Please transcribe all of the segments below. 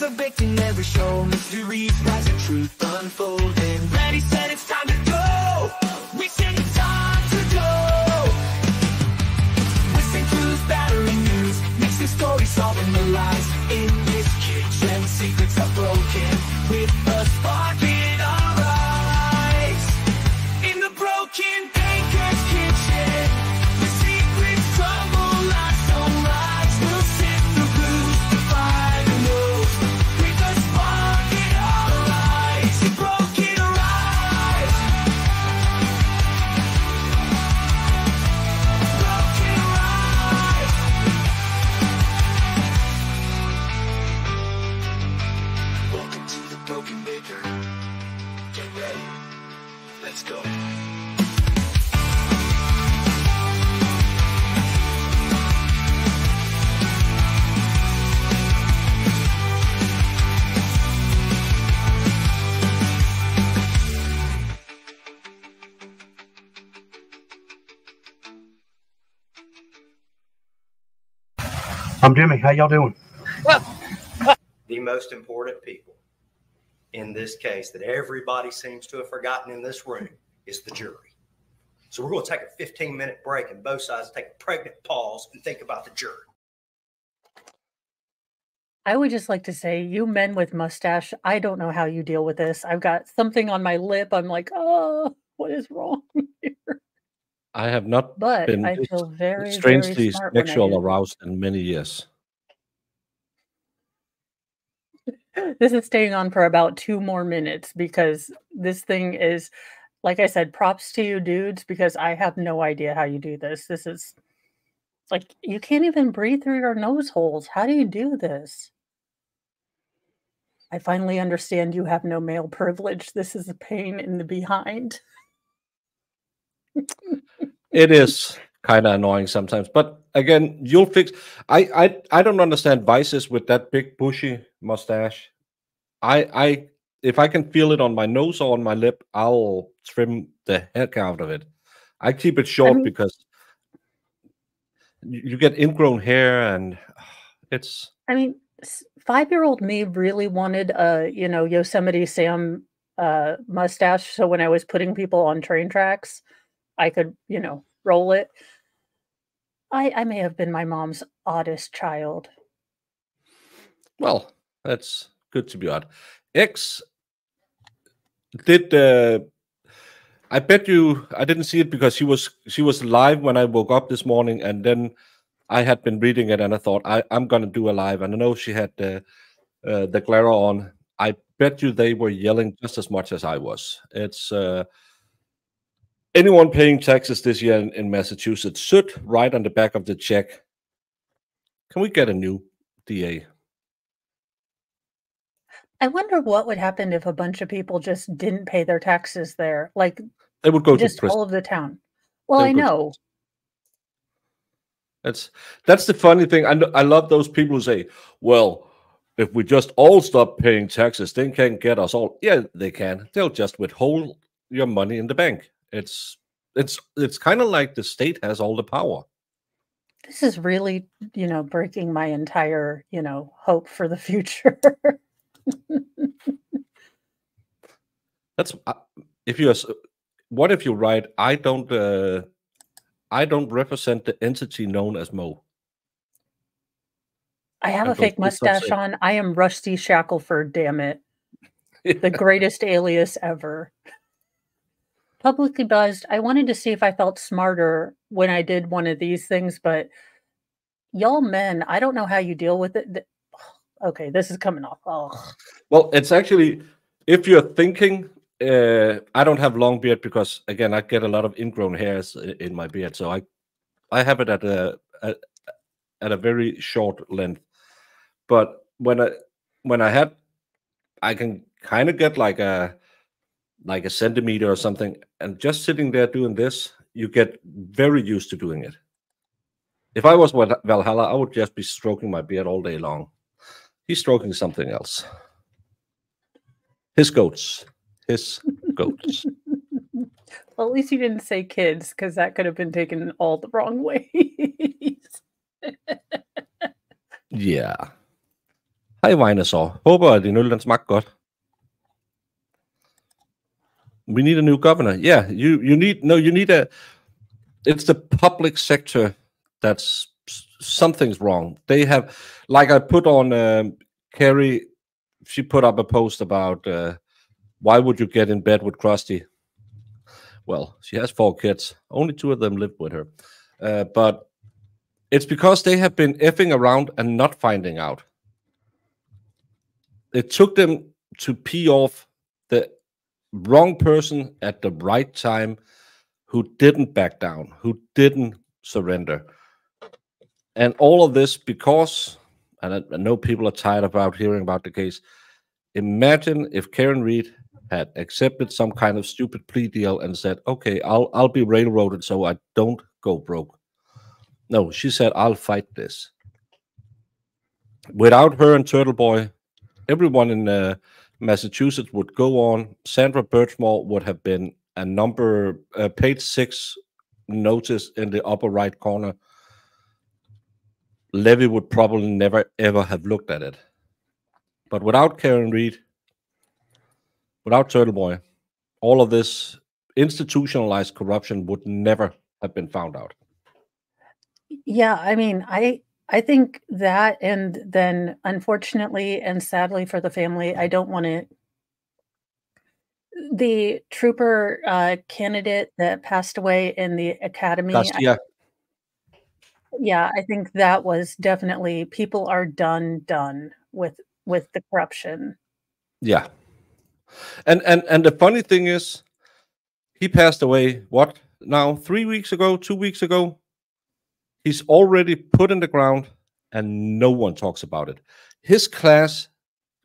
the victim, every show. Mysteries rise and truth unfolding. Ready, set, it's time to go. We sing it's time to go. Whistling clues, battering news, mixing stories, solving the lies. In this kitchen, secrets are broken. With a spark in our eyes. In the broken baker's kitchen, the secrets crumble like sunrise. We'll sift through clues to find the news. With a spark in our eyes. In broken rise. Broken rise. Welcome to the Broken Baker. Get ready. Let's go. I'm Jimmy. How y'all doing? The most important people in this case that everybody seems to have forgotten in this room is the jury. So we're going to take a 15-minute break and both sides take a pregnant pause and think about the jury. I would just like to say, you men with mustache, I don't know how you deal with this. I've got something on my lip. I'm like, oh, what is wrong here? I have not But been I this feel very, strangely very smart when I sexual do. aroused in many years. This is staying on for about 2 more minutes because this thing is, like I said, props to you dudes because I have no idea how you do this. This is it's like you can't even breathe through your nose holes. How do you do this? I finally understand you have no male privilege. This is a pain in the behind. It is kind of annoying sometimes, but again, you'll fix. I don't understand vices with that big bushy mustache. If I can feel it on my nose or on my lip, I'll trim the heck out of it. I keep it short because you get ingrown hair, and it's. I mean, 5-year-old me really wanted a, Yosemite Sam mustache. So when I was putting people on train tracks, I could, roll it. I may have been my mom's oddest child. Well, that's good to be odd. X did I bet you I didn't see it because she was live when I woke up this morning, and then I had been reading it and I thought I'm gonna do a live, and I know she had the glare on. I bet you they were yelling just as much as I was. It's anyone paying taxes this year in Massachusetts should write on the back of the check, can we get a new DA? I wonder what would happen if a bunch of people just didn't pay their taxes there. Like, They would go just to prison. all of the town. Well, They I would go to know. That's the funny thing. I love those people who say, well, if we just all stop paying taxes, they can get us all. Yeah, they can. They'll just withhold your money in the bank. It's kind of like the state has all the power. This is really, breaking my entire, hope for the future. That's if you. What if you write? I don't represent the entity known as Mo. I have a fake mustache on. I am Rusty Shackelford, damn it. The greatest alias ever. Publicly buzzed. I wanted to see if I felt smarter when I did one of these things, but y'all men, I don't know how you deal with it. Okay, this is coming off. Oh. Well, it's actually, if you're thinking, I don't have long beard because, again, I get a lot of ingrown hairs in my beard, so I have it at a very short length. But when I can kind of get like a centimeter or something, and just sitting there doing this, you get very used to doing it. If I was Valhalla, I would just be stroking my beard all day long. He's stroking something else. His goats. Well, at least you didn't say kids, because that could have been taken all the wrong ways. Yeah. Hej Vejnesår. Håber, at din øl den smagte godt. We need a new governor. Yeah, you need a... It's the public sector that's... Something's wrong. They have... Like I put on... Carrie, she put up a post about... why would you get in bed with Krusty? Well, she has 4 kids. Only 2 of them live with her. But it's because they have been effing around and not finding out. It took them to pee off the wrong person at the right time who didn't back down, who didn't surrender. And all of this because, and I know people are tired about hearing about the case, imagine if Karen Reed had accepted some kind of stupid plea deal and said, okay, I'll be railroaded so I don't go broke. No, she said, I'll fight this. Without her and Turtle Boy, everyone in Massachusetts would go on. Sandra Birchmore would have been a page 6 notice in the upper right corner. Levy would probably never, ever have looked at it. But without Karen Reed, without Turtle Boy, all of this institutionalized corruption would never have been found out. Yeah, I mean, I think that, and then unfortunately and sadly for the family, I don't want to... The trooper candidate that passed away in the academy. Yeah, I think that was definitely... People are done with the corruption. Yeah. And the funny thing is, he passed away, what, now 3 weeks ago, 2 weeks ago? He's already put in the ground and no one talks about it. His class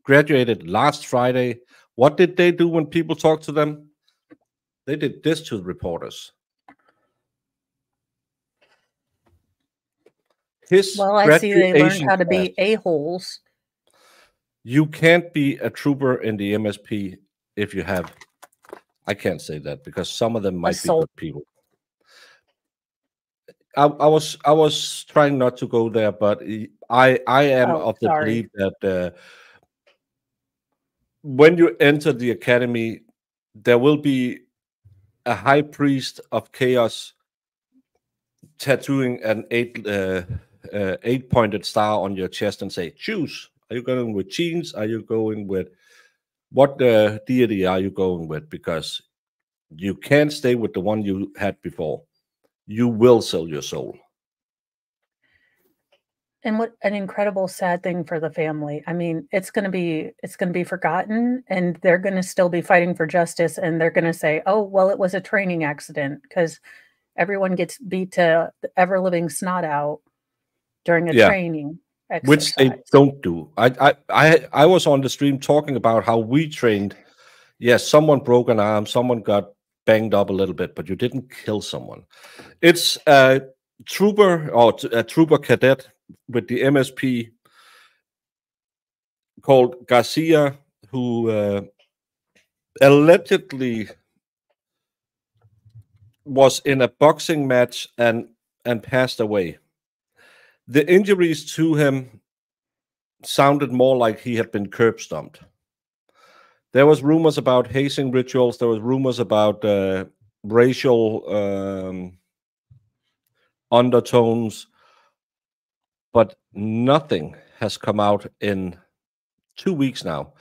graduated last Friday. What did they do when people talked to them? They did this to the reporters. Well, I see they learned how to be a-holes. You can't be a trooper in the MSP if you have... I can't say that because some of them might be good people. I was trying not to go there, but I am of the belief that when you enter the academy, there will be a high priest of chaos tattooing an 8-pointed star on your chest and say, choose. Are you going with jeans? Are you going with... What deity are you going with? Because you can't stay with the one you had before. You will sell your soul. And what an incredible sad thing for the family. I mean, it's going to be forgotten, and they're going to still be fighting for justice, and they're going to say, oh, well, it was a training accident, because everyone gets beat to the ever-living snot out during a training exercise. Which they don't do. I was on the stream talking about how we trained. Yes, someone broke an arm, someone got banged up a little bit, but you didn't kill someone. It's a trooper or a trooper cadet with the MSP called Garcia, who allegedly was in a boxing match and passed away. The injuries to him sounded more like he had been curb stomped. There was rumors about hazing rituals. There was rumors about racial undertones, but nothing has come out in 2 weeks now.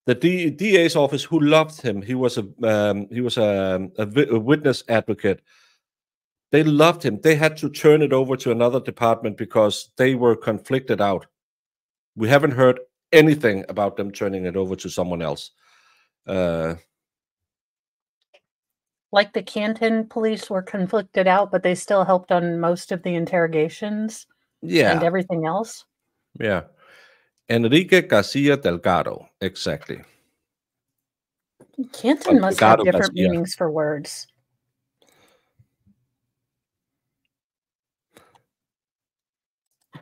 The DA's office, who loved him, he was a witness advocate. They loved him. They had to turn it over to another department because they were conflicted out. We haven't heard anything about them turning it over to someone else. Like the Canton police were conflicted out, but they still helped on most of the interrogations. Yeah. And everything else. Yeah. Enrique Garcia Delgado. Exactly. Canton must have different meanings for words.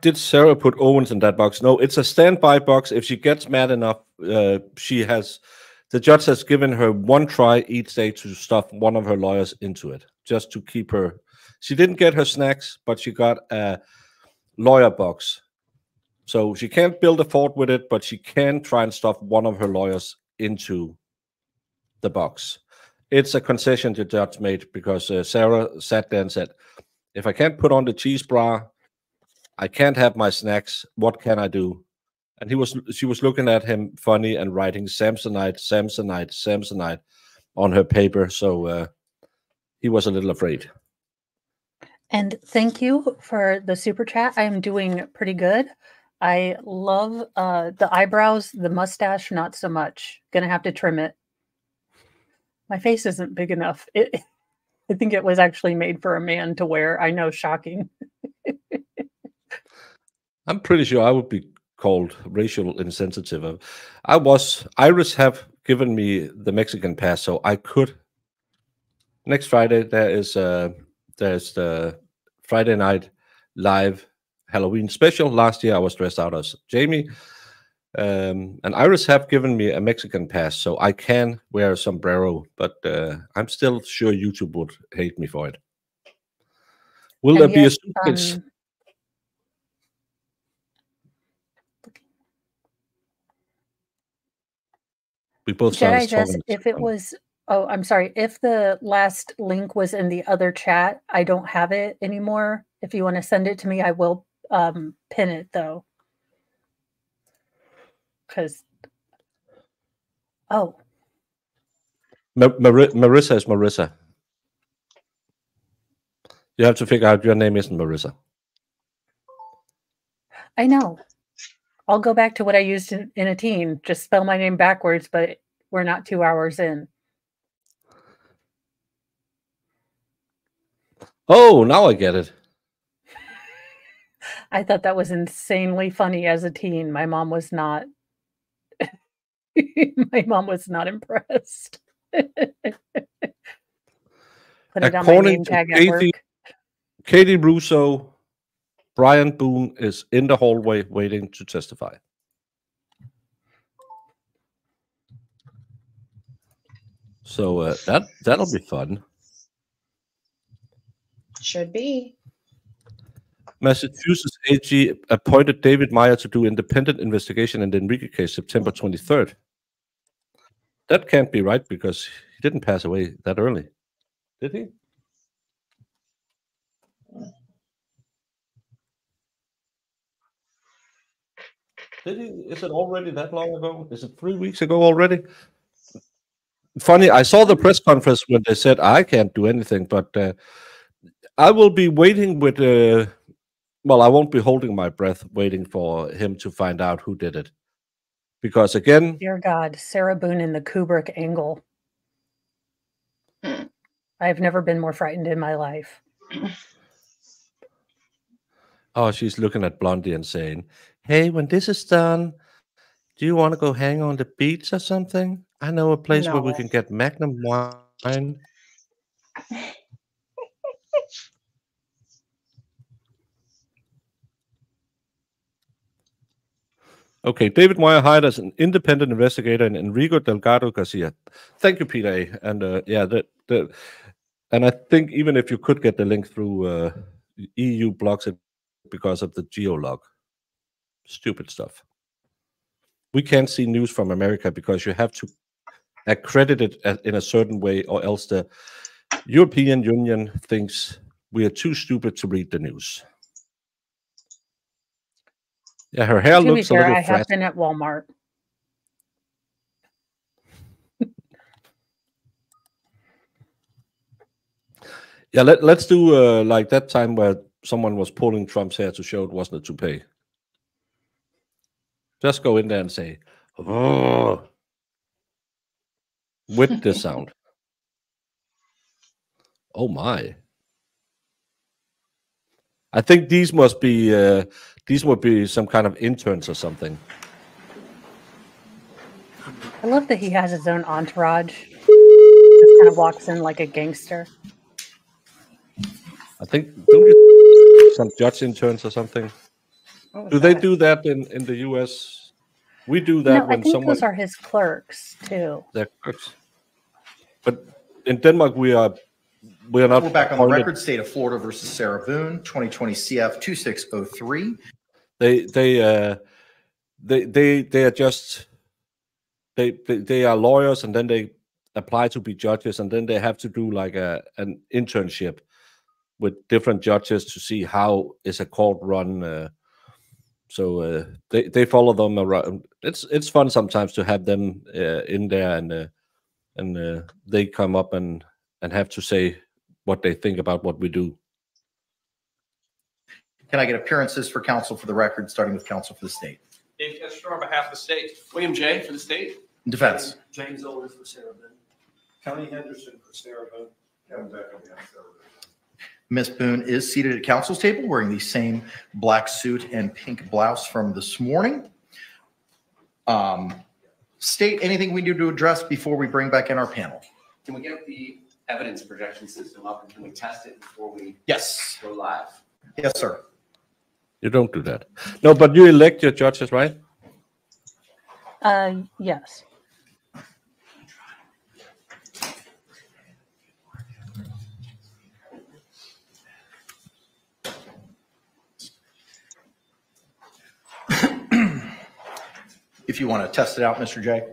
Did Sarah put Owens in that box? No, it's a standby box. If she gets mad enough, the judge has given her 1 try each day to stuff one of her lawyers into it, just to keep her. She didn't get her snacks, but she got a lawyer box So she can't build a fort with it, but she can try and stuff one of her lawyers into the box. It's a concession the judge made because Sarah sat there and said, if I can't put on the cheese bra, I can't have my snacks. What can I do? And she was looking at him funny and writing Samsonite, Samsonite, Samsonite on her paper. So he was a little afraid. And thank you for the super chat. I am doing pretty good. I love the eyebrows, the mustache, not so much. Gonna have to trim it. My face isn't big enough. I think it was actually made for a man to wear. I know, shocking. I'm pretty sure I would be called racial insensitive. Iris have given me the Mexican pass, so I could. Next Friday there's the Friday night live Halloween special. Last year I was dressed out as Jamie. And Iris have given me a Mexican pass, so I can wear a sombrero, but I'm still sure YouTube would hate me for it. Will there be a suitcase? We both started talking. If it was, I'm sorry. If the last link was in the other chat, I don't have it anymore. If you want to send it to me, I will pin it though. Because Marissa is Marissa. You have to figure out your name isn't Marissa. I know. I'll go back to what I used in a teen. Just spell my name backwards, but we're not 2 hours in. Oh, now I get it. I thought that was insanely funny as a teen. My mom was not. My mom was not impressed. Put it on my name tag at work. Katie Russo, Brian Boone is in the hallway waiting to testify. So that'll be fun. Should be. Massachusetts AG appointed David Meyer to do independent investigation in the Enrique case September 23rd. That can't be right because he didn't pass away that early. Did he? Did he? Is it already that long ago? Is it 3 weeks ago already? Funny, I saw the press conference when they said I can't do anything, but I will be waiting with well, I won't be holding my breath waiting for him to find out who did it. Because again... Dear God, Sarah Boone in the Kubrick angle. I've never been more frightened in my life. Oh, she's looking at Blondie and saying, hey, when this is done, do you want to go hang on the beach or something? I know a place where we can get Magnum wine. Okay, David Meyer hired as an independent investigator in Enrico Delgado Garcia. Thank you, Peter A. And and I think even if you could get the link through EU blocks it because of the geolog. Stupid stuff. We can't see news from America because you have to accredit it in a certain way, or else the European Union thinks we are too stupid to read the news. Yeah, her hair looks a little flat. I have been at Walmart. Yeah, let's do like that time where someone was pulling Trump's hair to show it wasn't a toupee. Just go in there and say, oh, with the sound. Oh my. I think these must be some kind of interns or something. I love that he has his own entourage. Just kind of walks in like a gangster. I think some judge interns or something. Do they do that in the US? We do that when I think someone. Those are his clerks too. They're clerks. But in Denmark, we are not. We're back on the record. State of Florida versus Sarah Boone, 2020 CF 2603. They are just they are lawyers, and then they apply to be judges, and then they have to do like an internship with different judges to see how is a court run. So they follow them around. It's fun sometimes to have them in there, and they come up and have to say what they think about what we do. Can I get appearances for counsel for the record, starting with counsel for the state? Dave Kester on behalf of the state. William J. for the state. Defense. James Older for Sarah Boone. Tony Henderson for Sarah Boone. Kevin Becker behind Sarah Boone. Ms. Boone is seated at counsel's table wearing the same black suit and pink blouse from this morning. State, anything we need to address before we bring back in our panel? Can we get the evidence projection system up and can we test it before we Yes. go live? Yes, sir. You don't do that. No, but you elect your judges, right? Yes. If you want to test it out, Mr. J.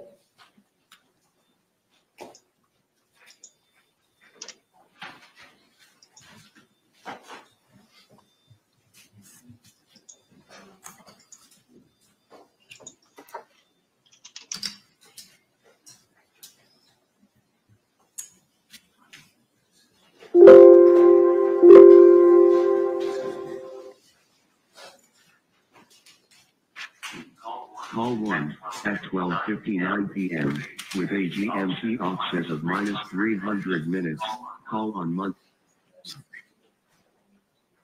Call 1 at 12:59 p.m. with a GMT offset of -300 minutes. Call on month.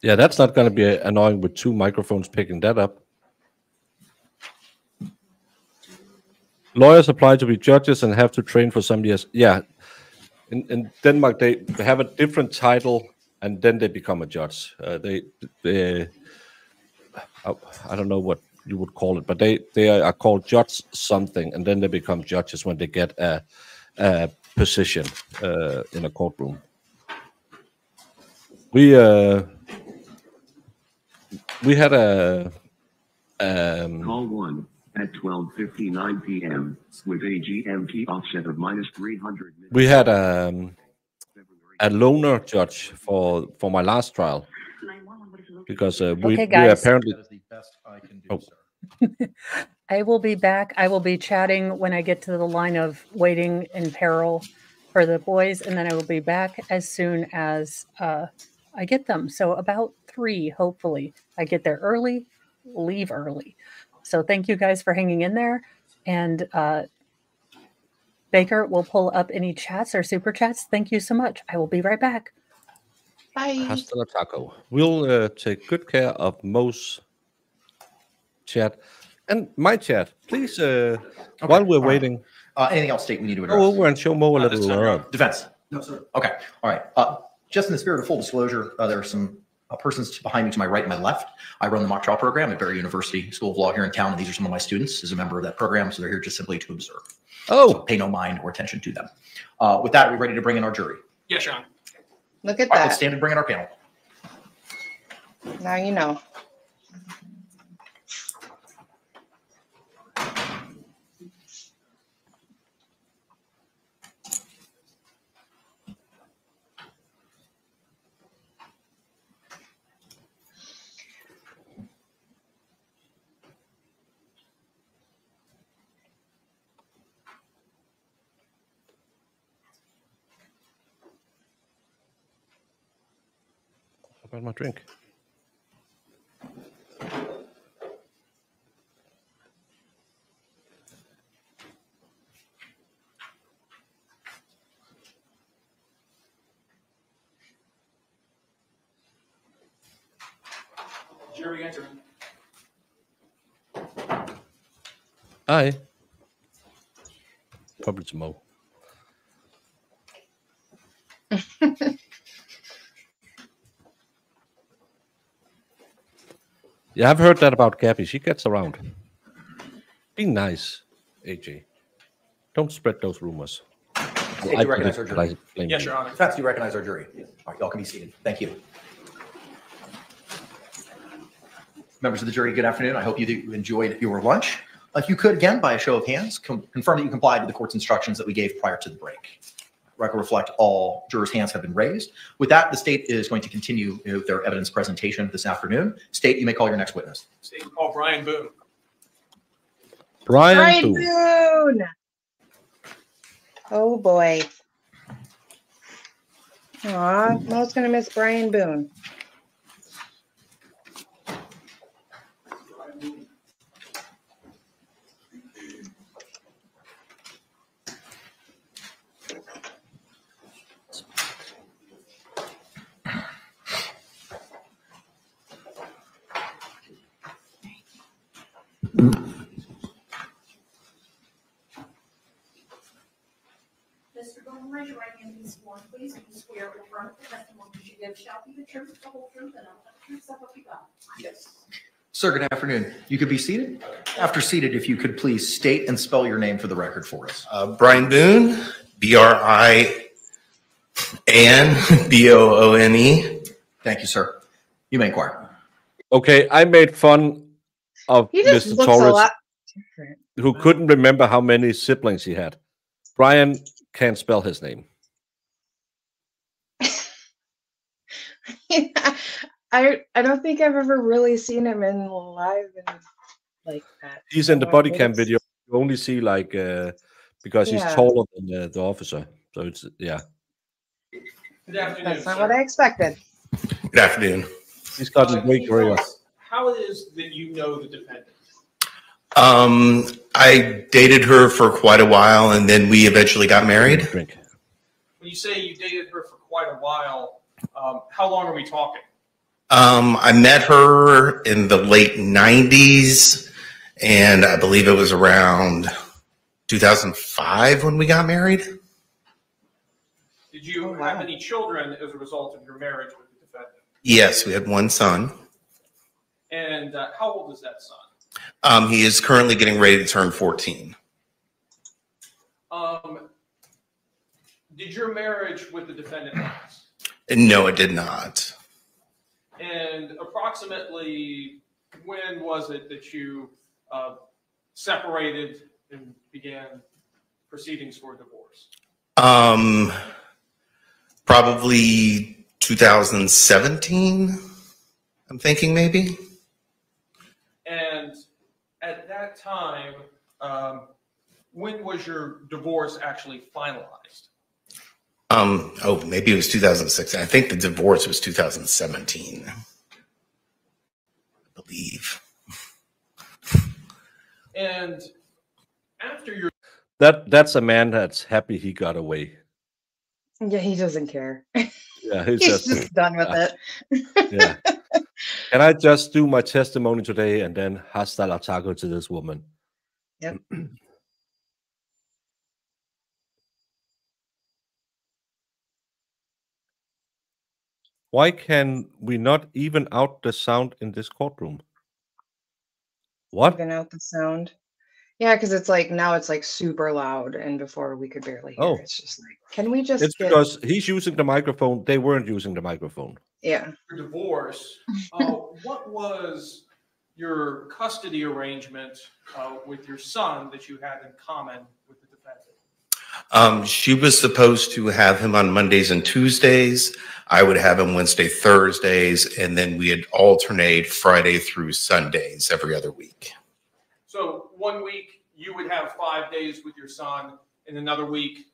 Yeah, that's not going to be annoying with two microphones picking that up. Lawyers apply to be judges and have to train for some years. Yeah, in Denmark they have a different title and then they become a judge. I don't know what you would call it, but they are called judge something, and then they become judges when they get a position in a courtroom. We had a Call 1 at 12:59 p.m. with a GMT offset of -300 minutes. we had a loner judge for my last trial because we apparently. That is the best I can do, Oh. sir. I will be back. I will be chatting when I get to the line of waiting in peril for the boys, and then I will be back as soon as I get them. So about 3, hopefully. I get there early, leave early. So thank you guys for hanging in there. And Baker will pull up any chats or super chats. Thank you so much. I will be right back. Bye. Hasta la taco. We'll take good care of Mo's chat and my chat, please. While we're waiting, Anything else, state, we need to address? go over and show Mo a little love. Defense. No, sir. Okay. All right. Just in the spirit of full disclosure, there are some persons behind me to my right and my left. I run the mock trial program at Barry University School of Law here in town, and these are some of my students as a member of that program, so they're here just simply to observe. Oh, So pay no mind or attention to them. With that, are we ready to bring in our jury? Yes, Sean. Look at All right, let's that. stand and bring in our panel. Now you know. how about my drink? Jury entering. Hi. Probably to Mo. Yeah, I've heard that about Gabby. She gets around. Be nice, AJ. Don't spread those rumors. Hey, do you recognize our jury? Yes, Your Honor. Defense, do you recognize our jury? All right, y'all can be seated. Thank you. Members of the jury, good afternoon. I hope you enjoyed your lunch. If you could, again, by a show of hands, confirm that you complied with the court's instructions that we gave prior to the break. Record reflect all jurors' hands have been raised. With that, the state is going to continue with their evidence presentation this afternoon. State, you may call your next witness. State, call Brian Boone. Brian Boone. Oh boy. Aw, Mo's gonna miss Brian Boone. Mr. Boone, raise your right hand and be sworn, please. You swear or affirm the testimony you give shall be the truth, the whole truth, and nothing but the truth, so help you God. Yes. Sir, good afternoon. You could be seated. After seated, if you could please state and spell your name for the record for us. Brian Boone, B-R-I-A-N-B-O-O-N-E. Thank you, sir. You may inquire. Okay, I made fun of He just Mr. looks a Torres, lot different. who couldn't remember how many siblings he had. Brian can't spell his name. I don't think I've ever really seen him in live and like that. He's in the So body I cam guess- video. You only see like because he's Yeah. taller than the officer. So it's yeah. Good afternoon, That's not sir. what I expected. Good afternoon. He's got Can a great you tell career. us how it is that you know the defendant? I dated her for quite a while, and then we eventually got married. Drink. When you say you dated her for quite a while, how long are we talking? I met her in the late 90s, and I believe it was around 2005 when we got married. Did you have any children as a result of your marriage with the defendant? Yes, we had one son. And how old is that son? He is currently getting ready to turn 14. Did your marriage with the defendant last? No, it did not. And approximately when was it that you separated and began proceedings for divorce? Probably 2017, I'm thinking maybe. And at that time, when was your divorce actually finalized? Oh, maybe it was 2006. I think the divorce was 2017. I believe. And after your That's a man that's happy he got away. Yeah, he doesn't care. Yeah, He's just done with it. Yeah. Can I just do my testimony today and then hasta la taco to this woman? Yep. Why can we not even out the sound in this courtroom? What? Even out the sound. Yeah, because it's like now it's like super loud, and before we could barely hear. Oh. It's just like, can we just It's get? because he's using the microphone. They weren't using the microphone. Yeah. your divorce, what was your custody arrangement with your son that you had in common with the defendant? She was supposed to have him on Mondays and Tuesdays. I would have him Wednesday, Thursdays, and then we'd alternate Friday through Sundays every other week. So 1 week you would have 5 days with your son, and another week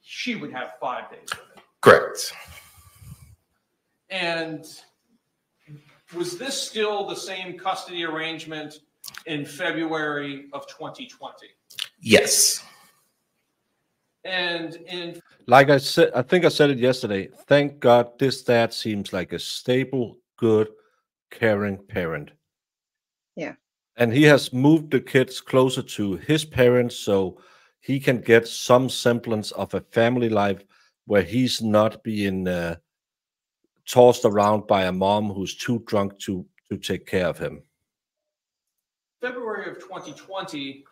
she would have 5 days with him. Correct. And was this still the same custody arrangement in February of 2020? Yes. And in Like I said, I think I said it yesterday. Thank God this dad seems like a stable, good, caring parent. Yeah. And he has moved the kids closer to his parents so he can get some semblance of a family life where he's not being tossed around by a mom who's too drunk to take care of him. February of 2020,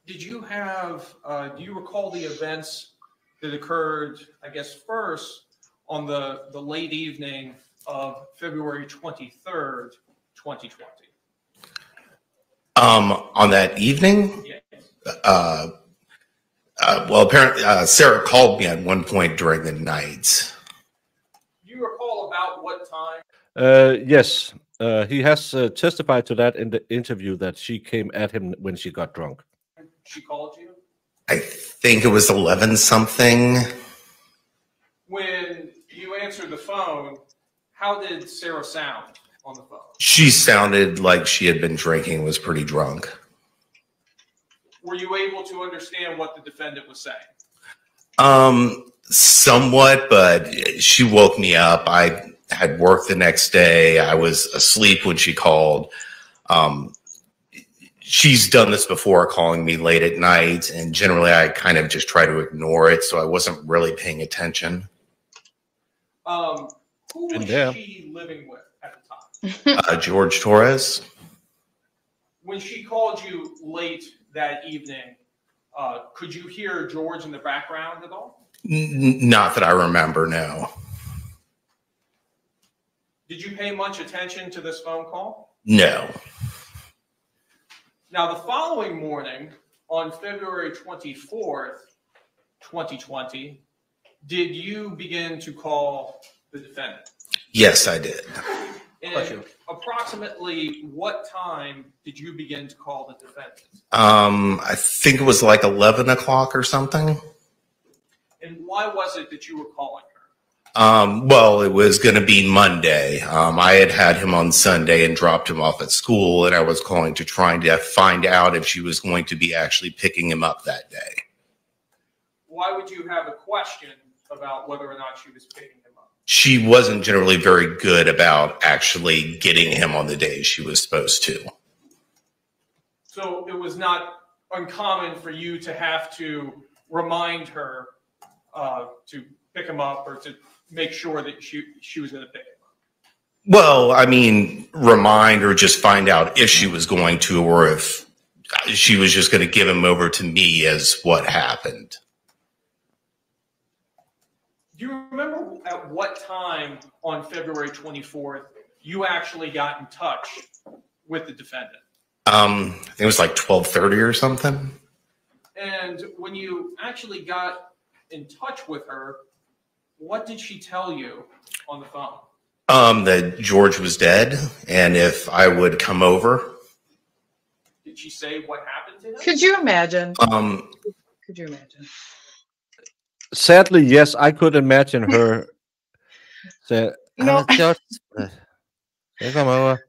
did you have, do you recall the events that occurred, I guess, first on the late evening of February 23rd, 2020? On that evening? Yes. Well, apparently Sarah called me at one point during the night. Do you recall about what time? Yes, he has testified to that in the interview that she came at him when she got drunk. She called you? I think it was 11 something. When you answered the phone, how did Sarah sound on the phone? She sounded like she had been drinking, was pretty drunk. Were you able to understand what the defendant was saying? Somewhat, but she woke me up. I had work the next day. I was asleep when she called. She's done this before, calling me late at night, and generally I kind of just try to ignore it, so I wasn't really paying attention. Who was she living with at the time? Jorge Torres. When she called you late that evening, could you hear George in the background at all? Not that I remember, no. Did you pay much attention to this phone call? No. Now, the following morning, on February 24th, 2020, did you begin to call the defendant? Yes, I did. And approximately what time did you begin to call the defendant? I think it was like 11 o'clock or something. And why was it that you were calling her? Well, it was going to be Monday. I had him on Sunday and dropped him off at school, and I was calling to try to find out if she was going to be actually picking him up that day. Why would you have a question about whether or not she was picking him up? She wasn't generally very good about actually getting him on the day she was supposed to. So it was not uncommon for you to have to remind her to pick him up or to make sure that she was going to pick him up? Well, I mean, remind or just find out if she was going to, or if she was just going to give him over to me as what happened. Do you remember at what time on February 24th you actually got in touch with the defendant? I think it was like 12:30 or something. And when you actually got in touch with her, what did she tell you on the phone? That George was dead, and if I would come over. Did she say what happened to him? Could you imagine? Could you imagine? Sadly, yes, I could imagine her say, No. George, come over.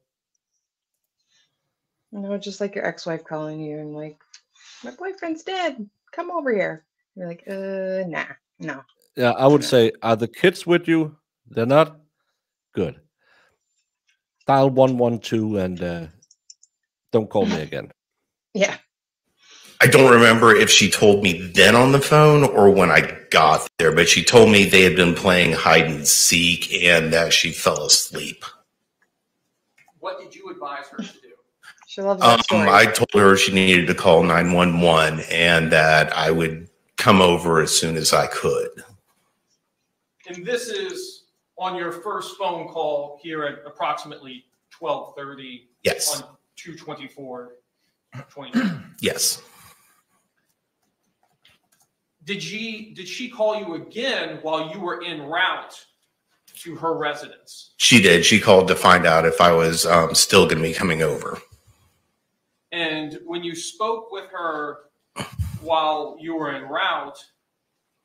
No, just like your ex-wife calling you and like, my boyfriend's dead. Come over here. You're like, nah, no. Yeah, I would say, are the kids with you? They're not? Good. Dial 112 and don't call me again. Yeah. I don't remember if she told me then on the phone or when I got there, but she told me they had been playing hide and seek and that she fell asleep. What did you advise her to do? She loves that story. I told her she needed to call 911 and that I would come over as soon as I could. And this is on your first phone call here at approximately 12:30. Yes. On 2/24/2020. Yes. Did she call you again while you were en route to her residence? She did. She called to find out if I was still going to be coming over. And when you spoke with her while you were en route,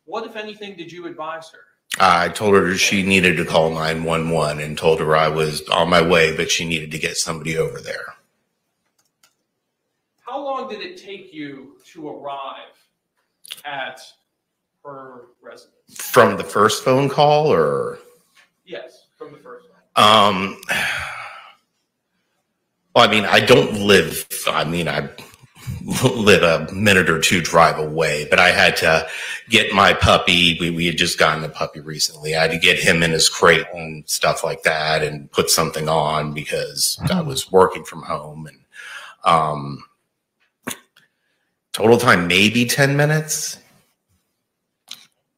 what, if anything, did you advise her? I told her she needed to call 911 and told her I was on my way, but she needed to get somebody over there. How long did it take you to arrive at her residence? From the first phone call, or? Yes, from the first one. Well, I mean, I live a minute or two drive away, but I had to get my puppy. We had just gotten a puppy recently. I had to get him in his crate and stuff like that and put something on because I was working from home. And total time, maybe 10 minutes.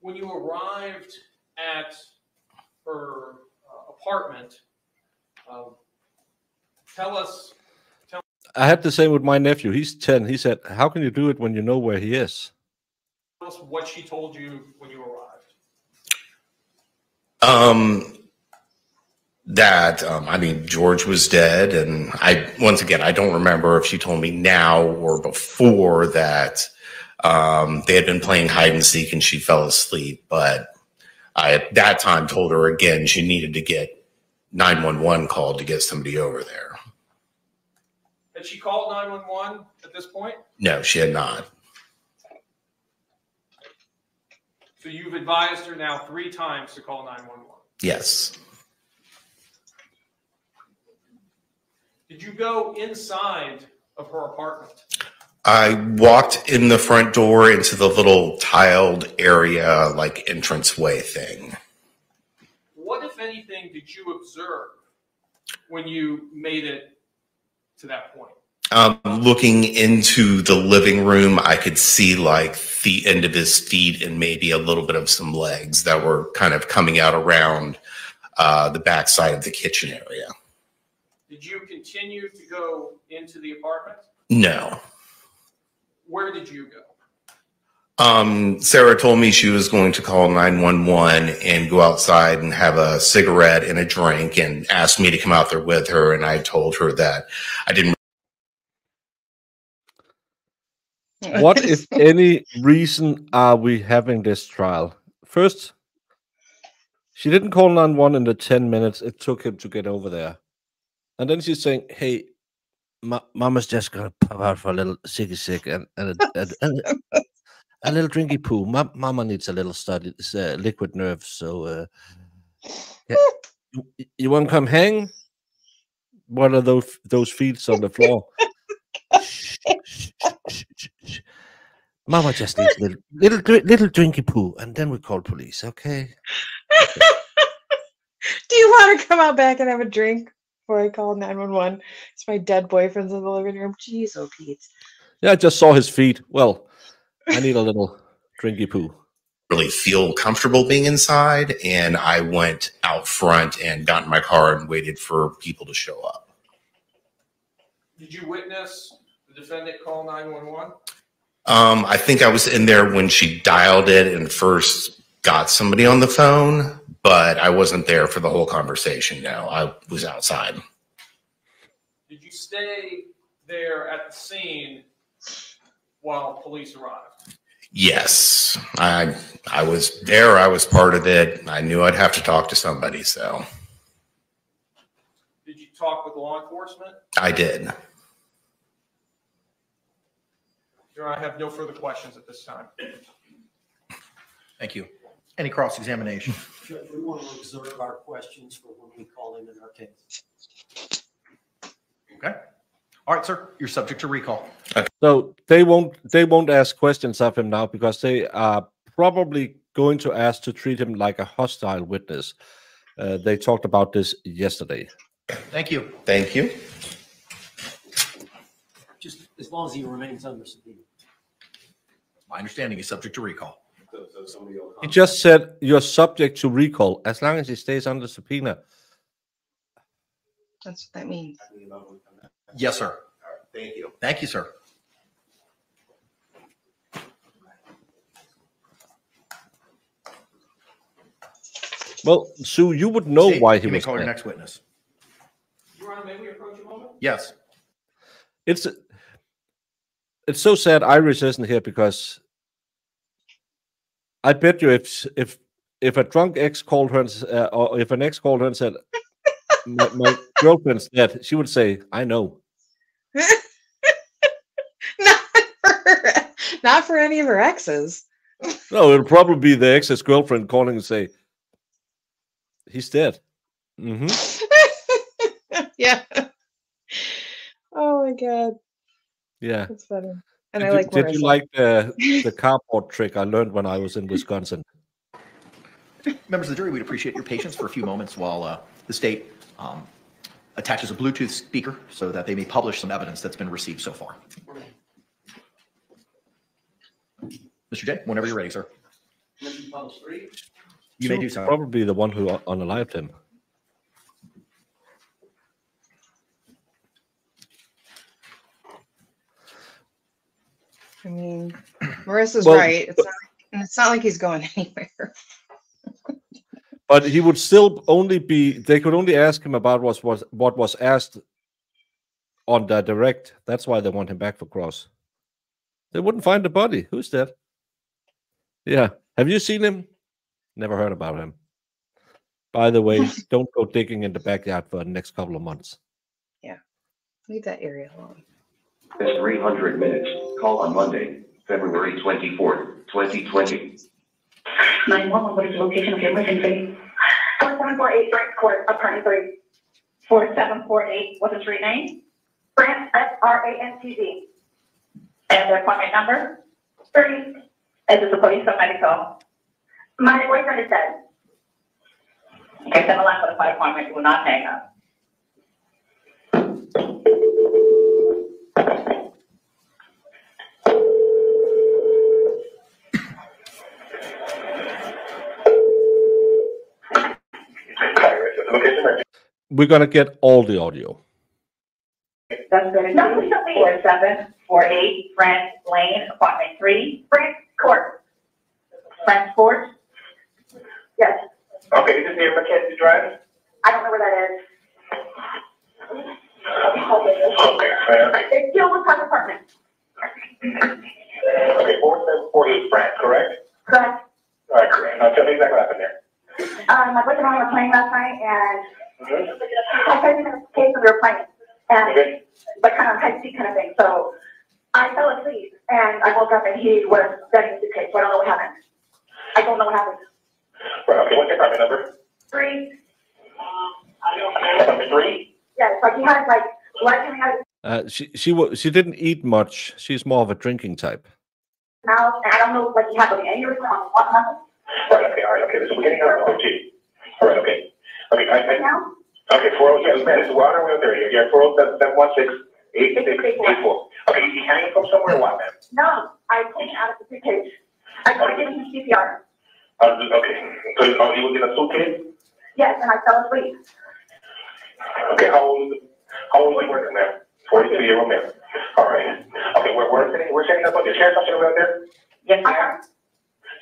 When you arrived at her apartment. Tell us. I had the same with my nephew. He's 10. He said, "How can you do it when you know where he is?" Tell us what she told you when you arrived. I mean, George was dead, and once again, I don't remember if she told me now or before that they had been playing hide and seek and she fell asleep. But I, at that time, told her again she needed to get 911 called to get somebody over there. Had she called 911 at this point? No, she had not. So you've advised her now 3 times to call 911. Yes. Did you go inside of her apartment? I walked in the front door into the little tiled area, like entranceway thing. What, if anything, did you observe when you made it to that point? Looking into the living room, I could see like the end of his feet and maybe a little bit of some legs that were kind of coming out around the backside of the kitchen area. Did you continue to go into the apartment? No. Where did you go? Sarah told me she was going to call 911 and go outside and have a cigarette and a drink, and asked me to come out there with her. And I told her that I didn't. What, if any, reason are we having this trial? First, she didn't call 911 in the 10 minutes it took him to get over there. And then she's saying, "Hey, Mama's just going to pop out for a little sicky sick and a little drinky poo. Mama needs a little study, liquid nerve. So yeah. You want to come hang? What are those feet on the floor?" Mama just needs a little drinky poo, and then we call police, okay? Do you want to come out back and have a drink before I call 911? It's my dead boyfriend's in the living room. Jeez, oh Pete. Yeah, I just saw his feet. Well, I need a little drinky poo. Really feel comfortable being inside, and I went out front and got in my car and waited for people to show up. Did you witness the defendant call 911? I think I was in there when she dialed it and first got somebody on the phone, but I wasn't there for the whole conversation. No, I was outside. Did you stay there at the scene while police arrived? Yes, I was there. I was part of it. I knew I'd have to talk to somebody, so. Did you talk with law enforcement? I did. Your Honor, I have no further questions at this time. Thank you. Any cross-examination? Judge, we want to reserve our questions for when we call in our case. Okay. All right, sir. You're subject to recall. So they won't ask questions of him now because they are probably going to ask to treat him like a hostile witness. They talked about this yesterday. Thank you. Thank you. Just as long as he remains under subpoena. My understanding is subject to recall. He just said you're subject to recall as long as he stays under subpoena. That's what that means. Yes, sir. Thank you. Thank you, sir. Well, Sue, you would know why he you may was call your there. next witness. Your Honor, may we approach a moment? Yes. It's so sad Iris isn't here because I bet you if a drunk ex called her or if an ex called her and said my girlfriend's dead, she would say, "I know." Not for any of her exes. No, it'll probably be the ex's girlfriend calling and say, "He's dead." Mm-hmm. Yeah. Oh my God. Yeah. That's funny. And Did you like the cardboard trick I learned when I was in Wisconsin? Members of the jury, we'd appreciate your patience for a few moments while the state attaches a Bluetooth speaker so that they may publish some evidence that's been received so far. Mr. J, whenever you're ready, sir. You may do so. Probably the one who unalived him. I mean, Marissa's Well, right. It's not like he's going anywhere. But he would still only be. They could only ask him about what was asked on the direct. That's why they want him back for cross. They wouldn't find the body. Who's that? Yeah. Have you seen him? Never heard about him. By the way, don't go digging in the backyard for the next couple of months. Yeah. Leave that area alone. It's 300 minutes. Call on Monday, February 24th, 2020. 911, what is the location of your emergency? 4748 Brent Court, apartment 3. 4748, what's the street name? Brent, F-R-A-N-T-Z. And the appointment number? 30. Is this a police or medical? My boyfriend is dead. Okay, send a line for the flight appointment. Do not hang up. We're gonna get all the audio. That's good. 4748 Brent Lane, apartment 3, Brent Court. Brent Court? Yes. Okay, is this near Mackenzie Drive? I don't know where that is. Okay, fair. It's still with my apartment. Okay, 4748 Brent, correct? Correct. All right, correct. Now tell me exactly what happened there. My boyfriend and I were playing last night, and I tried to make a case when we were playing, and but kind of high speed kind of thing. So I fell asleep, and I woke up, and he was dead in the suitcase. So I don't know what happened. I don't know what happened. Right, okay, what's your apartment number? 3. Apartment 3? Yeah, it's like he had like blood coming out of his She didn't eat much. She's more of a drinking type. mouth, and I don't know what he had, but any reason on what happened. Right, okay, all right, okay. So we're getting out of 15. All right, okay. Okay, Now? okay, 40, yeah, man, it's water way up there. Yeah, 407-716-8684. Okay, you hanging from somewhere or what, man? No, I pulled him out of the suitcase. I tried giving him CPR. Okay, so he was in a suitcase? Yes, and I fell asleep. Okay, how old is he working there? 42-year-old man. All right. Okay, we're setting up on the sheriff's office out there? Yes, sir.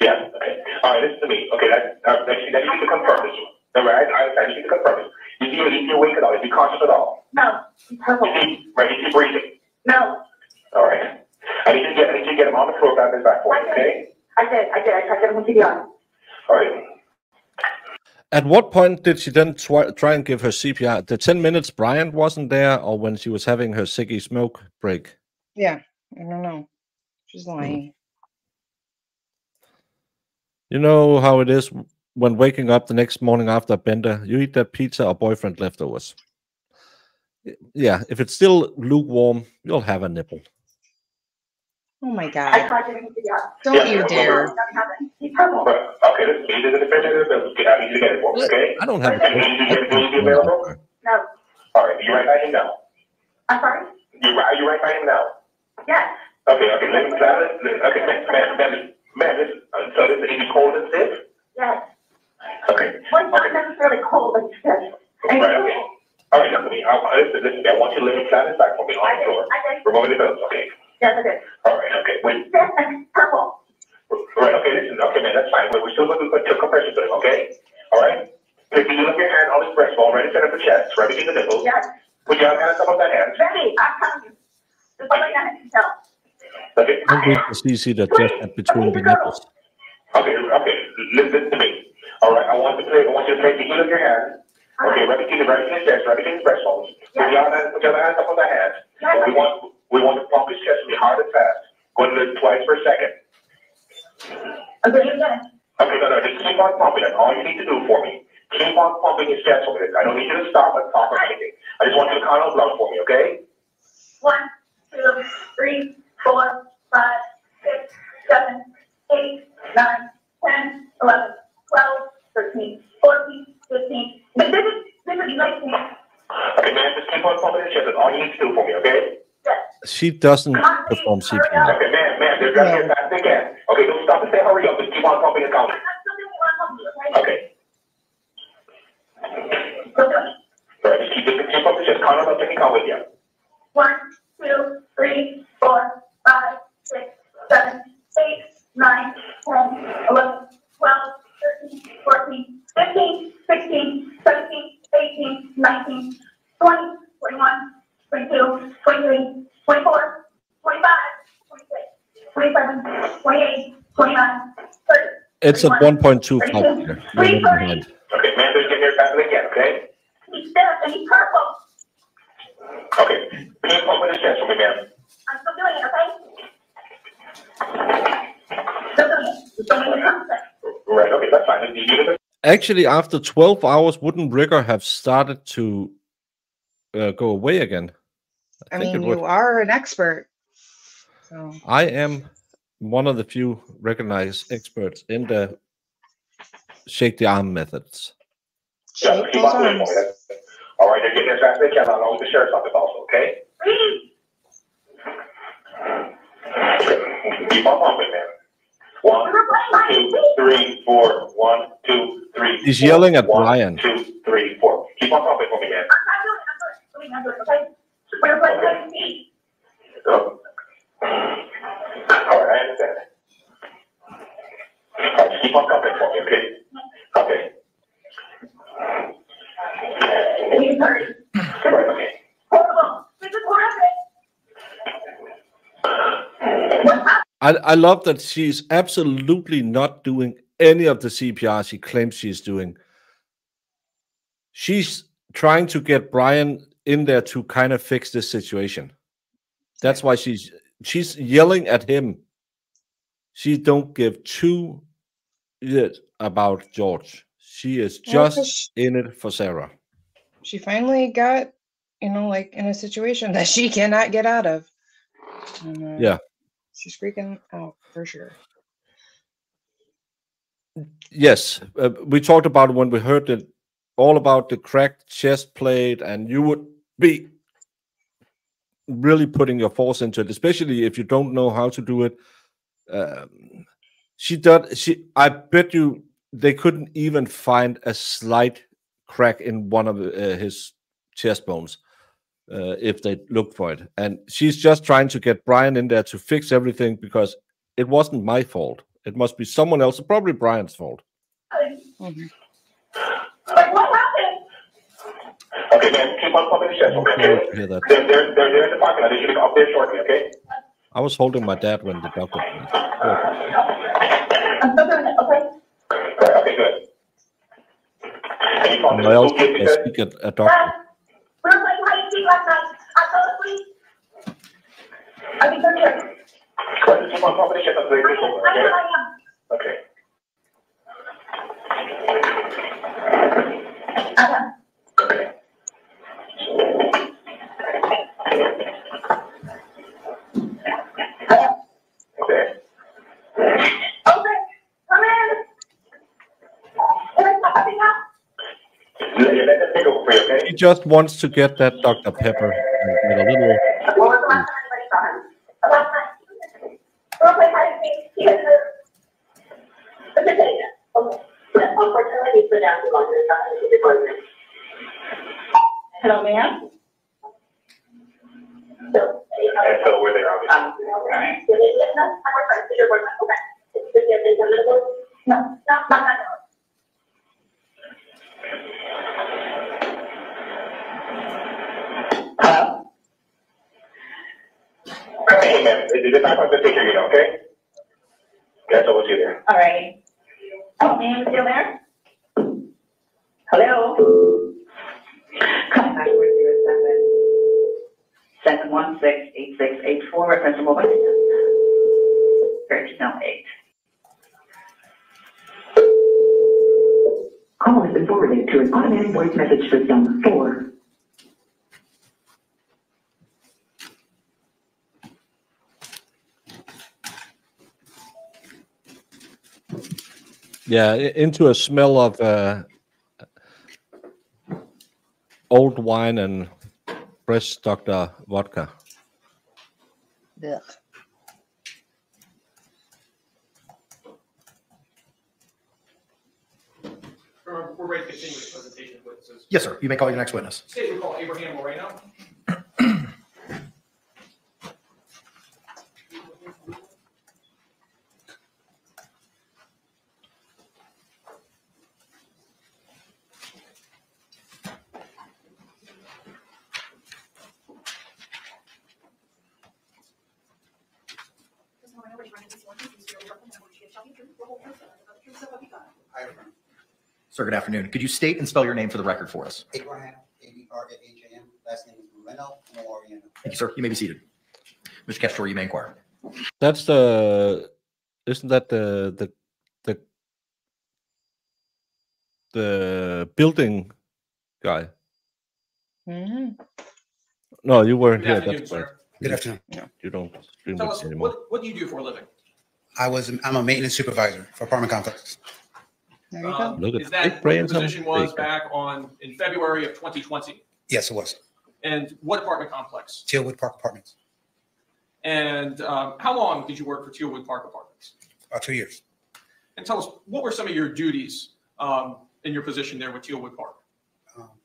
Yeah, okay. All right, listen to me. Okay, that you need to confirm this one. All right, I need to confirm this. Is he awake at all? Is he conscious at all? No, he's purple. Is he breathing? No. All right. I need to get him on the floor, grab his back for you, okay? I did. I tried to give him CPR. All right. At what point did she then try and give her CPR? The 10 minutes Bryant wasn't there, or when she was having her ciggy smoke break? Yeah, I don't know. She's lying. You know how it is when waking up the next morning after a bender, you eat that pizza or boyfriend leftovers. Yeah, if it's still lukewarm, you'll have a nipple. Oh my I God. tried to give him CPR. Don't you dare. He's purple. Okay, listen, you did the defendant of the bill. I need you to get it for me, okay? I don't have Will you be available? No. All right, you right by him now? I'm sorry? You right by him now? Yes. Okay, listen, okay, man, listen, so this is cold and stiff? Yes. Okay. Well, it's not necessarily cold, but it's stiff. And Right, okay. All right, listen to me. I want you to lay flat and back for me on the floor. Removing the pillows, okay? Yes, I did. All right, okay, wait. Stiff and purple. Right, okay, listen, okay, man, that's fine. We're still going to put compression to him, okay? All right? If you look your hand on his breast bone, right in front of the chest, right between the nipples. Yes. Put your hands up on that hand. Ready, I'm telling you. Just like I can tell. Okay. Don't read the CC that just had between the nipples. Okay, listen to me. All right, I want you to take the heel of your hand. Okay, right between his chest, right between his breast bones. Put your other hands up on that hand. And we want to pump his chest really hard and fast. Going to twice per second. Okay, you get it. Okay, no, just keep on pumping. That's all you need to do for me. Keep on pumping his chest for me. I don't need you to stop and talk or anything. I just want you to count on blood for me, okay? 1, 2, 3, 4, 5, 6, 7, 8, 9, 10, 11, 12, 13, 14, 15. This is 19. Okay, man, just keep on pumping his chest. That's all you need to do for me, okay? She doesn't perform CPR. Okay, man, they're going to get fast again. Okay, don't stop and say hurry up. Just keep on pumping and counting. Okay. All right, just keep pumping, just count on up and count with you. 1, 2, 3, 4, 5, 6, 19, 20, 21, 22, 23, 24, 25, 26, 27, 28, 29, 30. It's at 1.2 32, fault here. You're running behind. Okay, man, just give me your back again, okay? He's still and he's purple. Okay, please open his chest for me, ma'am. I'm still doing it, okay? Still doing it. Still doing it. Right, okay, that's fine. You Actually, after 12 hours, wouldn't rigor have started to go away again? I think mean, it would. you are an expert. So I am one of the few recognized experts in the shake the arm methods. Yeah, keep on doing it. All right, they're getting as fast as they can. I'll know the sheriff's office also, okay? Keep on pumping, man. 1, 2, 3, 4. 1, 2, 3. He's yelling at 1, Brian. 2, 3, 4. Keep on pumping for me, man. I'm doing it, okay? We're playing speed. All right, I understand. All right, keep on pumping for me, okay? Okay. Right, okay. I love that she's absolutely not doing any of the CPR she claims she's doing. She's trying to get Brian in there to kind of fix this situation. That's why she's yelling at him. She don't give two shit about George. She is just in it for Sarah. she finally got, like in a situation that she cannot get out of. And, Yeah. She's freaking out for sure. Yes, we talked about it when we heard it all about the cracked chest plate, and you would be really putting your force into it, especially if you don't know how to do it. I bet you they couldn't even find a slight crack in one of his chest bones if they looked for it. And she's just trying to get Brian in there to fix everything because it wasn't my fault. It must be someone else, probably Brian's fault. Mm-hmm. Okay, man, keep on pumping the chest, okay? Hear that. They're in the parking lot. They should be up there shortly, okay? I was holding my dad when the doctor. I'm still doing it, okay? Right, okay, good. Can you pump I also the speak at a doctor. We were playing hide and seek last night. I fell asleep. I think they're here. Right, keep on pumping the chest until they get over, okay? Okay. Okay. Okay. Okay, come in. Let them take over for you, okay? He just wants to get that Dr. Pepper and get a little. What was the last time anybody saw him? The last time. We were playing hide and seek. He was the potato. Okay. Unfortunately, he's been down too long to the department. Hello, ma'am. So we're there, obviously. No, not that. Hello? Hey, man, the 9.5 take care of you, okay? That's all we'll see there. All right. Oh, ma'am, still there? Hello? Contact 407-716-8684, reference to mobile. 1308. Call has been forwarded to an automatic voice message system 4. Yeah, into a smell of old wine and fresh Dr. Vodka. Ugh. We're ready to continue with the presentation of witnesses. Yes, sir. You may call your next witness. State we call Abraham Moreno. Sir, good afternoon. Could you state and spell your name for the record for us? Abraham, A-B-R-A-H-A-M, last name is Moreno, M-O-R-E-N-O. Thank you, sir. You may be seated. Mr. Castro, you may inquire. That's the. Isn't that the building guy? Mhm. No, you weren't Good here. afternoon, That's right. sir. Good afternoon. You don't stream Tell it us, anymore. what do you do for a living? I'm a maintenance supervisor for apartment complexes. There you go. Look at Is the that big what the brains on position was Baker. back in February of 2020? Yes, it was. And what apartment complex? Tealwood Park Apartments, And how long did you work for Tealwood Park Apartments? about 2 years. And tell us, what were some of your duties in your position there with Tealwood Park?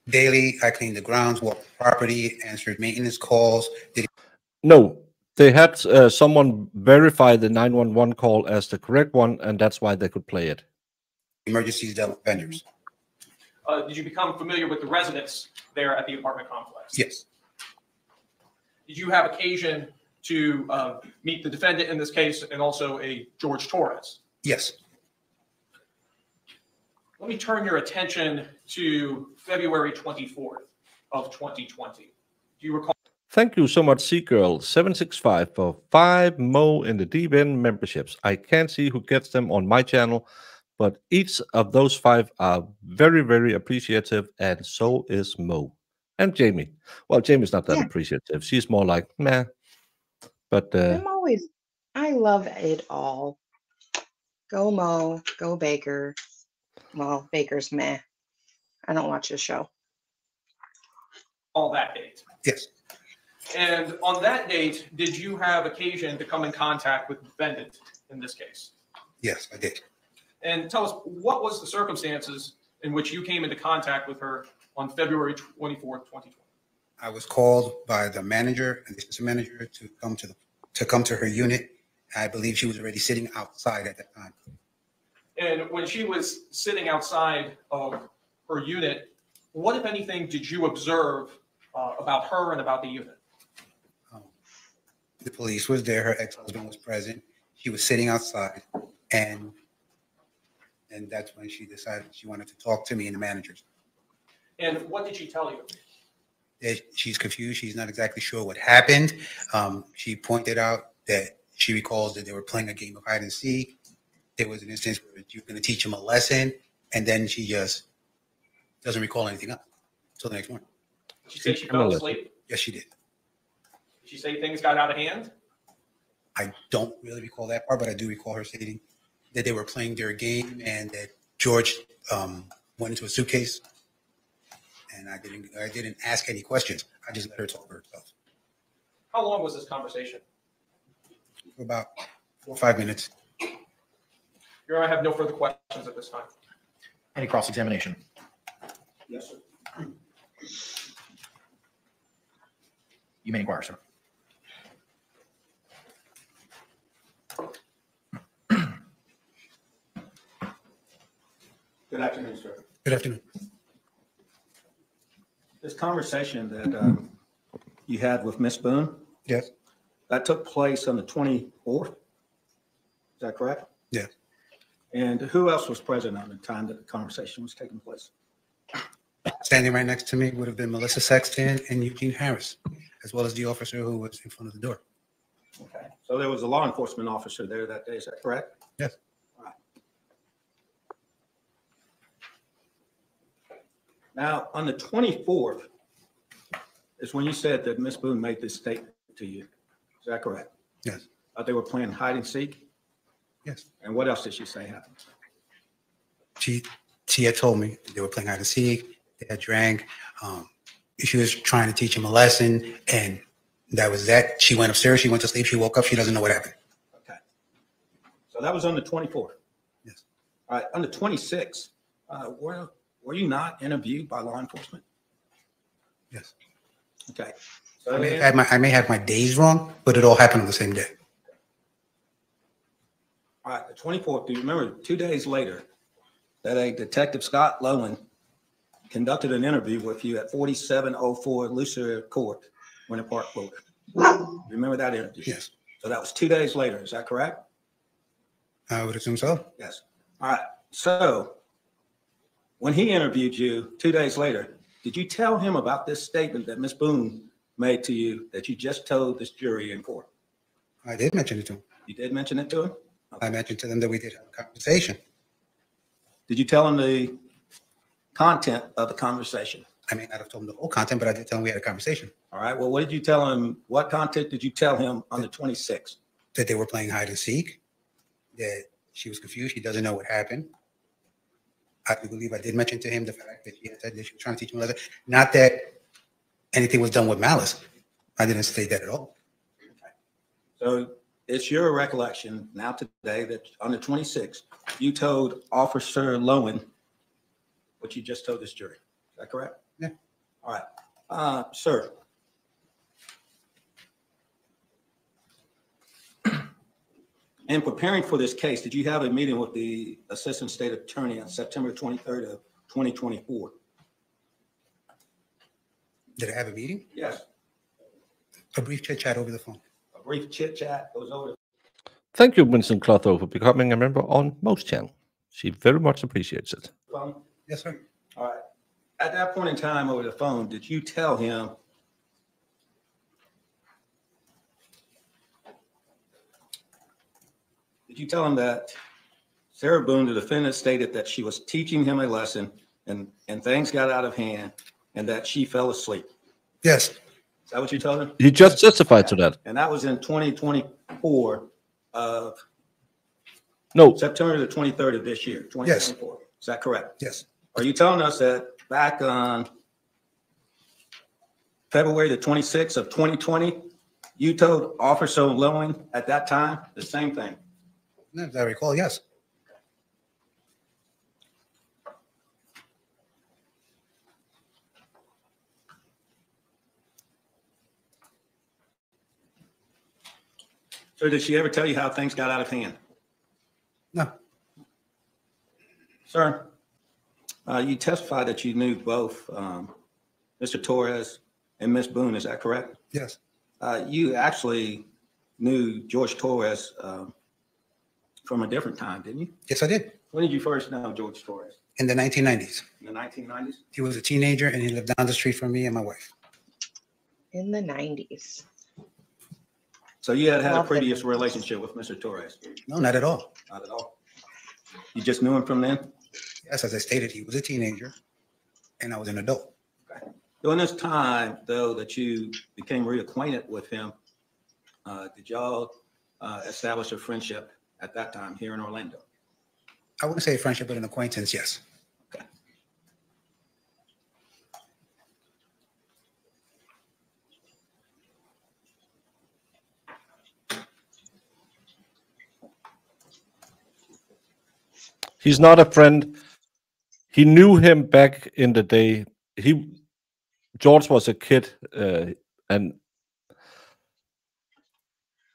Daily, I cleaned the grounds, walked the property, answered maintenance calls, did No, they had someone verify the 911 call as the correct one, and that's why they could play it. emergencies, dealt with vendors. Did you become familiar with the residents there at the apartment complex? Yes, Did you have occasion to meet the defendant in this case and also a Jorge Torres? yes. Let me turn your attention to February 24th of 2020. Do you recall? Thank you so much, Seagirl765, for 5 Mo in the deep end memberships. I can't see who gets them on my channel, but each of those 5 are very, very appreciative, and so is Mo. And Jamie. Well, Jamie's not that appreciative. She's more like, meh. But I love it all. Go Mo, go Baker. Well, Baker's meh. I don't watch the show. All that date. Yes. And on that date, did you have occasion to come in contact with the defendant in this case? Yes, I did. And tell us, what was the circumstances in which you came into contact with her on February 24th, 2020? I was called by the manager and the assistant manager to come to her unit. I believe she was already sitting outside at that time. And when she was sitting outside of her unit, what, if anything, did you observe about her and about the unit? The police was there. Her ex-husband was present. She was sitting outside, and that's when she decided she wanted to talk to me and the managers. And what did she tell you? She's confused. She's not exactly sure what happened. She pointed out that she recalls that they were playing a game of hide and seek. There was an instance where you were going to teach him a lesson, and then she just doesn't recall anything else until the next morning. Did she say she fell asleep? Yes, she did. Did she say things got out of hand? I don't really recall that part, but I do recall her stating that they were playing their game and that George went into a suitcase, and I didn't ask any questions. I just let her talk for herself. How long was this conversation? For about 4 or 5 minutes. Your Honor, I have no further questions at this time. Any cross-examination? Yes, sir. You may inquire, sir. Good afternoon, sir. Good afternoon. This conversation that you had with Miss Boone, Yes. that took place on the 24th. Is that correct? Yes. And who else was present on the time that the conversation was taking place? Standing right next to me would have been Melissa Sexton and Eugene Harris, as well as the officer who was in front of the door. Okay. So there was a law enforcement officer there that day. Is that correct? Yes. All right. Now, on the 24th is when you said that Miss Boone made this statement to you. Is that correct? Yes. They were playing hide and seek? Yes. And what else did she say happened? She had told me they were playing hide and seek. They had drank. She was trying to teach him a lesson, and that was that. She went upstairs. She went to sleep. She woke up. She doesn't know what happened. Okay. So that was on the 24th? Yes. All right. On the 26th, were you not interviewed by law enforcement? Yes. Okay. So I may have my days wrong, but it all happened on the same day. All right. The 24th, do you remember 2 days later that a Detective Scott Lowen conducted an interview with you at 4704 Lucier Court, Winter Park, Florida? Remember that interview? Yes. So that was 2 days later. Is that correct? I would assume so. Yes. All right. So when he interviewed you 2 days later, did you tell him about this statement that Ms. Boone made to you that you just told this jury in court? I did mention it to him. You did mention it to him? I mentioned to them that we did have a conversation. Did you tell him the content of the conversation? I may not have told him the whole content, but I did tell him we had a conversation. All right. Well, what did you tell him? What content did you tell him on the 26th? That they were playing hide and seek, that she was confused. She doesn't know what happened. I do believe I did mention to him the fact that she had said that she was trying to teach him a lesson. Not that anything was done with malice. I didn't state that at all. So it's your recollection now today that on the 26th, you told Officer Lowen what you just told this jury. Is that correct? Yeah. All right. Sir. In preparing for this case, did you have a meeting with the Assistant State Attorney on September 23rd of 2024? Did I have a meeting? Yes. A brief chit chat over the phone. A brief chit chat goes over. Thank you, Winston Clotho, for becoming a member on Most channel. She very much appreciates it. Phone? Yes, sir. All right. At that point in time over the phone, did you tell him that Sarah Boone, the defendant, stated that she was teaching him a lesson and things got out of hand and that she fell asleep? Yes. Is that what you told him? He just testified to that. And that was in 2024 of No. September the 23rd of this year, 2024. Is that correct? Yes. Are you telling us that back on February the 26th of 2020, you told Officer Lowen at that time the same thing? As I recall, yes. So did she ever tell you how things got out of hand? No. Sir, you testified that you knew both Mr. Torres and Ms. Boone. Is that correct? Yes. You actually knew George Torres from a different time, didn't you? Yes, I did. When did you first know George Torres? In the 1990s. In the 1990s? He was a teenager and he lived down the street from me and my wife. In the 90s. So you had a previous relationship with Mr. Torres? No, not at all. Not at all. You just knew him from then? Yes, as I stated, he was a teenager and I was an adult. Okay. During this time, though, that you became reacquainted with him, did y'all establish a friendship at that time here in Orlando? I wouldn't say a friendship, but an acquaintance, yes. Okay. He's not a friend. He knew him back in the day. George was a kid, and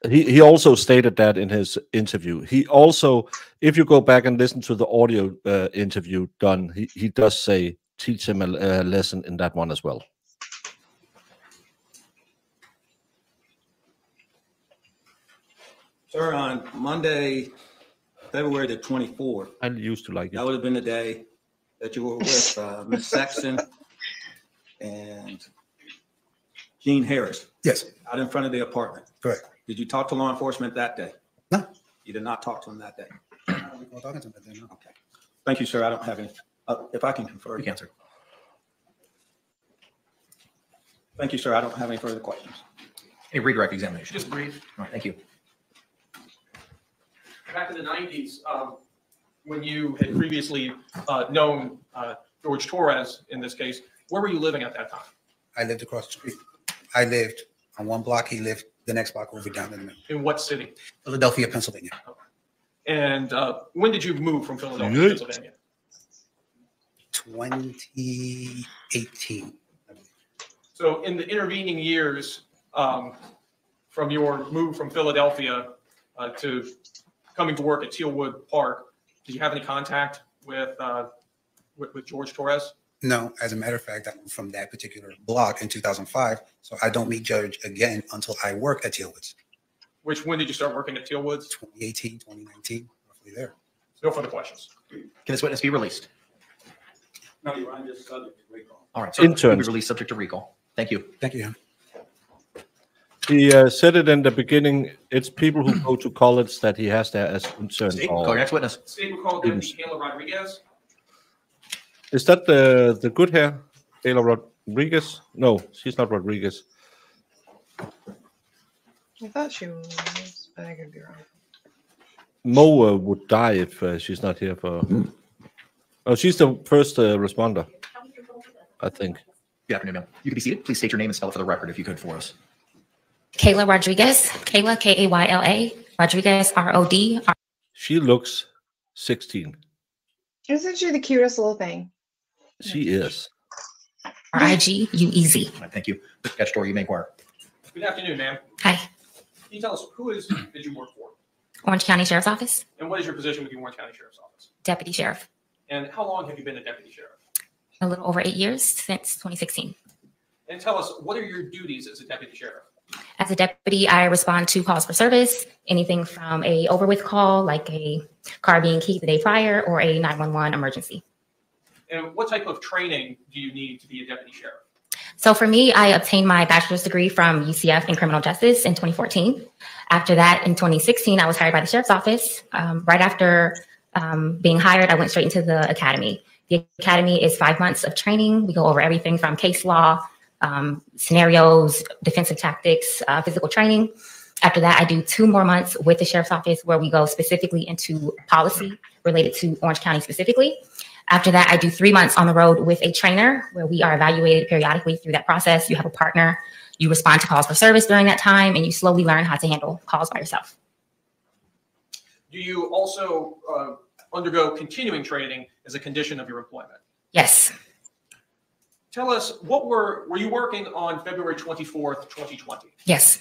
he also stated that in his interview. He also, if you go back and listen to the audio interview done, he does say teach him a lesson in that one as well. Sir, on Monday, February the 24th, I used to like it. That would have been the day that you were with Ms. Sexton and Gene Harris. Yes. Out in front of the apartment. Correct. Did you talk to law enforcement that day? No. You did not talk to them that day? I don't recall talking to him that day, no. Okay. Thank you, sir. I don't have any. If I can confer. You can, sir. Thank you, sir. I don't have any further questions. Any redirect examination? Just brief. All right, thank you. Back in the 90s, when you had previously known George Torres, in this case, where were you living at that time? I lived across the street. I lived on one block. He lived the next block over down in the middle. In what city? Philadelphia, Pennsylvania. And when did you move from Philadelphia, Pennsylvania? 2018. So in the intervening years, from your move from Philadelphia to coming to work at Tealwood Park, did you have any contact with George Torres? No, as a matter of fact, I'm from that particular block in 2005, so I don't meet George again until I work at Tealwoods. When did you start working at Tealwoods? 2018, 2019. basically there. No further questions. Can this witness be released? No, Your Honor, just subject to recall. All right, so will be released subject to recall. Thank you. Thank you. He said it in the beginning. It's people who go to college that he has there as concern. Call next witness. State will call Deputy Kayla Rodriguez. Is that the good hair, Kayla Rodriguez? No, she's not Rodriguez. I thought she was, but I could be wrong. Mo would die if she's not here for. Oh, she's the first responder, I think. Good afternoon, ma'am. You can be seated. Please state your name and spell it for the record if you could for us. Kayla Rodriguez. Kayla, K-A-Y-L-A. Rodriguez, R-O-D. She looks 16. Isn't she the cutest little thing? She is. R-I-G-U-E-Z. All right, thank you. Catch door, you may inquire. Good afternoon, ma'am. Hi. Can you tell us did you work for? Orange County Sheriff's Office. And what is your position with the Orange County Sheriff's Office? Deputy Sheriff. And how long have you been a deputy sheriff? A little over 8 years, since 2016. And tell us, what are your duties as a deputy sheriff? As a deputy, I respond to calls for service, anything from a over with call, like a car being keyed the day prior, or a 911 emergency. And what type of training do you need to be a deputy sheriff? So for me, I obtained my bachelor's degree from UCF in criminal justice in 2014. After that, in 2016, I was hired by the sheriff's office. Right after being hired, I went straight into the academy. The academy is 5 months of training. We go over everything from case law, scenarios, defensive tactics, physical training. After that, I do 2 more months with the sheriff's office where we go specifically into policy related to Orange County specifically. After that, I do 3 months on the road with a trainer where we are evaluated periodically through that process. You have a partner, you respond to calls for service during that time, and you slowly learn how to handle calls by yourself. Do you also undergo continuing training as a condition of your employment? Yes. Tell us, were you working on February 24th, 2020? Yes.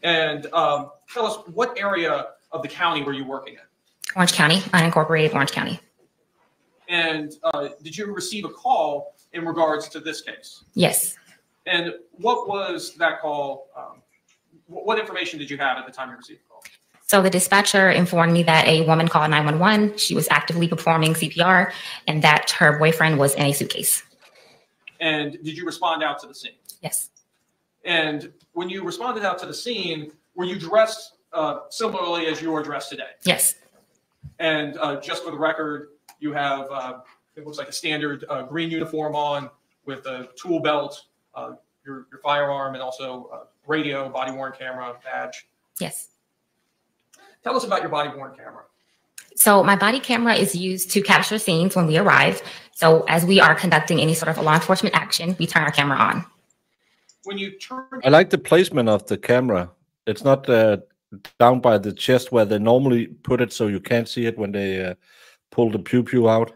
And tell us, what area of the county were you working in? Orange County, unincorporated Orange County. And did you receive a call in regards to this case? Yes. And what was that call? What information did you have at the time you received the call? So the dispatcher informed me that a woman called 911. She was actively performing CPR and that her boyfriend was in a suitcase. And did you respond out to the scene? Yes. And when you responded out to the scene, were you dressed similarly as you are dressed today? Yes. And just for the record, you have, it looks like a standard green uniform on with a tool belt, your firearm, and also radio, body-worn camera, badge. Yes. Tell us about your body-worn camera. So my body camera is used to capture scenes when we arrive. So as we are conducting any sort of law enforcement action, we turn our camera on. When you turn, I like the placement of the camera. It's not down by the chest where they normally put it so you can't see it when they pull the pew-pew out,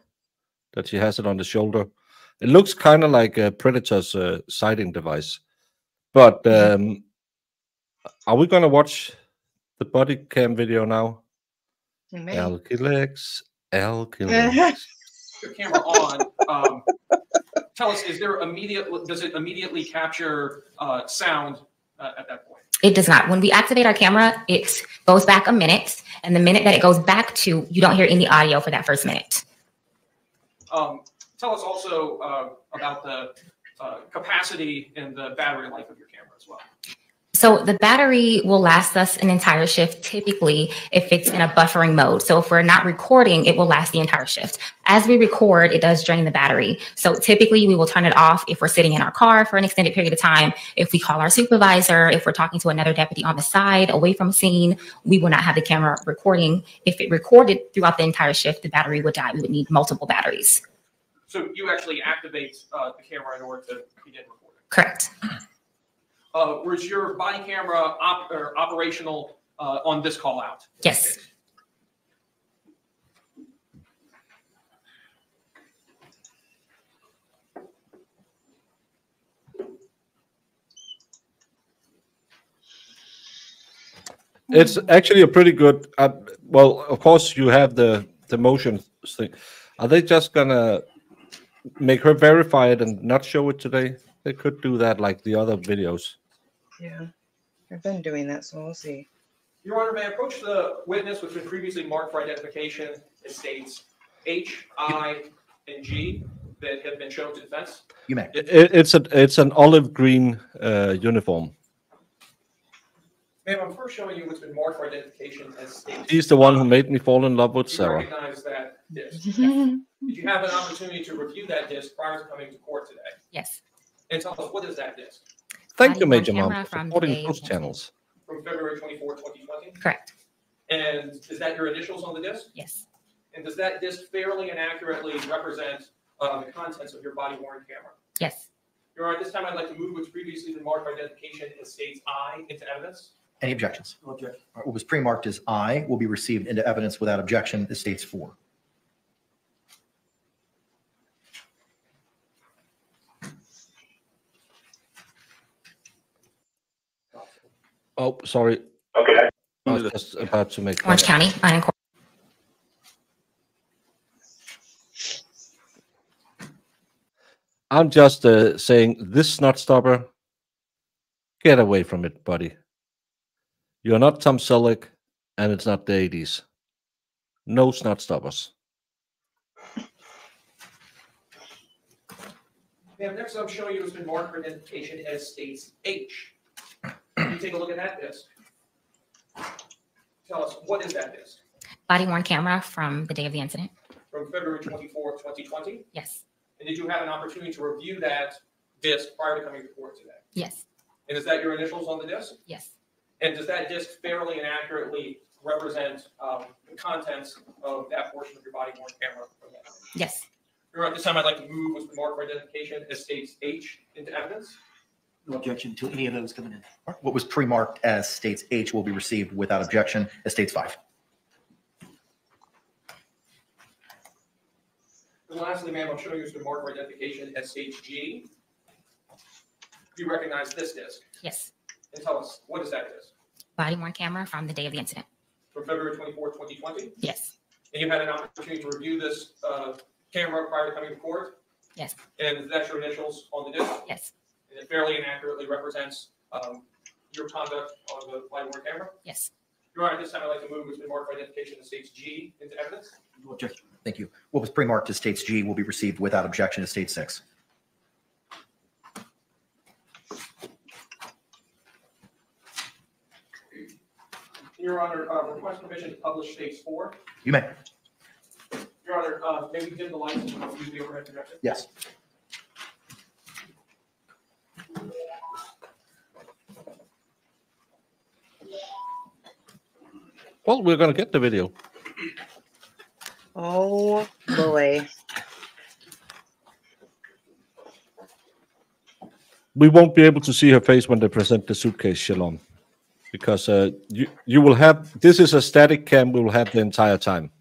that she has it on the shoulder. It looks kind of like a Predator's sighting device. But are we going to watch the body cam video now? Alkylex. your camera on, tell us, does it immediately capture sound at that point? It does not. When we activate our camera, it goes back a minute, and the minute that it goes back to, you don't hear any audio for that first minute. Tell us also about the capacity and the battery life of your camera as well. So the battery will last us an entire shift, typically, if it's in a buffering mode. So if we're not recording, it will last the entire shift. As we record, it does drain the battery. So typically, we will turn it off if we're sitting in our car for an extended period of time. If we call our supervisor, if we're talking to another deputy on the side, away from a scene, we will not have the camera recording. If it recorded throughout the entire shift, the battery would die. We would need multiple batteries. So you actually activate the camera in order to begin recording? Correct. Was your body camera operational on this call out? Yes. It's actually a pretty good. Well, of course, you have the motion thing. Are they just gonna make her verify it and not show it today? They could do that like the other videos. Yeah, I've been doing that, so we'll see. Your Honor, may I approach the witness which has been previously marked for identification as states H, I, and G that have been shown to defense? You may. It's an olive green uniform. Ma'am, I'm first showing you what's been marked for identification as states. He's the one who made me fall in love with You Sarah. recognize that disc. Did you have an opportunity to review that disc prior to coming to court today? Yes. And tell us, what is that disc? Thank you, Body-worn Major Mom, camera for from supporting the those channels. From February 24, 2020? Correct. And is that your initials on the disc? Yes. And does that disc fairly and accurately represent the contents of your body-worn camera? Yes. Your Honor, at this time, I'd like to move what's previously been marked for identification as states I into evidence. Any objections? No objection. All right, what was pre-marked as I will be received into evidence without objection as states 4. Oh, sorry. Okay. I was just about to make. Orange County, unincorporated. I'm just saying, this snot stopper, get away from it, buddy. You're not Tom Selleck, and it's not the 80s. No snot stoppers. Ma'am, next I'm showing you what's been marked for identification as states H. Can you take a look at that disc? Tell us, what is that disc? Body-worn camera from the day of the incident. From February 24, 2020? Yes. And did you have an opportunity to review that disc prior to coming to court today? Yes. And is that your initials on the disc? Yes. And does that disc fairly and accurately represent the contents of that portion of your body-worn camera? Yes. Your Honor, at this time, I'd like to move what's been marked for identification as states H into evidence. No objection to any of those coming in. What was pre-marked as states H will be received without objection as states 5. And lastly, ma'am, I'm showing you what's been marked for identification as states G. Do you recognize this disc? Yes. And tell us, what is that disc? Body-worn camera from the day of the incident. From February 24, 2020? Yes. And you had an opportunity to review this camera prior to coming to court? Yes. And that's your initials on the disc? Yes. And it fairly and accurately represents your conduct on the body-worn camera? Yes. Your Honor, at this time, I'd like to move what's been marked for identification as states G into evidence. No objection. Thank you. What was pre-marked as states G will be received without objection as state 6. Your Honor, request permission to publish states 4. You may. Your Honor, may we give the license to use the overhead projector? Yes. Well, we're going to get the video. Oh boy. We won't be able to see her face when they present the suitcase, Shalom, because you will have, this is a static cam we will have the entire time.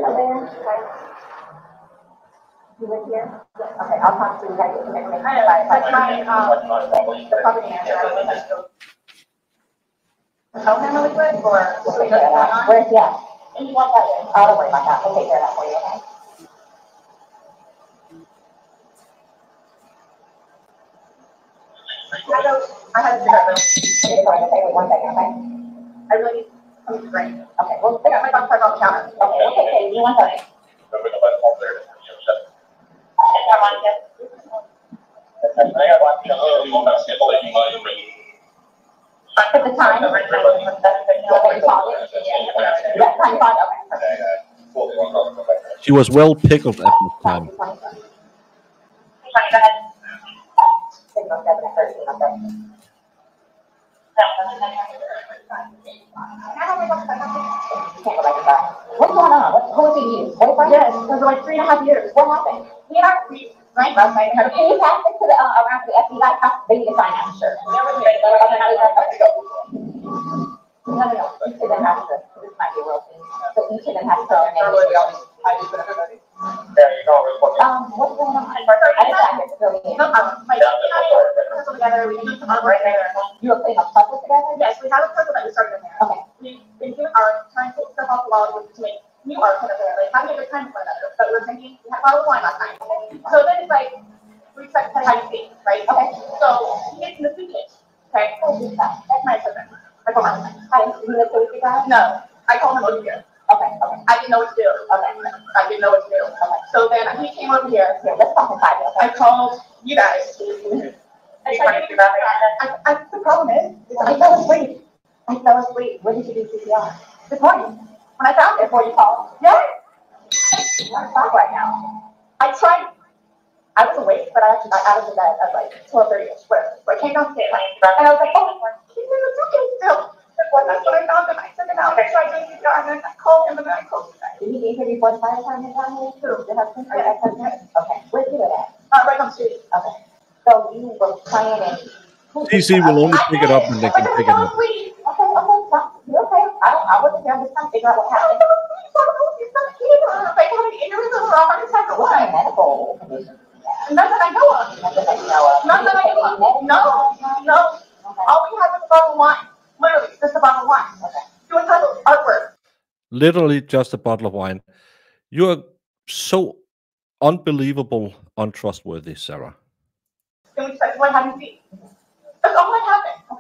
Hello there. Hi. You live here? Okay, I'll talk to you guys. But my, the property manager, I would like to tell him really quick, or where's he at? You want that? Oh, don't worry about that. We'll take care of that for you, okay? I have to figure out. Okay, wait 1 second, okay? I really need something great. Okay, well, I got my dog parked on the counter. Okay, you want that? At the time, She was well pickled at this time. What's going on? Who is he? Boyfriend? Yes, for like 3.5 years. What happened? We are right last night. Can you pass it to the around the FBI? They need to sign out, sure. No. Each of them has to. This might be a real thing. So each of them has to. What's going on? I didn't go in. No problem. Like, puzzle together, we did some artwork together. You were putting a puzzle together? Yes, we have a puzzle that we started in there. Okay. We've been doing art, trying to take stuff off the wall to make new art kind of there, like having a good time with one another. But we were drinking, we had a bottle of wine last night. So then it's like, we expect to how you see, right? Okay. So he gets in the suitcase. Okay. That's my assistant. I told my assistant. Hi, you live with the guy? No. I told him over here. Okay. Okay. I didn't know what to do. Okay. I didn't know what to do. Okay. So then he came over here. Here, let's talk inside. Okay. I called you guys. The problem is, I fell asleep. When did you do CPR? This morning. When I found it before you called. Yeah. I'm not right now. I tried. I was awake, but I actually got out of the bed at like 12:30ish. Whatever. So I came downstairs and I was like, oh, he's in the suitcase still. That's what I found, and I took him out. I tried doing CPR, and then I called him, and then I called you guys. Did he get here before the fire department got here? True. Did have some? Okay. Where's you at? Right on the street. Okay. So you were playing and. TC will only pick it up when they can pick it up. Okay. You're okay. I wasn't here. I'm just trying to figure out what happened. None that I know of. None that I know of. No. All we have is a bottle of wine. Literally, just a bottle of wine. Okay. Doing artwork. Literally just a bottle of wine. You are so unbelievable, untrustworthy, Sarah. Can we expect what happened to me? That's all that happened. I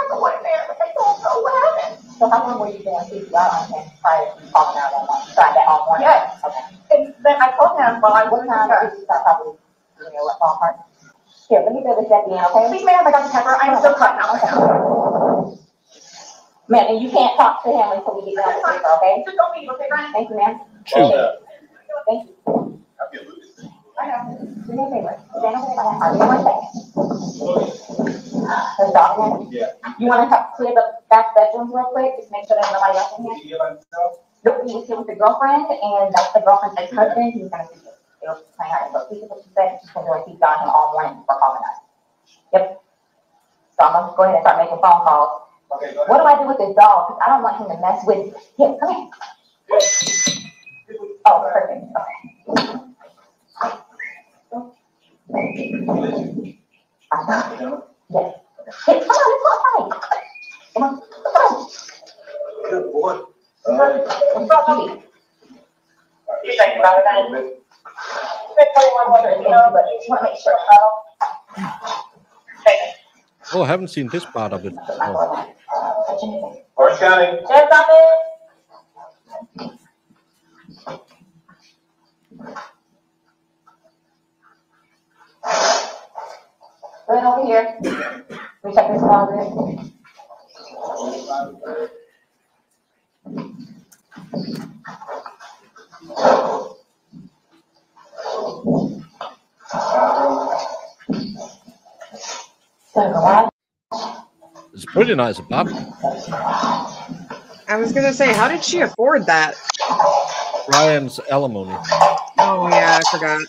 go in there, but I don't know what happened. So how long were you doing CPR and prior to falling out that morning? Tried that all morning? Yes. Okay. And then I told him while I was time did you start probably doing your ballpark? Here, let me go this at the end, okay? Please, ma'am, I got the pepper. I am so cut now. Okay. Ma'am, and you can't talk to him until we get down to the paper, okay? Just don't leave, okay, Brian? Thank you, ma'am. Sure. Thank you. I know. Do me a favor. Stand over there. I'll give you 1 second. There's a dog in here? Yeah. You want to clear the back bedrooms real quick? Just make sure there's nobody else in here? Nope, he was here with the girlfriend, and that's the girlfriend's ex-husband. He was going to see you. They were playing out. So please what she said. She's going to keep on him all morning before calling us. Yep. So I'm going to go ahead and start making phone calls. Okay, what do I do with this dog? Because I don't want him to mess with him. Come here. Oh, perfect. Okay. Yes. Hey, come on, let's go outside. Come on, come on. Good boy. You think about it, man? But you want to make sure. Oh, I haven't seen this part of it. Orange County. There's something. Right over here. We check this closet. It's pretty nice apartment. I was gonna say, how did she afford that? Ryan's alimony. Oh yeah, I forgot.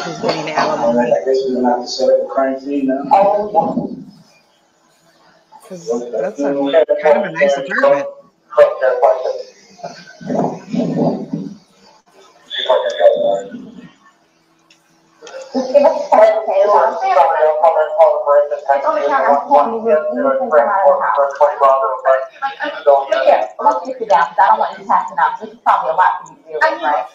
She's getting alimony. I guess we're gonna have to set up a crime scene now. Because that's kind of a nice apartment. Just give us a second, okay? It's on the counter. I can't move anything from out of the house. Here, let's get you down, because I don't want you passing out. This is probably a lot for you to deal with, right?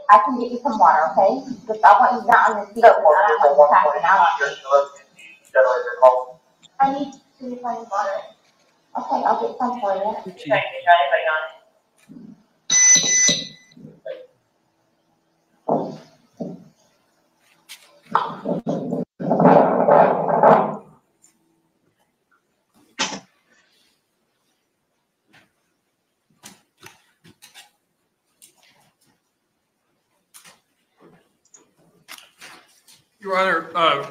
I can get you some water, okay? Just I want you not on your feet, because I don't want you passing out. I need to find water. Okay, I'll get some for you. Okay. Your Honor,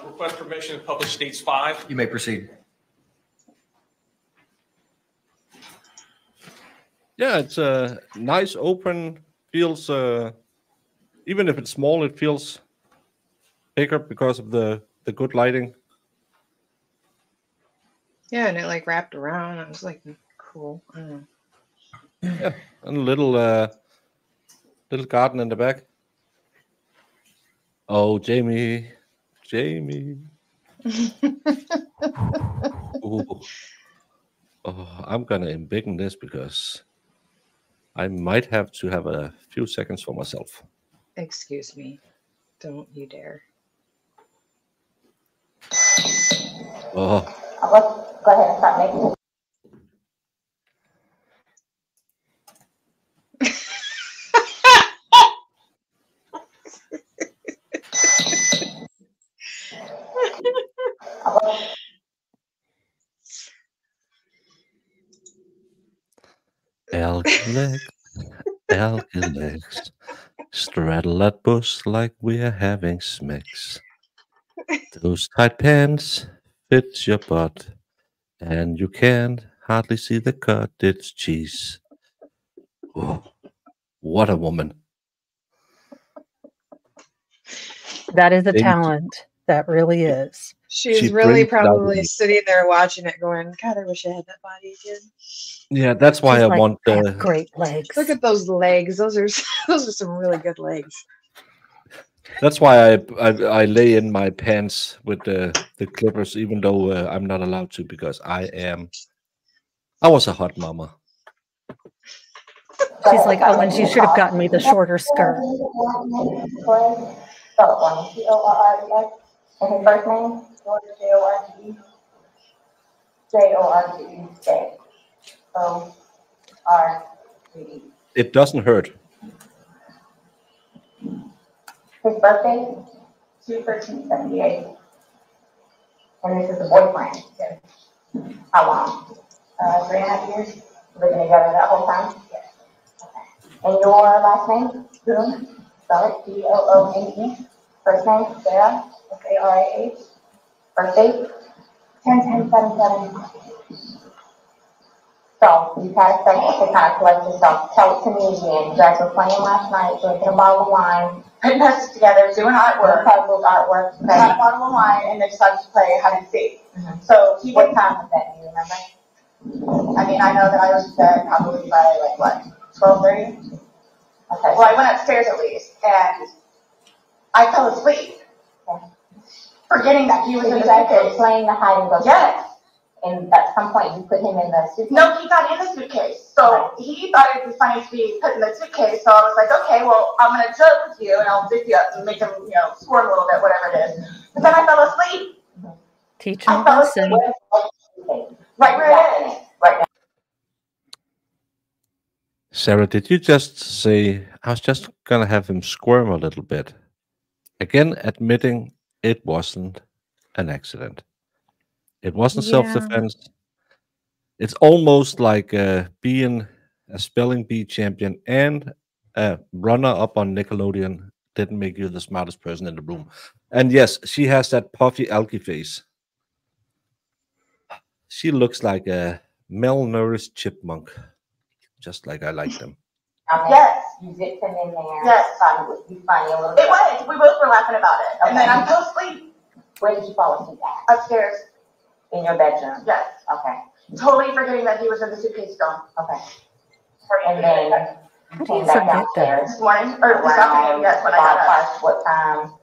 request permission to publish States 5. You may proceed. Yeah, it's a nice open, feels, even if it's small, it feels bigger because of the good lighting. Yeah, and it like wrapped around. I was like, cool. I don't know. Yeah, and a little garden in the back. Oh, Jamie. Ooh. Oh, I'm gonna embiggen this because I might have to have a few seconds for myself. Excuse me. Don't you dare. Oh, Let's go ahead and start making. algae legs, straddle that bush like we're having smacks. Those tight pants fit your butt, and you can't hardly see the cottage cheese. Oh, what a woman! That is a talent. That really is. She's really probably sitting there watching it going, God, I wish I had that body again. Yeah, that's why I want great legs. Look at those legs. Those are some really good legs. That's why I lay in my pants with the clippers, even though I'm not allowed to, because I was a hot mama. She's like, oh, and she should have gotten me the shorter skirt. T-O-R-R-E-S. And his first name, Jorge, J-O-R-G-E, O-R-G-E. It doesn't hurt. His birthday, 2/13/78. And this is the boyfriend. How long? 3.5 years. Living together that whole time? Yes. Okay. And your last name? Boone. Spell it B-O-O-N-E. First name, Sarah, S-A-R-A-H. Birthday, 10/10/77. So you kind of start to kind of collect yourself. Tell it to me again. You guys were playing last night, drinking a bottle of wine, putting us together, doing artwork, had a bottle of wine, and they decided to play hide and seek. So what time was that? Do you remember? I mean, I know that I was in bed probably by like what, 12:30. Okay. Well, I went upstairs at least, and I fell asleep, forgetting that he was in the suitcase. Playing the hide and go. Yes. And at some point, you put him in the suitcase? No, he got in the suitcase. So he thought it would be funny to be put in the suitcase. So I was like, okay, well, I'm going to joke with you and I'll dip you up and make him, squirm a little bit, whatever it is. But then I fell asleep. Teach him a lesson. Right where it is. Right now. Sarah, did you just say, I was just going to have him squirm a little bit? Again, admitting it wasn't an accident. It wasn't self-defense. It's almost like being a spelling bee champion and a runner-up on Nickelodeon didn't make you the smartest person in the room. And yes, she has that puffy algae face. She looks like a malnourished chipmunk, just like I like them. Yes. You zipped him in there. Yes. You funny a little bit. It was. We both were laughing about it. Okay. And then I fell asleep. Where did you fall asleep at? Upstairs. In your bedroom? Yes. Okay. Totally forgetting that he was in the suitcase still. Okay. And then you came back downstairs. This morning, or this afternoon, yes, when I got up. What time?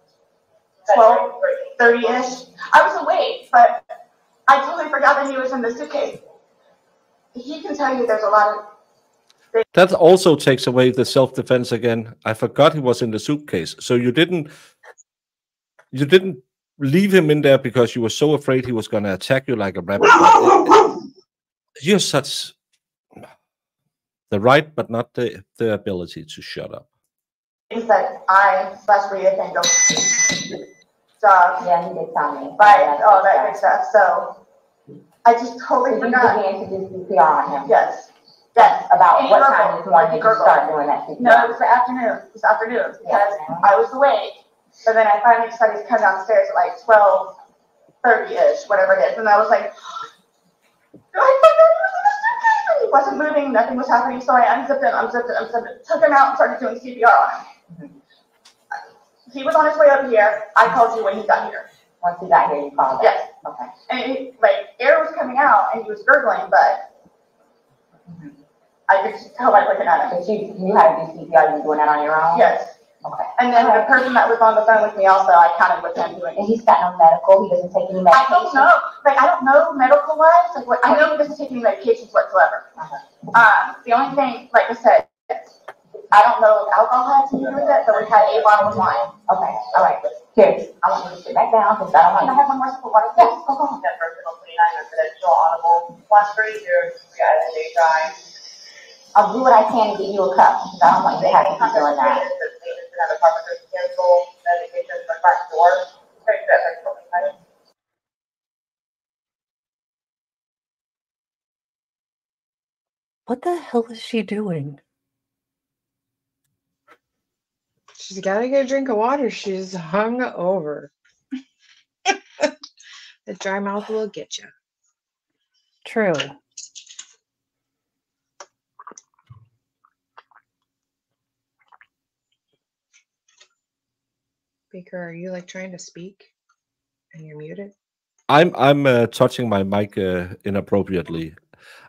12:30-ish. I was awake, but I totally forgot that he was in the suitcase. He can tell you there's a lot of things. That also takes away the self-defense again. I forgot he was in the suitcase. So you didn't leave him in there because you were so afraid he was going to attack you like a rabbit. You're such the right, but not the ability to shut up. Things that I/Rita think of dog. Yeah, he did tell me. Right, all that good stuff. So I just totally forgot. You began to do CPR on him. Yes. Yes. About what time did you start doing that CPR? No, it was the afternoon. This afternoon because I was awake. So then I finally decided to come downstairs at like 12:30-ish, whatever it is. And I was like, he wasn't moving, nothing was happening. So I unzipped him, took him out and started doing CPR on him. He was on his way up here. I called you when he got here. Once he got here, you called us? Yes. Okay. And air was coming out and he was gurgling, but I could tell by looking at it. But you had to do CPR, you doing that on your own? Yes. Okay. And then the person that was on the phone with me also, I counted with him doing it. And he's got no medical, he doesn't take any medication? I don't know. Like, I don't know medical wise. Like, I know he doesn't take any medications whatsoever. The only thing, like I said, I don't know if alcohol had to do with it, but we had a bottle of wine. Okay, all right. Here, I want you to sit back down because I don't want Can I have one more sip of water? Yes, go on. That personal 29 residential audible. Last 3 years, we got a dry. I'll do what I can to get you a cup because I don't want you to have to keep doing that. What the hell is she doing? She's got to get a drink of water. She's hung over. The dry mouth will get you. True. Baker, are you like trying to speak and you're muted? I'm touching my mic inappropriately.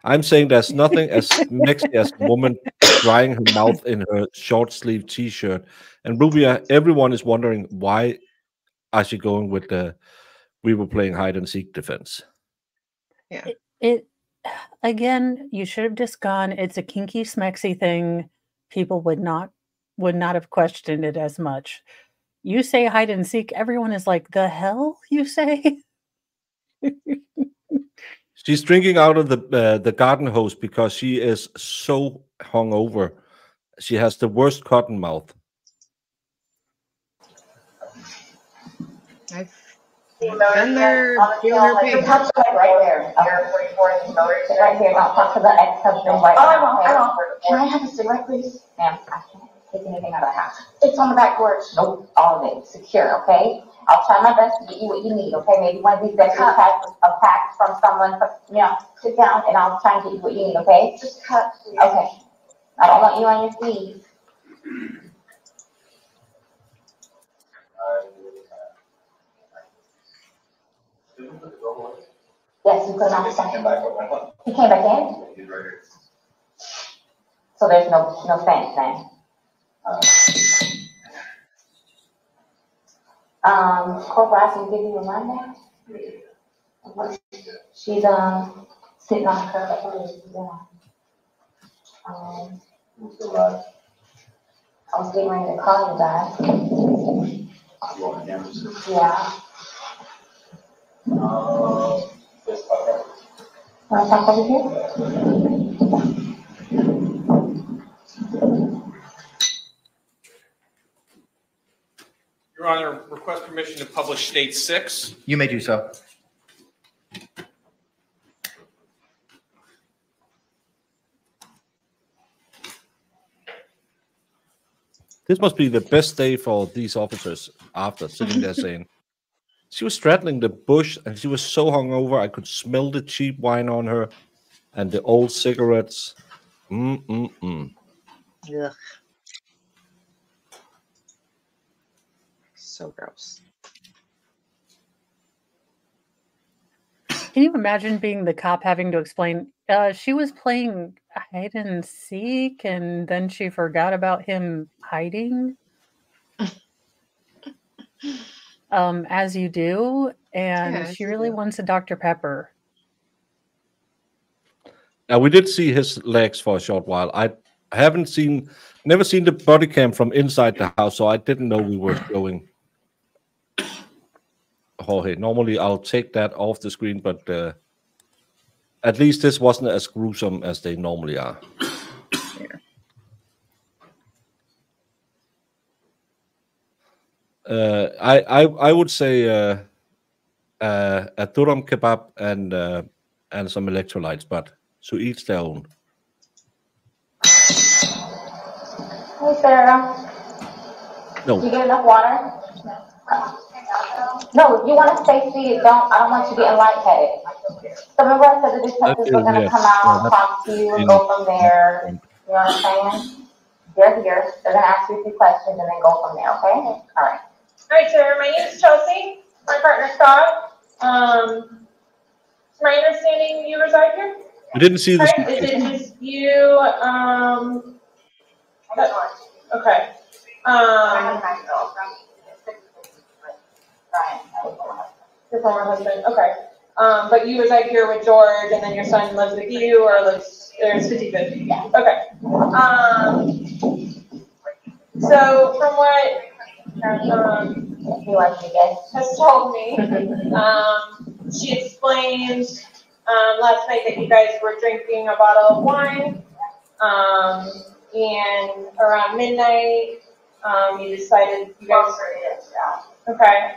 I'm saying there's nothing as messy as a woman drying her mouth in her short sleeve T-shirt. And Rubia, everyone is wondering why are she going with the we were playing hide and seek defense. Yeah. It again, you should have just gone. It's a kinky smexy thing. People would not have questioned it as much. You say hide and seek, everyone is like, the hell you say? She's drinking out of the garden hose because she is so hungover. She has the worst cotton mouth. I've been there, feel her pain. Touch it right there. Right here. Don't talk to the ex-husband right now. I won't. Can I have a cigarette, please? Ma'am, I can't take anything out of the house. It's on the back porch. Nope, all of it secure, okay? I'll try my best to get you what you need, okay? Maybe one of these days you'll have a pack from someone, sit down and I'll try and get you what you need, okay? Just cut, please. Okay. I don't want you on your feet. Yes, you put him outside. He came back in? So there's no fence then? Corporal asked me to give you a rundown. She's sitting on the curb at home. I was getting ready to call you guys. Yeah. Want to talk over here? Your Honor, request permission to publish State 6. You may do so. This must be the best day for these officers after sitting there saying, she was straddling the bush and she was so hungover I could smell the cheap wine on her and the old cigarettes. Ugh. So gross. Can you imagine being the cop having to explain, she was playing hide and seek and then she forgot about him hiding? As you do, and Yeah, she really wants a Dr. Pepper. Now we did see his legs for a short while. I haven't never seen the body cam from inside the house, so I didn't know we were showing Jorge. Normally I'll take that off the screen, but at least this wasn't as gruesome as they normally are. I would say a durum kebab and some electrolytes, but to each their own. Hey, Sarah. No. You get enough water? No, if you want to stay seated, I don't want you getting lightheaded. So remember I said the detectives were going to come out, talk to you, and go from there. You know what I'm saying? They're here. They're going to ask you a few questions and then go from there, okay? All right. All right, sir. My name is Chelsea. My partner Scott. It's my understanding you reside here. We didn't see this. Right? Is it just You, okay. Your former husband, okay. But you reside here with George, and then your son lives with you, or lives, there's 50/50? Yeah. Okay. So from what has told me, she explained last night that you guys were drinking a bottle of wine, and around midnight, you decided you guys. Okay.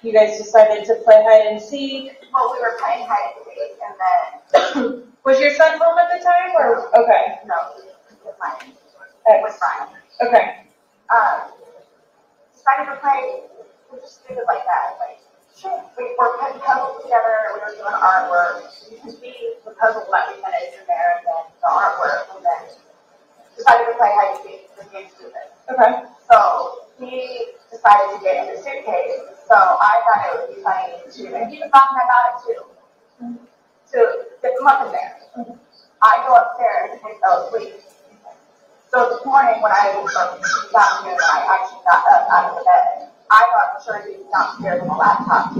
You guys decided to play hide and seek. Well, we were playing hide and seek, and then was your son home at the time, or okay? No, with mine. With Brian. Okay. Decided to play. We just did it like that. Like, we were putting puzzles together. We were doing artwork. You can see the puzzle that we finished in there, and then the artwork, and then decided to play hide and seek. The game's stupid. Okay. So he decided to get in the suitcase. So I thought it would be funny to, and he was talking about it too, to get them up in there. I go upstairs and he fell asleep. So this morning when I was down here, I actually got up out of the bed. I thought for sure he was downstairs on the laptop,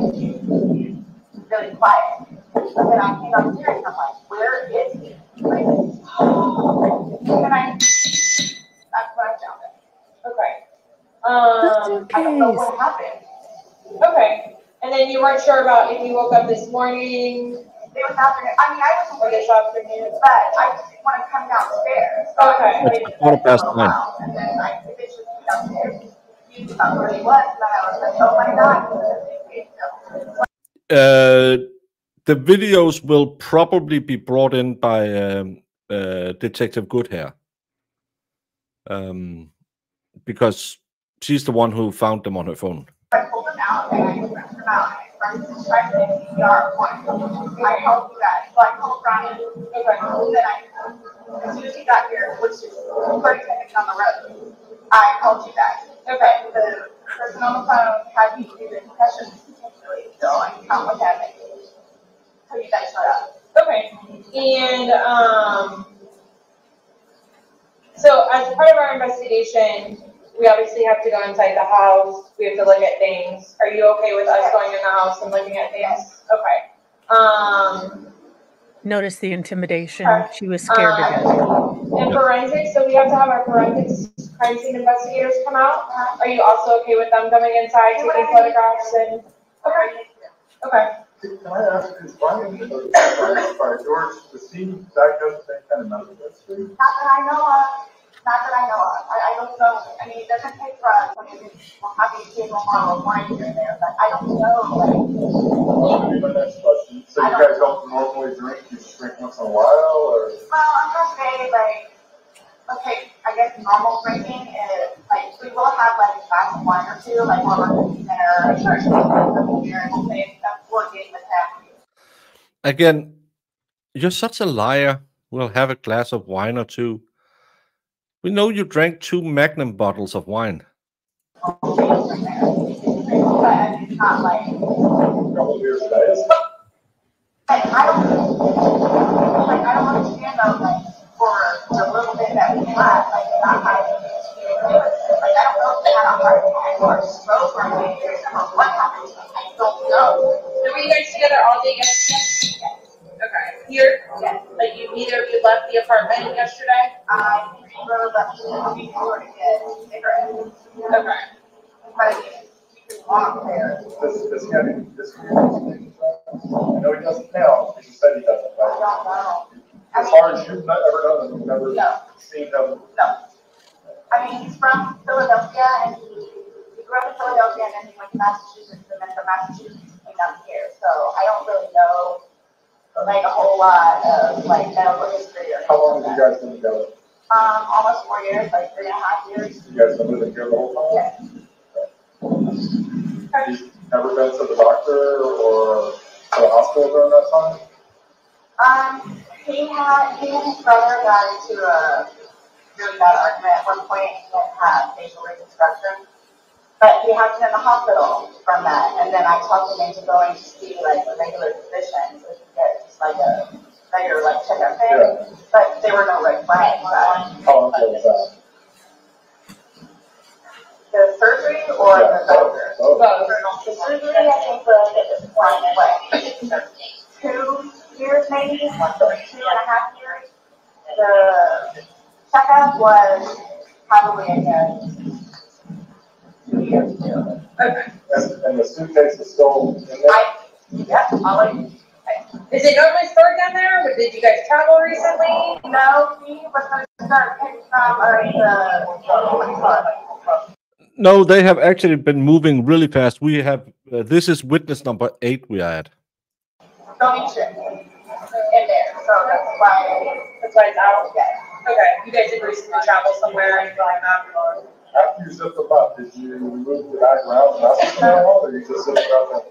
really quiet. But then I came upstairs and I'm like, where is he? Like, and then that's when I found it. Okay. I don't know what happened. Okay. And then you weren't sure about if you woke up this morning. It was afternoon. I mean, I was this afternoon, but I just didn't want to come downstairs. So okay. It's 9:15. And then I eventually came downstairs. He was about where he was, and then I was like, oh my God. The videos will probably be brought in by Detective Goodhair, because she's the one who found them on her phone. I pulled them out and I ripped them out and I started to try to CPR point. I helped you guys. So I called Brian. Okay. And then as soon as he got here, which is 30 seconds on the road, I called you guys. Okay. The person on the phone had me do the concussions potentially, so I can count with him until you guys shut up. Okay. And so as part of our investigation, we obviously have to go inside the house. We have to look at things. Are you okay with us going in the house and looking at things? Okay. Notice the intimidation. She was scared to death. And forensics, so we have to have our forensics crime scene investigators come out. Are you also okay with them coming inside, taking photographs and? Okay. Okay. Can I ask, is Brian, George, was he diagnosed with any kind of medical history? Not that I know of. Not that I know of. I don't know. I mean, it doesn't take drugs. I mean, we'll have you take a bottle of wine here and there, but I don't know. Like, my next question. So you guys don't normally drink? You just drink once in a while, or? Well, I'm gonna say like, okay, I guess normal drinking is like we will have like a glass of wine or two, like while we're cooking dinner or church here, and we'll say that's working with him. Again, you're such a liar. We'll have a glass of wine or two. We know you drank 2 Magnum bottles of wine. But it's not like. I don't understand though, like for the little bit that we had, like not having like I don't know if they had a heart attack or a stroke or what happened. I don't know. So were you guys together all day yesterday? Okay. Here? Yes. Like neither of you left the apartment yesterday? I drove up to the store to get cigarettes. Okay. But you can walk there. This guy, I know he doesn't count. He just said he doesn't. I don't know. As far as you've ever done it, you've never seen him. No. I mean, he's from Philadelphia, and he grew up in Philadelphia, and then he went to Massachusetts, and then from Massachusetts he came down here. So I don't really know like a whole lot of like medical history or anything. How long have you guys been together? Almost 4 years, like 3.5 years. You guys been living here the whole time? Yes. You've never been to the doctor or to the hospital during that time? He and his brother got into a really bad argument at one point and had facial reconstruction. But he has been in the hospital from that, and then I talked him into going to see like a regular physician so he could get just like a regular like checkup thing, but there were no red flags. How long ago was that? The surgery or the doctor? Both. The surgery, I think, was at this point, what, 2 years maybe, 2.5 years. The checkup was probably, I guess, 2 years too. Okay. And the suitcase is still in there? Yep, I'll let you. Is it normally stored down there? Or did you guys travel recently? No, we were going to start picking from No, they have actually been moving really fast. We have this is witness number 8 we are at. Don't need shit in there, so that's why it's out. Yeah. Okay, you guys did recently travel somewhere and you're like, or After you zipped them up, did you move the bag around and ask them all, or you just zipped it up and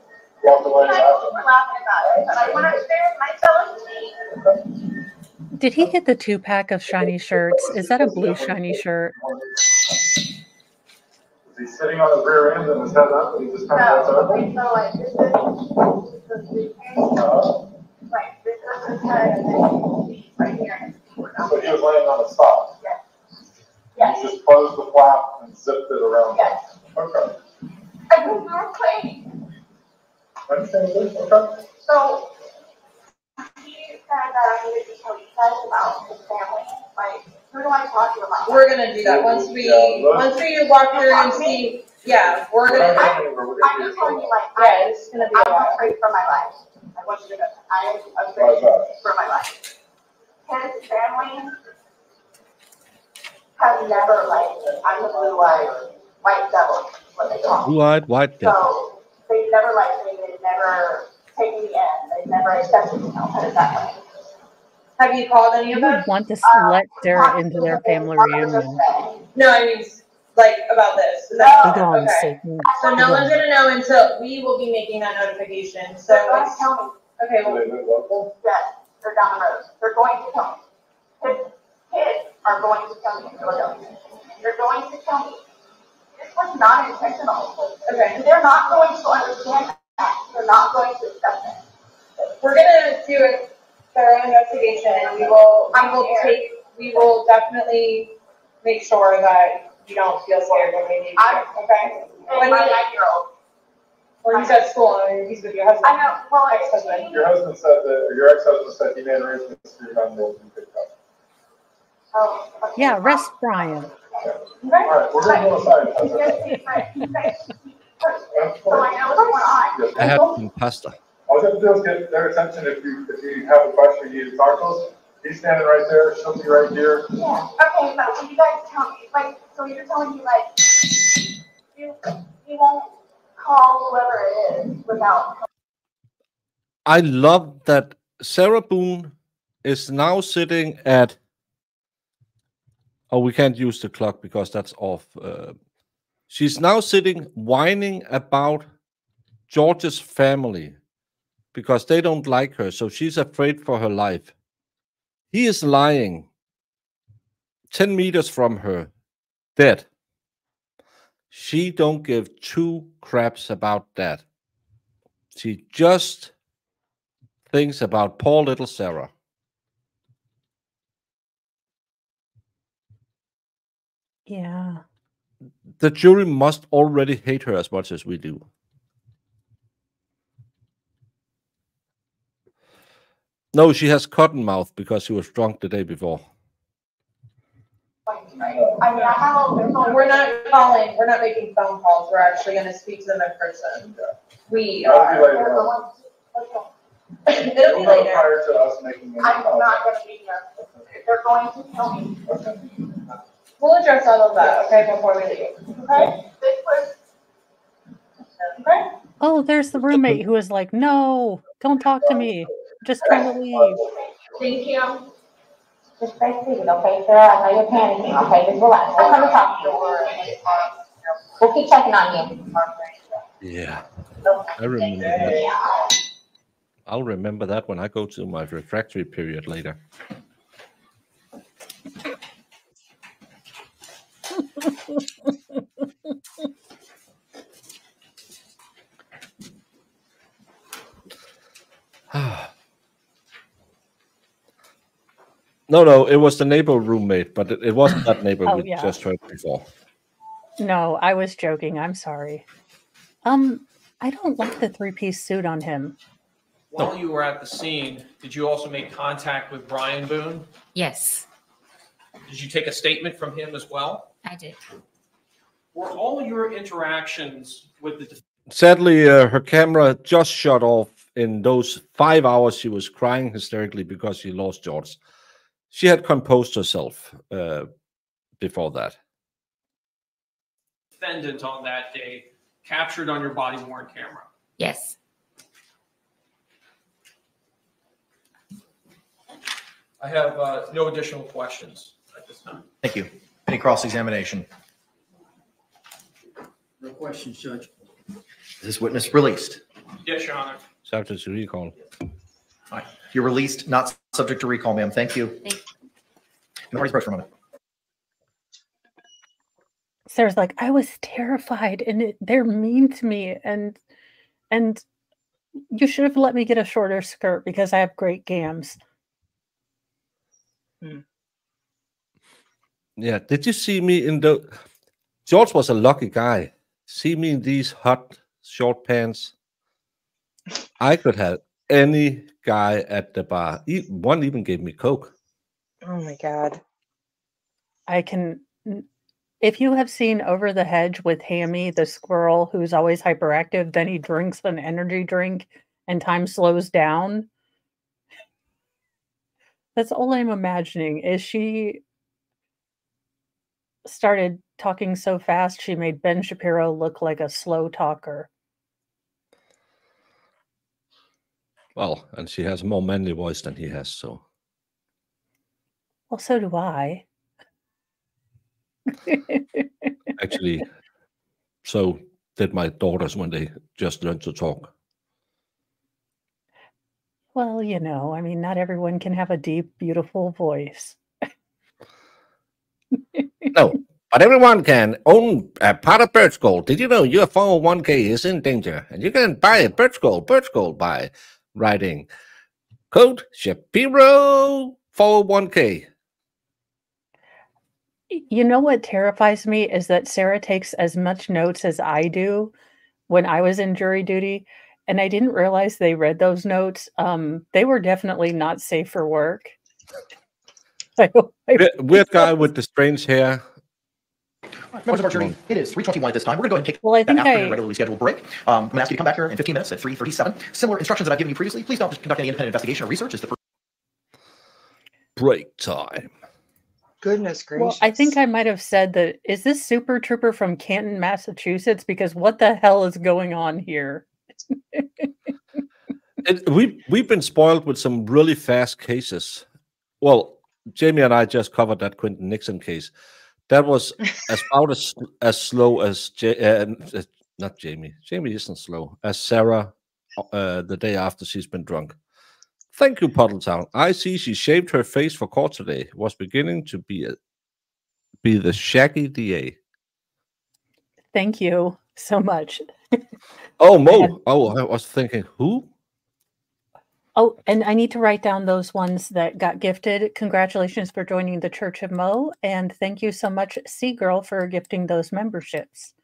walked away and asked them? We're laughing about it, but I went upstairs and I fell asleep. Did he get the 2-pack of shiny shirts? Is that a blue shiny shirt? Is he sitting on his rear end and his head up and he just kind of goes over? So like this is the suitcase. Right, this is his head and then right here. So he was laying on his side? Yes. Yes. You just closed the flap and zipped it around? Yes. Okay. I moved we were cleaning. I understand this, okay. So he said that I needed to tell you guys about his family. Like, who do I talk to about? we're gonna do that once we walk through and see. Yeah, we're gonna. I'm just telling you, like, It's gonna be. I'm afraid for my life. I want you to know. I am afraid for my life. His family has never liked me. I'm the blue-eyed white devil, is what they call me. Blue-eyed white devil. So they've never liked me. They've never taken me in. They've never accepted me. I'll put it that way. Have you called any You of them? would want to let Sarah into their family reunion. No, I mean, like, about this. Go on, Okay. Satan. So no one's gonna know until we will be making that notification. So They're going to tell me. okay, well, Yes, they're down the road. They're going to tell me. His kids are going to tell me in Philadelphia. They're going to tell me. This was not intentional. Okay. They're not going to understand that. They're not going to accept it. we're gonna do a thorough investigation and we will definitely make sure that you don't feel scared when we need you. Okay? And my 9-year-old. Or he's at school and he's with your husband. I know. Well, ex-husband. Your husband said that, or your ex-husband said he made arrangements for your 9-year-old to be picked up. Oh, okay. Yeah, rest Brian. All right, we're going to go aside. So I know what's going on. I had some pasta. All you have to do is get their attention if you have a question you need to talk to us. He's standing right there, she'll be right here. Yeah. Okay, but when you guys tell me, like, so you're telling me, like, you won't call whoever it is without. I love that Sarah Boone is now sitting at. Oh, we can't use the clock because that's off. She's now sitting whining about George's family because they don't like her, so she's afraid for her life. He is lying 10 meters from her, dead. She don't give 2 craps about that. She just thinks about poor little Sarah. Yeah. The jury must already hate her as much as we do. No, she has cotton mouth because she was drunk the day before. I mean, I have all their phone. We're not calling, we're not making phone calls, we're actually gonna speak to them in person. We That'll are. be later on. It'll be later. Prior to us making any I'm comments. not gonna be here. They're going to tell me. We'll address all of that, okay, before we leave. Okay? This was. Okay? Oh, there's the roommate who was like, no, don't talk to me. Just trying to leave. Thank you. Just stay seated, okay, Sarah? I know you're panicking, okay? Just relax. I'm gonna talk to you. We'll keep checking on you. Yeah, I remember that. I'll remember that when I go to my refractory period later. No, it was the neighbor roommate, but it wasn't that neighbor Oh, we yeah. just heard before. No, I was joking. I'm sorry. I don't like the three-piece suit on him. While you were at the scene, did you also make contact with Brian Boone? Yes, Did you take a statement from him as well? I did. Were all your interactions with the Sadly, her camera just shut off in those 5 hours. She was crying hysterically because she lost George. She had composed herself before that. defendant on that day captured on your body-worn camera? Yes. I have no additional questions at this time. Thank you. Any cross-examination? No questions, Judge. Is this witness released? Yes, Your Honor. Subject to recall. All right. You're released, not subject to recall, ma'am. Thank you. Thank you. Marty's break for a moment. Sarah's like, I was terrified, and they're mean to me, and you should have let me get a shorter skirt because I have great gams. Yeah, did you see me in the... George was a lucky guy. See me in these hot short pants. I could have any guy at the bar. One even gave me Coke. Oh my God. I can... If you have seen Over the Hedge with Hammy, the squirrel who's always hyperactive, then he drinks an energy drink and time slows down. That's all I'm imagining. Is she started talking so fast she made Ben Shapiro look like a slow talker. Well, and she has a more manly voice than he has, so. Well, so do I. Actually, so did my daughters when they just learned to talk. Well, you know, I mean, not everyone can have a deep, beautiful voice. No, but everyone can own a part of Birch Gold. Did you know your 401k is in danger? And you can buy a Birch Gold by writing code Shapiro 401k. You know what terrifies me is that Sarah takes as much notes as I do when I was in jury duty, and I didn't realize they read those notes. They were definitely not safe for work. Weird guy with the strange hair. Members of our jury, it is 3:21 at this time. We're going to go ahead and take Well, I think that after the regularly scheduled break. I'm going to ask you to come back here in 15 minutes at 3:37. Similar instructions that I've given you previously. Please don't conduct any independent investigation or research. Is the break time. Goodness gracious. Well, I think I might have said that. Is this Super Trooper from Canton, Massachusetts? Because what the hell is going on here? We've been spoiled with some really fast cases. Well, Jamie and I just covered that Quentin Nixon case. That was about as slow as not Jamie. Jamie isn't slow as Sarah the day after she's been drunk. Thank you, Puddletown. I see she shaved her face for court today. Was beginning to be the shaggy DA. Thank you so much. Oh, Mo. Oh, I was thinking, who? Oh, and I need to write down those ones that got gifted. Congratulations for joining the Church of Mo. And thank you so much, Sea Girl, for gifting those memberships.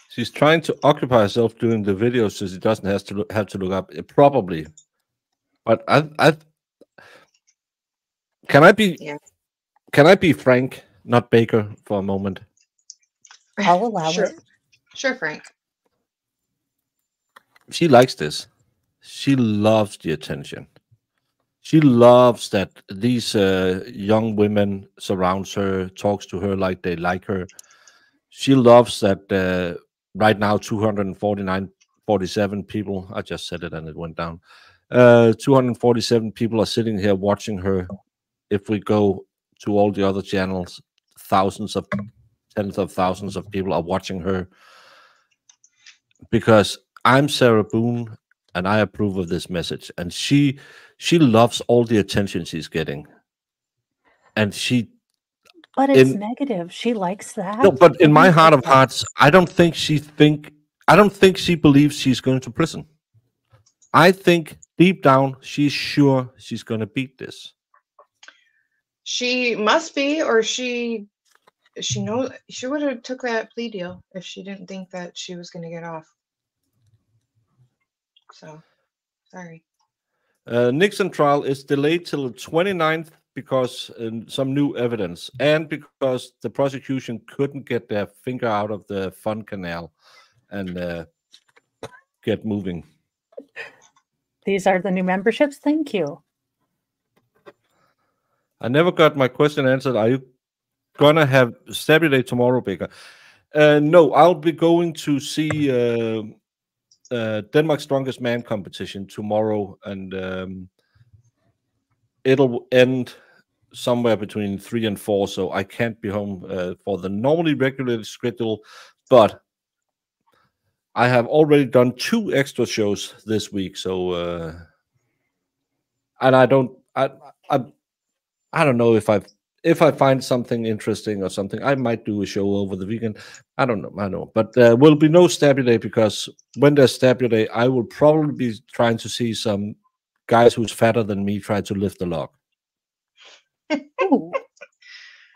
She's trying to occupy herself doing the videos so she doesn't have to look up. Probably. But can I be Frank, not Baker, for a moment? I'll allow Sure. it. Sure, Frank. She likes this. She loves the attention. She loves that these young women surrounds her, talks to her like they like her. She loves that right now 247 people, I just said it and it went down. 247 people are sitting here watching her. If we go to all the other channels, tens of thousands of people are watching her. Because I'm Sarah Boone, and I approve of this message. And she loves all the attention she's getting. And But it's negative. She likes that. No, but in my heart of hearts, I don't think she believes she's going to prison. I think deep down, she's sure she's going to beat this. She must be, or she knows she would have took that plea deal if she didn't think that she was going to get off. So, sorry. Nixon trial is delayed till the 29th because some new evidence, and because the prosecution couldn't get their finger out of the fund canal and get moving. These are the new memberships. Thank you. I never got my question answered. Are you gonna have Stabby Day tomorrow, Baker? No, I'll be going to see Denmark's Strongest Man competition tomorrow, and it'll end somewhere between 3 and 4, so I can't be home for the normally regulated schedule, but I have already done 2 extra shows this week, so and I don't know if I find something interesting or something, I might do a show over the weekend. I don't know. But there will be no Stabby Day, because when there's Stabby Day, I will probably be trying to see some guys who's fatter than me try to lift the log. Ooh.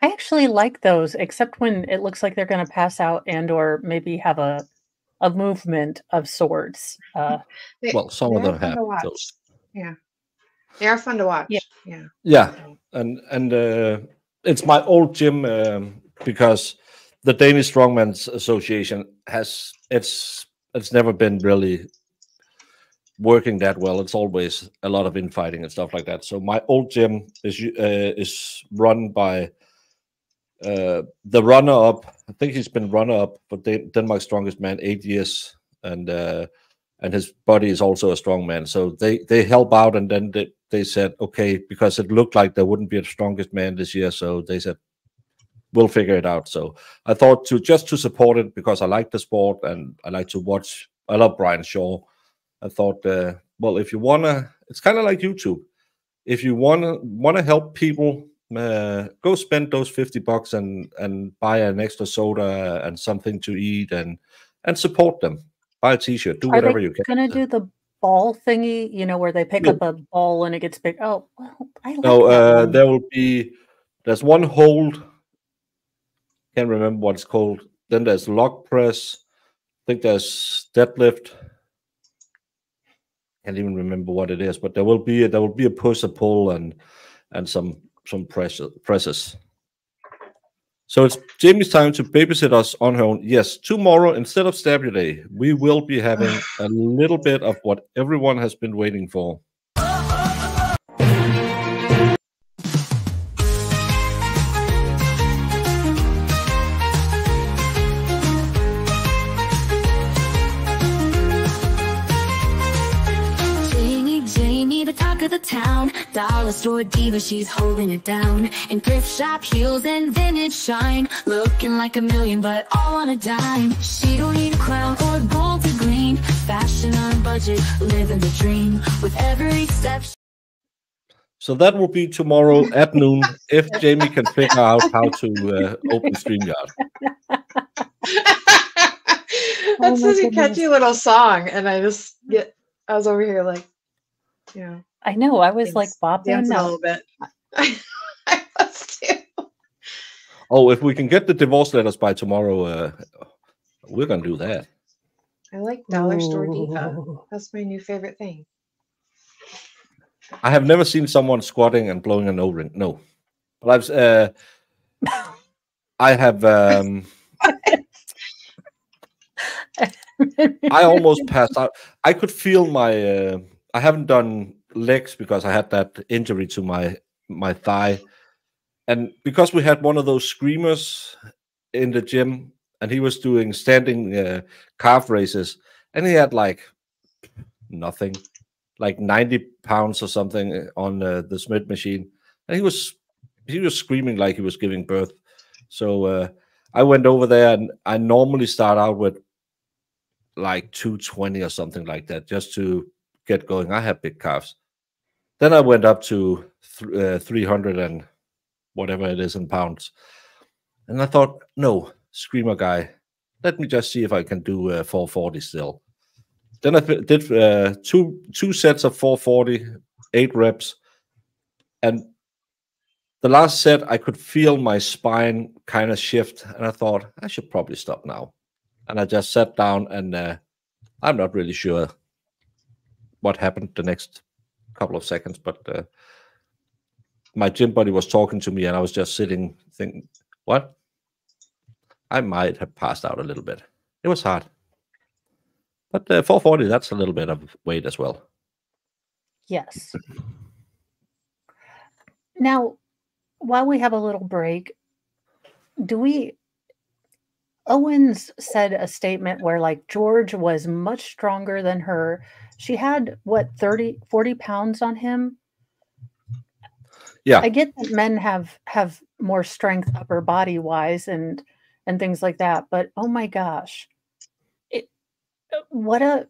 I actually like those, except when it looks like they're going to pass out and or maybe have a movement of sorts. Well, some of them have those. Yeah. They are fun to watch. Yeah. Yeah, and it's my old gym because the Danish Strongman's Association has it's never been really working that well. It's always a lot of infighting and stuff like that. So my old gym is run by the runner-up. I think he's been runner-up for Denmark's Strongest Man 8 years, and his buddy is also a strong man. So they help out, and then they said, okay, because it looked like there wouldn't be a Strongest Man this year, so they said, we'll figure it out. So I thought just to support it, because I like the sport and I like to watch. I love Brian Shaw. I thought, well, if you wanna, it's kind of like YouTube. If you wanna help people, go spend those $50 and buy an extra soda and something to eat and support them. Buy a T-shirt, do whatever you can. Gonna do the ball thingy, where they pick up a ball and it gets big. Oh, well, I like No, that one. there's one hold. Can't remember what it's called. Then there's log press. I think there's deadlift. Can't even remember what it is, but there will be a push, a pull, and some presses. So it's Jamie's time to babysit us on her own. Yes, tomorrow, instead of Stabby Day, we will be having a little bit of what everyone has been waiting for. Jamie, the talk of the town. Dollar store diva, she's holding it down. In thrift shop heels and vintage shine, looking like a million, but all on a dime. She don't need a crown or gold to glean. Fashion on a budget, living the dream. With every step. So that will be tomorrow at noon, if Jamie can figure out how to open StreamYard. That's such a catchy little song, and I was over here like, I know. I was like bopping dancing a little bit. I was too. Oh, if we can get the divorce letters by tomorrow, we're gonna do that. I like Dollar Store Diva. That's my new favorite thing. I have never seen someone squatting and blowing an O-ring. No, but I have. I almost passed out. I could feel my. I haven't done legs because I had that injury to my thigh, and because we had one of those screamers in the gym, and he was doing standing calf raises, and he had like nothing, like 90 pounds or something on the Smith machine, and he was screaming like he was giving birth. So I went over there, and I normally start out with like 220 or something like that, just to get going. I have big calves. Then I went up to 300 and whatever it is in pounds, and I thought, no, screamer guy, let me just see if I can do 440 still. Then I did two sets of 440, 8 reps, and the last set I could feel my spine kind of shift, and I thought I should probably stop now. And I just sat down, and I'm not really sure what happened the next couple of seconds, but my gym buddy was talking to me, and I was just sitting thinking, what? I might have passed out a little bit. It was hard. But 440, that's a little bit of weight as well. Yes. Now, while we have a little break, Owens said a statement where like George was much stronger than her. She had what, 40 pounds on him? Yeah. I get that men have more strength upper body wise and things like that, but oh my gosh. What a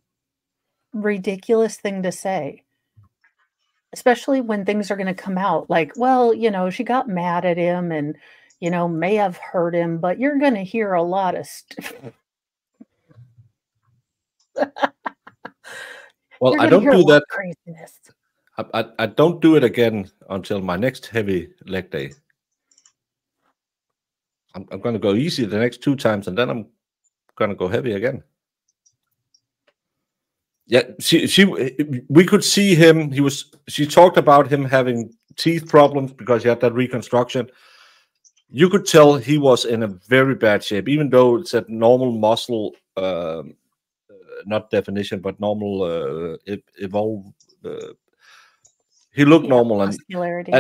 ridiculous thing to say. Especially when things are going to come out like, well, you know, she got mad at him and, you know, may have hurt him, but you're going to hear a lot of stuff. Well, I don't do that. Craziness. I don't do it again until my next heavy leg day. I'm going to go easy the next 2 times, and then I'm going to go heavy again. Yeah, we could see him. She talked about him having teeth problems because he had that reconstruction. You could tell he was in a very bad shape, even though it's at normal muscle, not definition, but normal evolve. He looked normal and muscularity.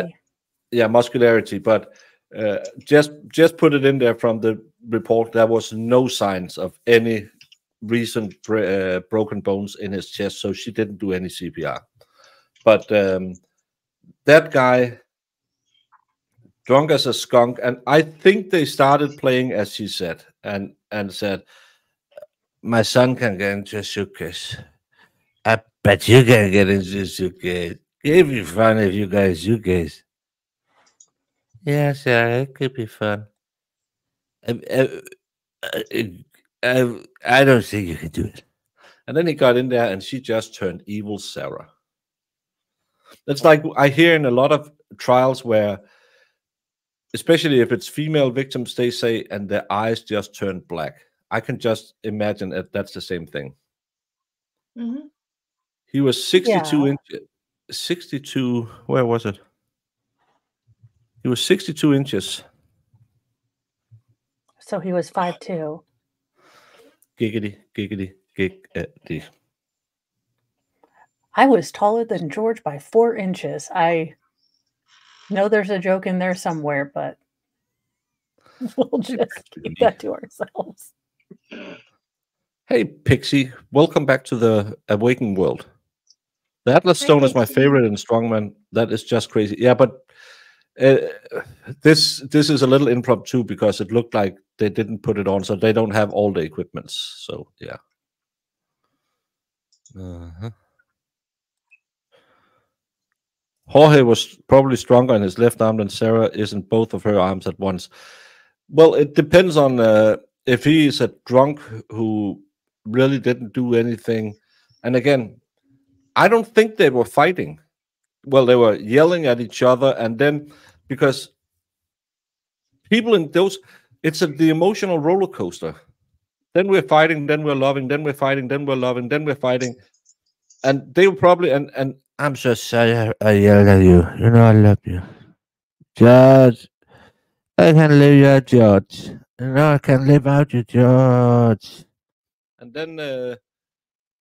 Muscularity. But just put it in there from the report. There was no signs of any recent broken bones in his chest, so she didn't do any CPR. But that guy, drunk as a skunk, and I think they started playing as she said, and said, "My son can get into a suitcase. I bet you can get into a suitcase. It'd be fun if you got a suitcase." Yeah, sir, it could be fun. I don't think you can do it. And then he got in there, and she just turned evil Sarah. It's like I hear in a lot of trials where, especially if it's female victims, they say, and their eyes just turn black. I can just imagine that that's the same thing. Mm-hmm. He was 62 inches. 62, where was it? He was 62 inches. So he was 5'2". Giggity, giggity, giggity. I was taller than George by 4 inches. I know there's a joke in there somewhere, but we'll just keep that to ourselves. Hey, Pixie. Welcome back to the Awakening World. The Atlas Stone is my favorite in Strongman. That is just crazy. Yeah, but this is a little impromptu because it looked like they didn't put it on, so they don't have all the equipments. So, yeah. Jorge was probably stronger in his left arm than Sarah is in both of her arms at once. Well, it depends on if he is a drunk who really didn't do anything. And again, I don't think they were fighting. Well, they were yelling at each other, and then because people in those, it's the emotional roller coaster. Then we're fighting, then we're loving, then we're fighting, then we're loving, then we're fighting. And they were probably, and I'm so sorry I yelled at you. You know I love you. George, I can live your George. You know I can live out your George. And then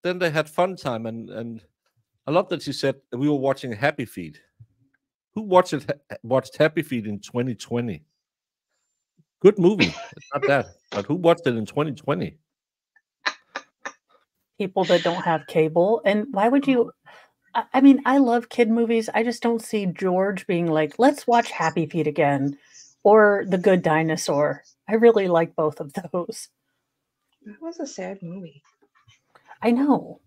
they had fun time, and I love that she said we were watching Happy Feet. Who watched Happy Feet in 2020? Good movie. It's not that, but who watched it in 2020? People that don't have cable. And why would you? I mean, I love kid movies. I just don't see George being like, let's watch Happy Feet again or The Good Dinosaur. I really like both of those. That was a sad movie. I know.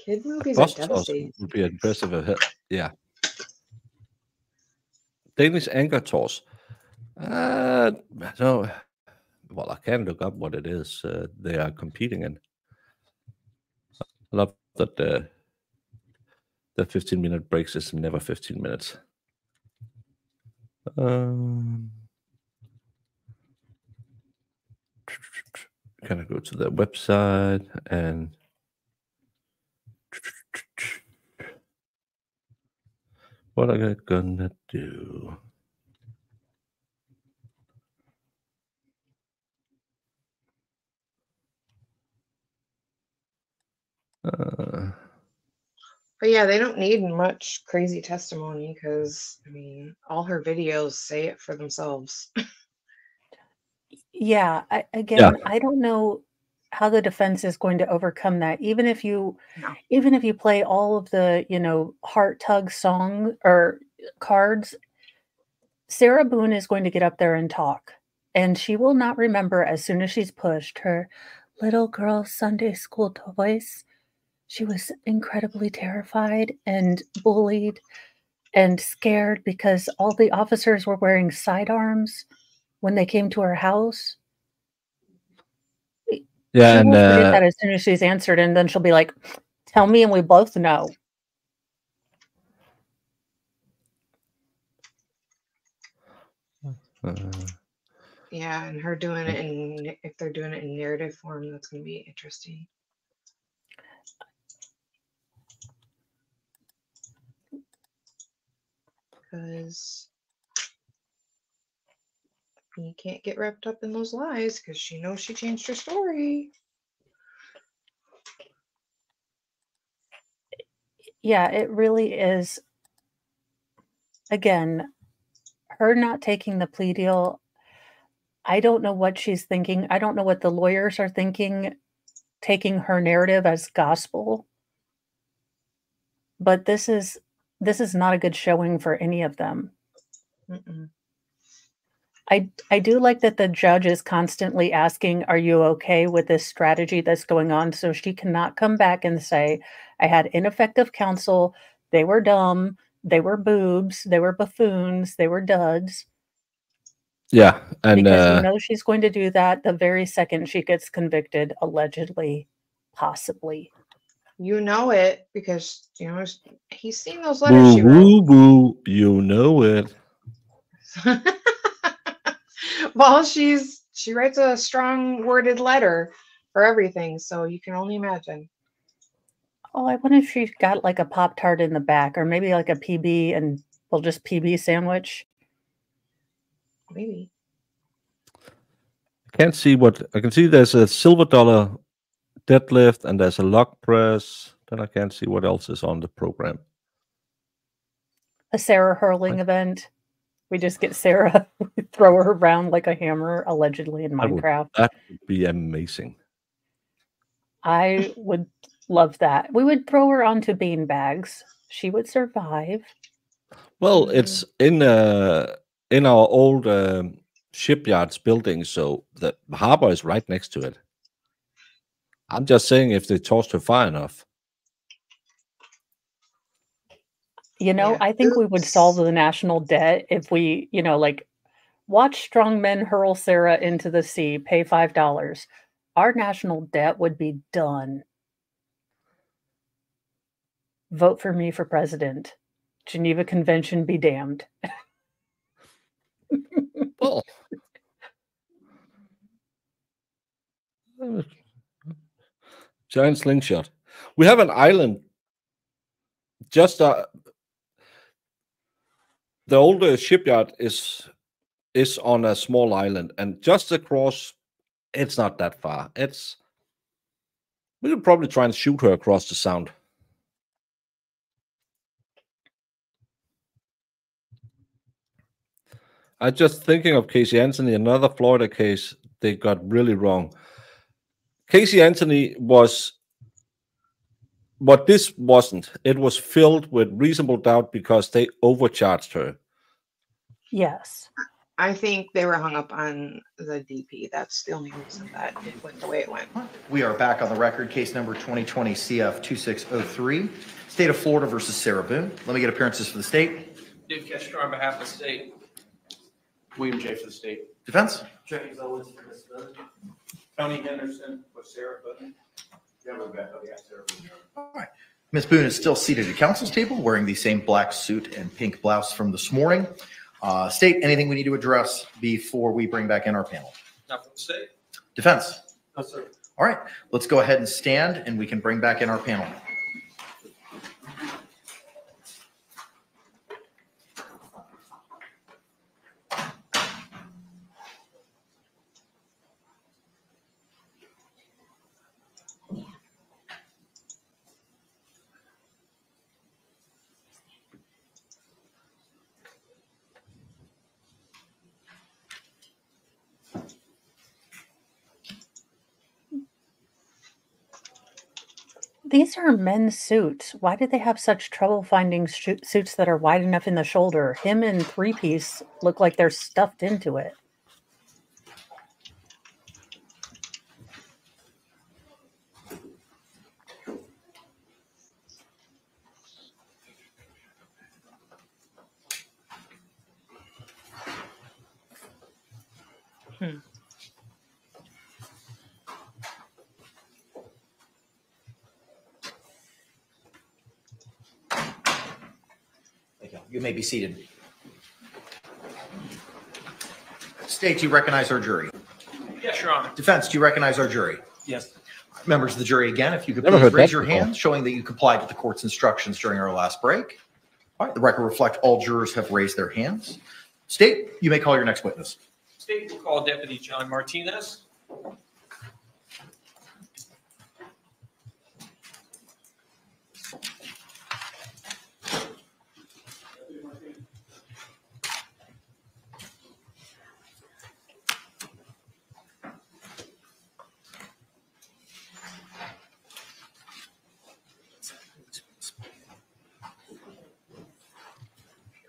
Kid movies are Bus toss devastating. would be impressive. Yeah. Danish anchor toss. No, well, I can look up what it is they are competing in. I love that the 15-minute breaks is never 15 minutes. Can I go to the website and what am I gonna do? But yeah, they don't need much crazy testimony because, I mean, all her videos say it for themselves. Yeah, I don't know how the defense is going to overcome that. Even if you play all of the, heart tug song or cards, Sarah Boone is going to get up there and talk. And she will not remember as soon as she's pushed her little girl Sunday school voice. She was incredibly terrified and bullied and scared because all the officers were wearing sidearms when they came to her house. Yeah, she will forget that as soon as she's answered, and then she'll be like, "Tell me," and we both know. Yeah, and her doing it in, if they're doing it in narrative form, that's going to be interesting. Because you can't get wrapped up in those lies because she knows she changed her story. Yeah, it really is. Again, her not taking the plea deal, I don't know what she's thinking. I don't know what the lawyers are thinking, taking her narrative as gospel. But this is not a good showing for any of them. Mm-mm. I do like that the judge is constantly asking, "Are you okay with this strategy that's going on?" So she cannot come back and say, "I had ineffective counsel. They were dumb. They were boobs. They were buffoons. They were duds." Yeah, and because you know she's going to do that the very second she gets convicted, allegedly, possibly. You know it because he's seen those letters she wrote. Woo woo, you know it. Well, she writes a strong worded letter for everything, so you can only imagine. Oh, I wonder if she's got like a Pop-Tart in the back, or maybe like a PB, and we'll just PB sandwich. Maybe. I can't see what I can see. There's a silver dollar deadlift and there's a log press. Then I can't see what else is on the program. A Sarah hurling event. We just get Sarah, throw her around like a hammer, allegedly in Minecraft. That would be amazing. I would love that. We would throw her onto bean bags. She would survive. Well, it's in our old shipyards building, so the harbor is right next to it. I'm just saying if they tossed her far enough. I think we would solve the national debt if we, like, watch strong men hurl Sarah into the sea, pay $5. Our national debt would be done. Vote for me for president. Geneva Convention be damned. Well, giant slingshot. We have an island. Just the older shipyard is on a small island, and just across, it's not that far. We could probably try and shoot her across the sound. I'm just thinking of Casey Anthony, another Florida case they got really wrong. Casey Anthony was what this wasn't. It was filled with reasonable doubt because they overcharged her. Yes. I think they were hung up on the DP. That's the only reason that it went the way it went. We are back on the record. Case number 2020 CF 2603. State of Florida versus Sarah Boone. Let me get appearances for the state. Dave Kester on behalf of the state. William J. for the state. Defense? James Owens for Ms. Boone. Tony Henderson for Sarah Boone. All right. Ms. Boone is still seated at counsel's table wearing the same black suit and pink blouse from this morning. State, anything we need to address before we bring back in our panel? Not from the state. Defense? No, sir. All right, let's go ahead and stand and we can bring back in our panel. These are men's suits. Why did they have such trouble finding suits that are wide enough in the shoulder? Him in three-piece look like they're stuffed into it. You may be seated. State, do you recognize our jury? Yes, Your Honor. Defense, do you recognize our jury? Yes. Members of the jury, again, if you could Never please heard raise that your before. hand, showing that you complied with the court's instructions during our last break. All right, the record reflect all jurors have raised their hands. State, you may call your next witness. State will call Deputy John Martinez.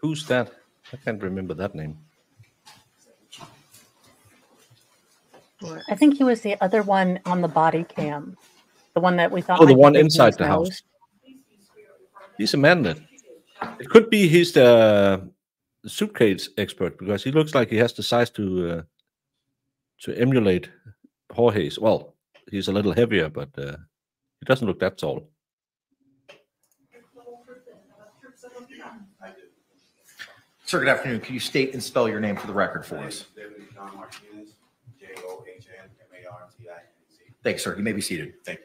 Who's that? I can't remember that name. I think he was the other one on the body cam. The one that we thought. Oh, the might be one breaking inside his the house. nose. He's a man then. It could be he's the suitcase expert because he looks like he has the size to emulate Jorge's. Well, he's a little heavier, but he doesn't look that tall. Sir, good afternoon. Can you state and spell your name for the record for us? Deputy John Martinez, Johnmartinez. Thanks, sir. You may be seated. Thank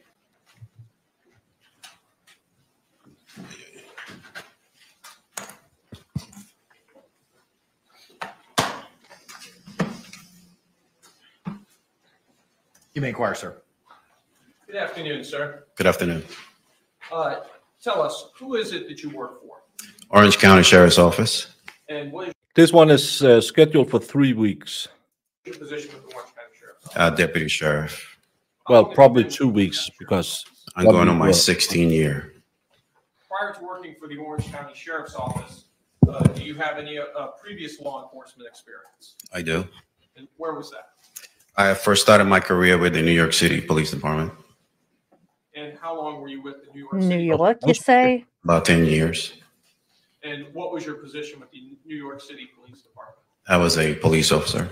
you. You may inquire, sir. Good afternoon, sir. Good afternoon. Tell us, who is it that you work for? Orange County Sheriff's Office. And what is This one is scheduled for 3 weeks. your position with the Orange County Sheriff's Office? Deputy Sheriff. Well, probably 2 weeks because I'm going on my 16th year. Prior to working for the Orange County Sheriff's Office, do you have any previous law enforcement experience? I do. And where was that? I first started my career with the New York City Police Department. And how long were you with the New York New City? York, you say? About 10 years. And what was your position with the New York City Police Department? I was a police officer.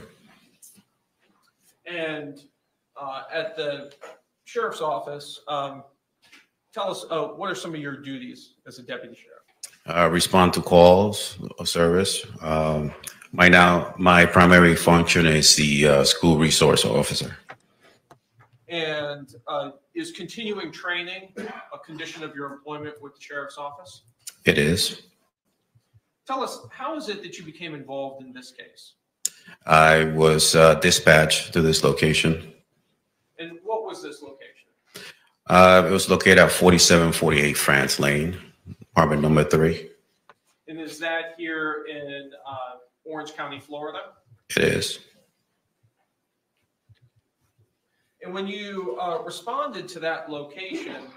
And at the Sheriff's Office, tell us, what are some of your duties as a deputy sheriff? Respond to calls of service. My primary function is the school resource officer. And is continuing training a condition of your employment with the Sheriff's Office? It is. Tell us, how is it that you became involved in this case? I was dispatched to this location. And what was this location? It was located at 4748 France Lane, apartment number 3. And is that here in Orange County, Florida? It is. And when you responded to that location,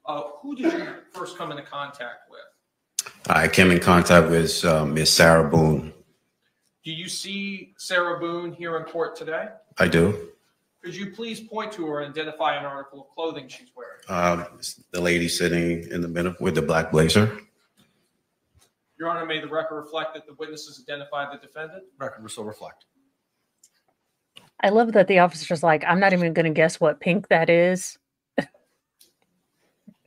who did you first come into contact with? I came in contact with Ms. Sarah Boone. Do you see Sarah Boone here in court today? I do. Could you please point to her and identify an article of clothing she's wearing? The lady sitting in the middle with the black blazer. Your Honor, may the record reflect that the witnesses identified the defendant? Record will so reflect. I love that the officer's like, I'm not even going to guess what pink that is.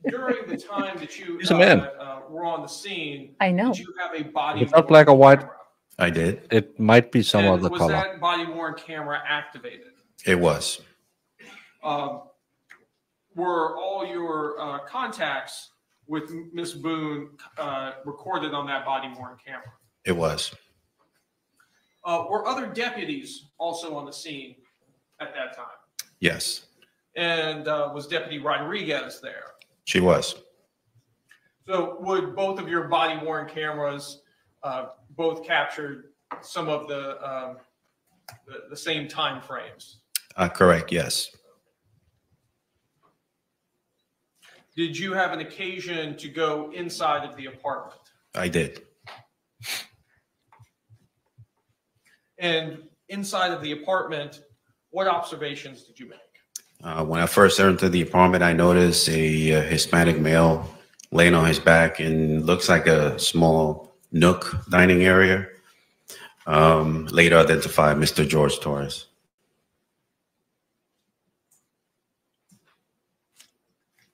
During the time that you He's a man. were on the scene, I know. did you have a body It's not black or white. I did. It might be some and other was color. that body-worn camera activated? It was. Were all your contacts with Miss Boone recorded on that body-worn camera? It was. Were other deputies also on the scene at that time? Yes. And was Deputy Rodriguez there? She was. So would both of your body-worn cameras both captured some of the same time frames? Correct. Yes. Did you have an occasion to go inside of the apartment? I did. And inside of the apartment, what observations did you make? When I first entered the apartment, I noticed a Hispanic male laying on his back in looks like a small nook dining area. Later identified Mr. Jorge Torres.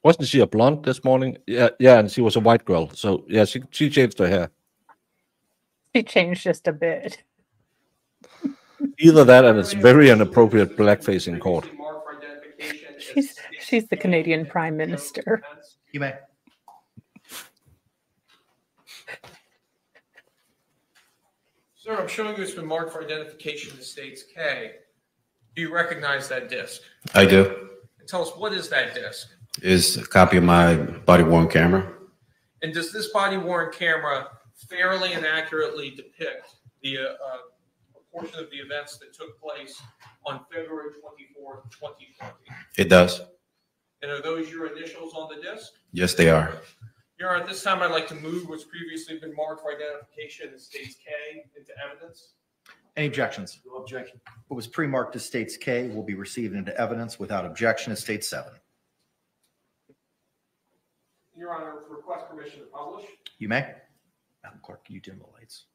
Wasn't she a blonde this morning? Yeah, and she was a white girl. So yeah, she changed her hair. She changed just a bit. Either that, and it's very inappropriate blackface in court. She's the Canadian Prime Minister. You may. Sir, I'm showing you it's been marked for identification in the States K. Do you recognize that disc? I do. And tell us, what is that disc? Is a copy of my body-worn camera. And does this body-worn camera fairly and accurately depict the portion of the events that took place on February 24th, 2020? It does. And are those your initials on the disc? Yes, they are. Your Honor, at this time, I'd like to move what's previously been marked for identification in States K into evidence. Any objections? No objection. What was pre-marked as States K will be received into evidence without objection as State 7. Your Honor, request permission to publish. You may. Madam Clerk, can you dim the lights?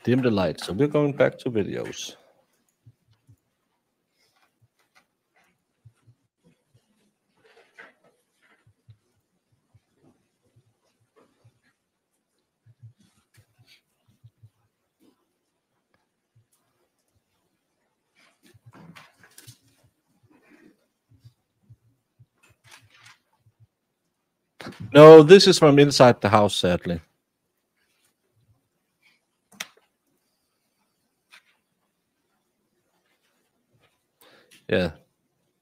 Dim the lights. So we're going back to videos. No, this is from inside the house, sadly. Yeah.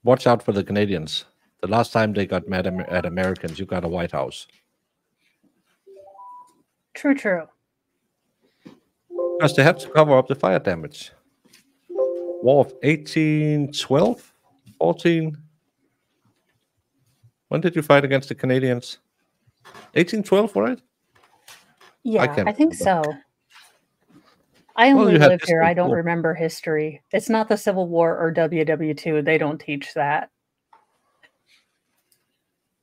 Watch out for the Canadians. The last time they got mad at Americans, you got a White House. True, true. Because they have to cover up the fire damage. War of 1812? 14? When did you fight against the Canadians? 1812, right? Yeah, I think so. I only live here. I don't remember history. It's not the Civil War or WW2. They don't teach that.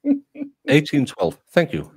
1812. Thank you.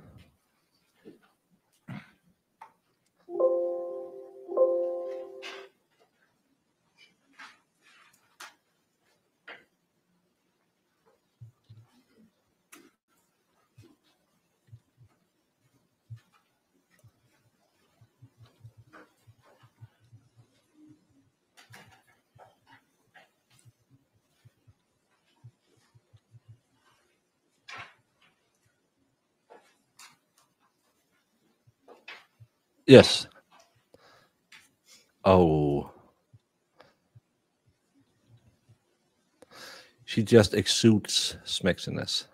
Yes. Oh. She just exudes smexiness.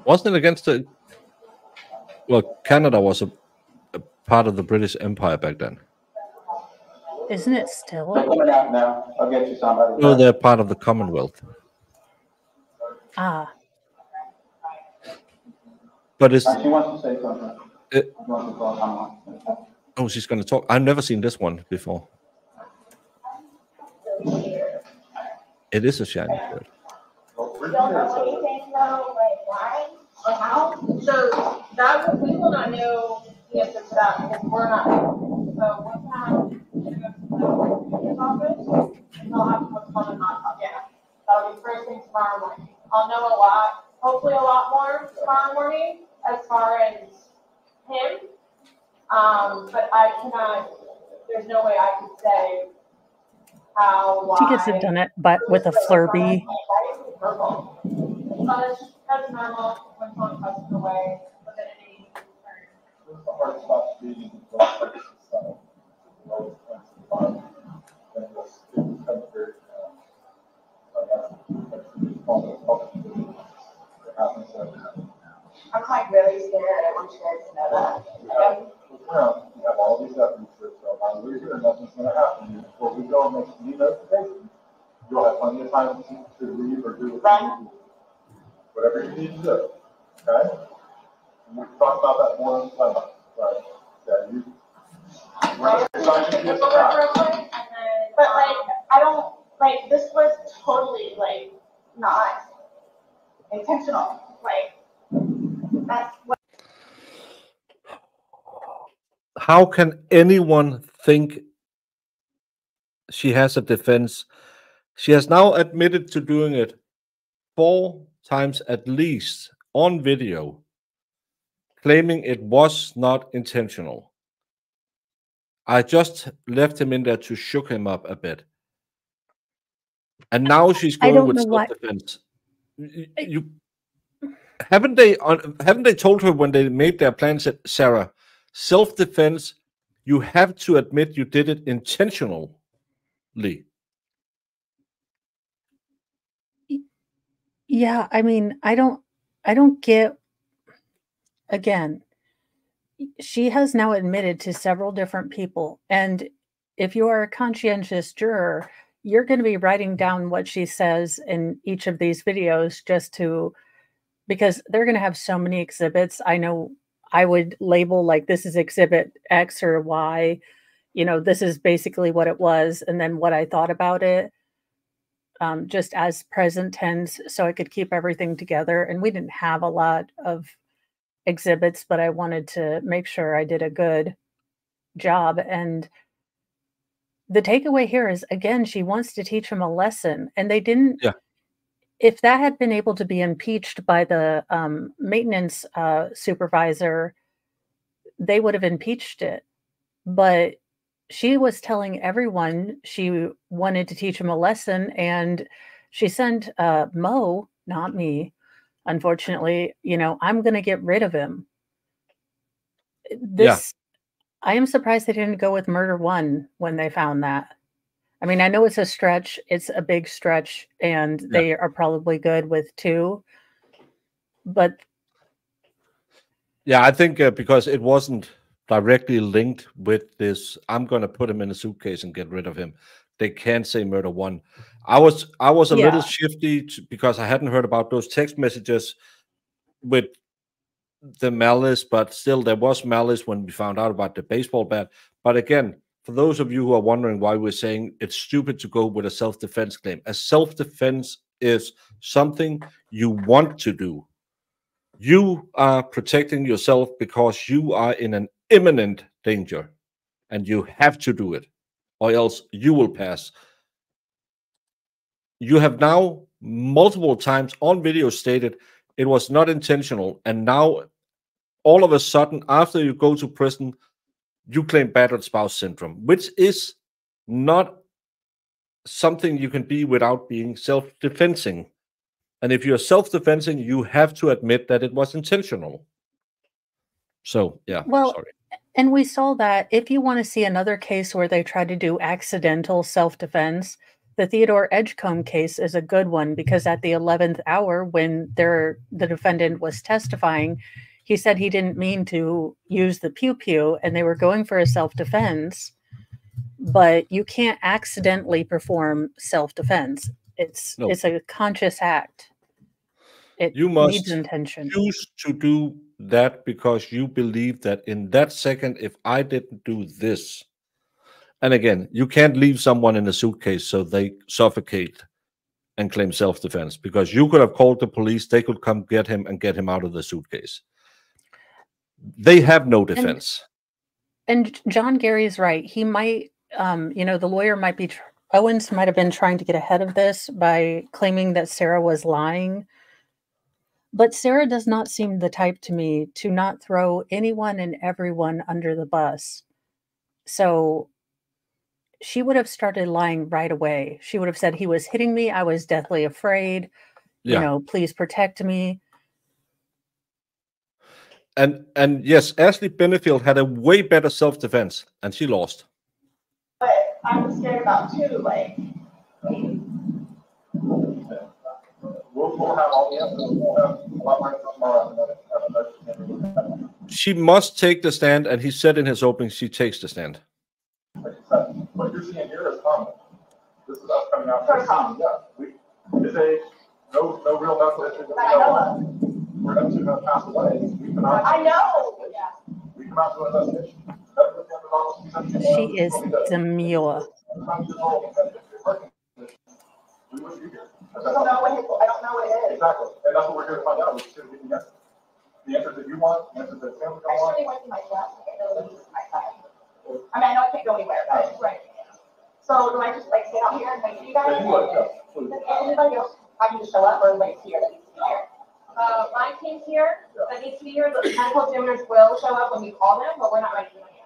Wasn't it against the... Well, Canada was a part of the British Empire back then. Isn't it still? They're coming out now. I'll get you somebody. No, they're part of the Commonwealth. Ah. But it's... She wants to say something. Oh, she's going to talk. I've never seen this one before. It is a shiny shirt. Don't know anything though, like why or how? So that we will not know the answer to that because we're not. So what's happening in the office? And they'll have what's called a non-talk. Yeah, that'll be first thing tomorrow morning. I'll know a lot, hopefully a lot more tomorrow morning as far as him. But I cannot. There's no way I could say how. Why. She gets it done it, but with a Flurby. That's normal when someone passes away. But then it needs What's the hard spot speaking to the side? Lowest points of the bottom. And it's kind of very, I'm like really scared. I want you guys to know that. You have all these evidence that while we're here, nothing's going to happen. Before we go and make any notifications, you'll have plenty of time to leave or do whatever you need to do. Okay? And we can talk about that more in time. Right? Yeah, you. But like, I don't like this was totally like not intentional. Like that's what. How can anyone think she has a defense? She has now admitted to doing it 4 times at least on video, claiming it was not intentional. I just left him in there to shook him up a bit. And now she's going with self-defense. You haven't they told her when they made their plans that, Sarah, self-defense, you have to admit you did it intentionally. Yeah, I mean, I don't get, again, she has now admitted to several different people. And if you are a conscientious juror, you're going to be writing down what she says in each of these videos because they're going to have so many exhibits. I know I would label like this is exhibit X or Y, this is basically what it was. And then what I thought about it, just as present tense, so I could keep everything together. And we didn't have a lot of exhibits, but I wanted to make sure I did a good job. And the takeaway here is, again, she wants to teach him a lesson, and they didn't. Yeah. If that had been able to be impeached by the maintenance supervisor, they would have impeached it. But she was telling everyone she wanted to teach him a lesson, and she sent Mo, not me, unfortunately, I'm going to get rid of him. I am surprised they didn't go with murder 1 when they found that. I mean, I know it's a stretch. It's a big stretch, and they are probably good with 2. But yeah, I think because it wasn't directly linked with this, I'm going to put him in a suitcase and get rid of him. They can't say murder 1. I was a little shifty because I hadn't heard about those text messages with the malice, but still there was malice when we found out about the baseball bat. But again, for those of you who are wondering why we're saying it's stupid to go with a self-defense claim, a self-defense is something you want to do. You are protecting yourself because you are in an imminent danger, and you have to do it, or else you will pass. You have now multiple times on video stated it was not intentional, and now all of a sudden, after you go to prison, you claim battered spouse syndrome, which is not something you can be without being self-defensing. And if you're self-defensing, you have to admit that it was intentional. So, yeah, sorry. And we saw that if you want to see another case where they try to do accidental self-defense, the Theodore Edgecombe case is a good one, because at the 11th hour, when the defendant was testifying, he said he didn't mean to use the pew-pew, and they were going for a self-defense, but you can't accidentally perform self-defense. It's a conscious act. You must needs intention. Choose to do that because you believe that in that second, if I didn't do this, and again, you can't leave someone in a suitcase so they suffocate and claim self-defense, because you could have called the police, they could come get him and get him out of the suitcase. They have no defense. And John Gary's right. He might, the lawyer might be, Owens might have been trying to get ahead of this by claiming that Sarah was lying. But Sarah does not seem the type to me to not throw anyone and everyone under the bus. So she would have started lying right away. She would have said, he was hitting me. I was deathly afraid. Yeah. Please protect me. And yes, Ashley Benefield had a way better self-defense, and she lost. But I'm scared about too, like. We'll have all the answers. We'll have a lot more tomorrow. She must take the stand, and he said in his opening she takes the stand. What you're seeing here is common. This is us coming out. Yeah, it's no real medical issue that we know of. We're not going to pass away. I know. We come out to an investigation. She is demure. We wouldn't be here. I don't know what it is. Exactly. And that's what we're here to find out. We're here to get the answers. The answers that you want, the answers that family don't want. I actually went to my desk. I know this is my side. I mean, I know I can't go anywhere, but right. So do I just sit out here and wait for you guys? Does anybody else have to show up, or everybody's here that needs to be here? My team's here that needs to be here. The medical examiners will show up when we call them, but we're not ready to do it yet.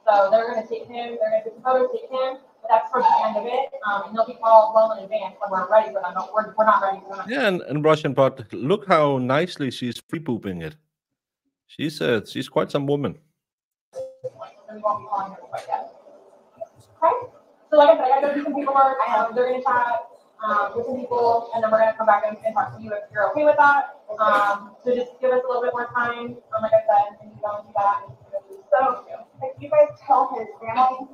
So they're going to take him. They're going to take the photos, take him. But that's for the end of it, and he'll be called well in advance when we're ready for them. But we're not ready for them. Yeah, and Russian, but look how nicely she's free-pooping it. She's quite some woman. We won't be calling her quite yet. Okay. So like I said, I got to do some paperwork. They're going to chat with some people, and then we're going to come back and talk to you if you're okay with that. So just give us a little bit more time. Like I said, and you don't do that. So, if you guys tell his family,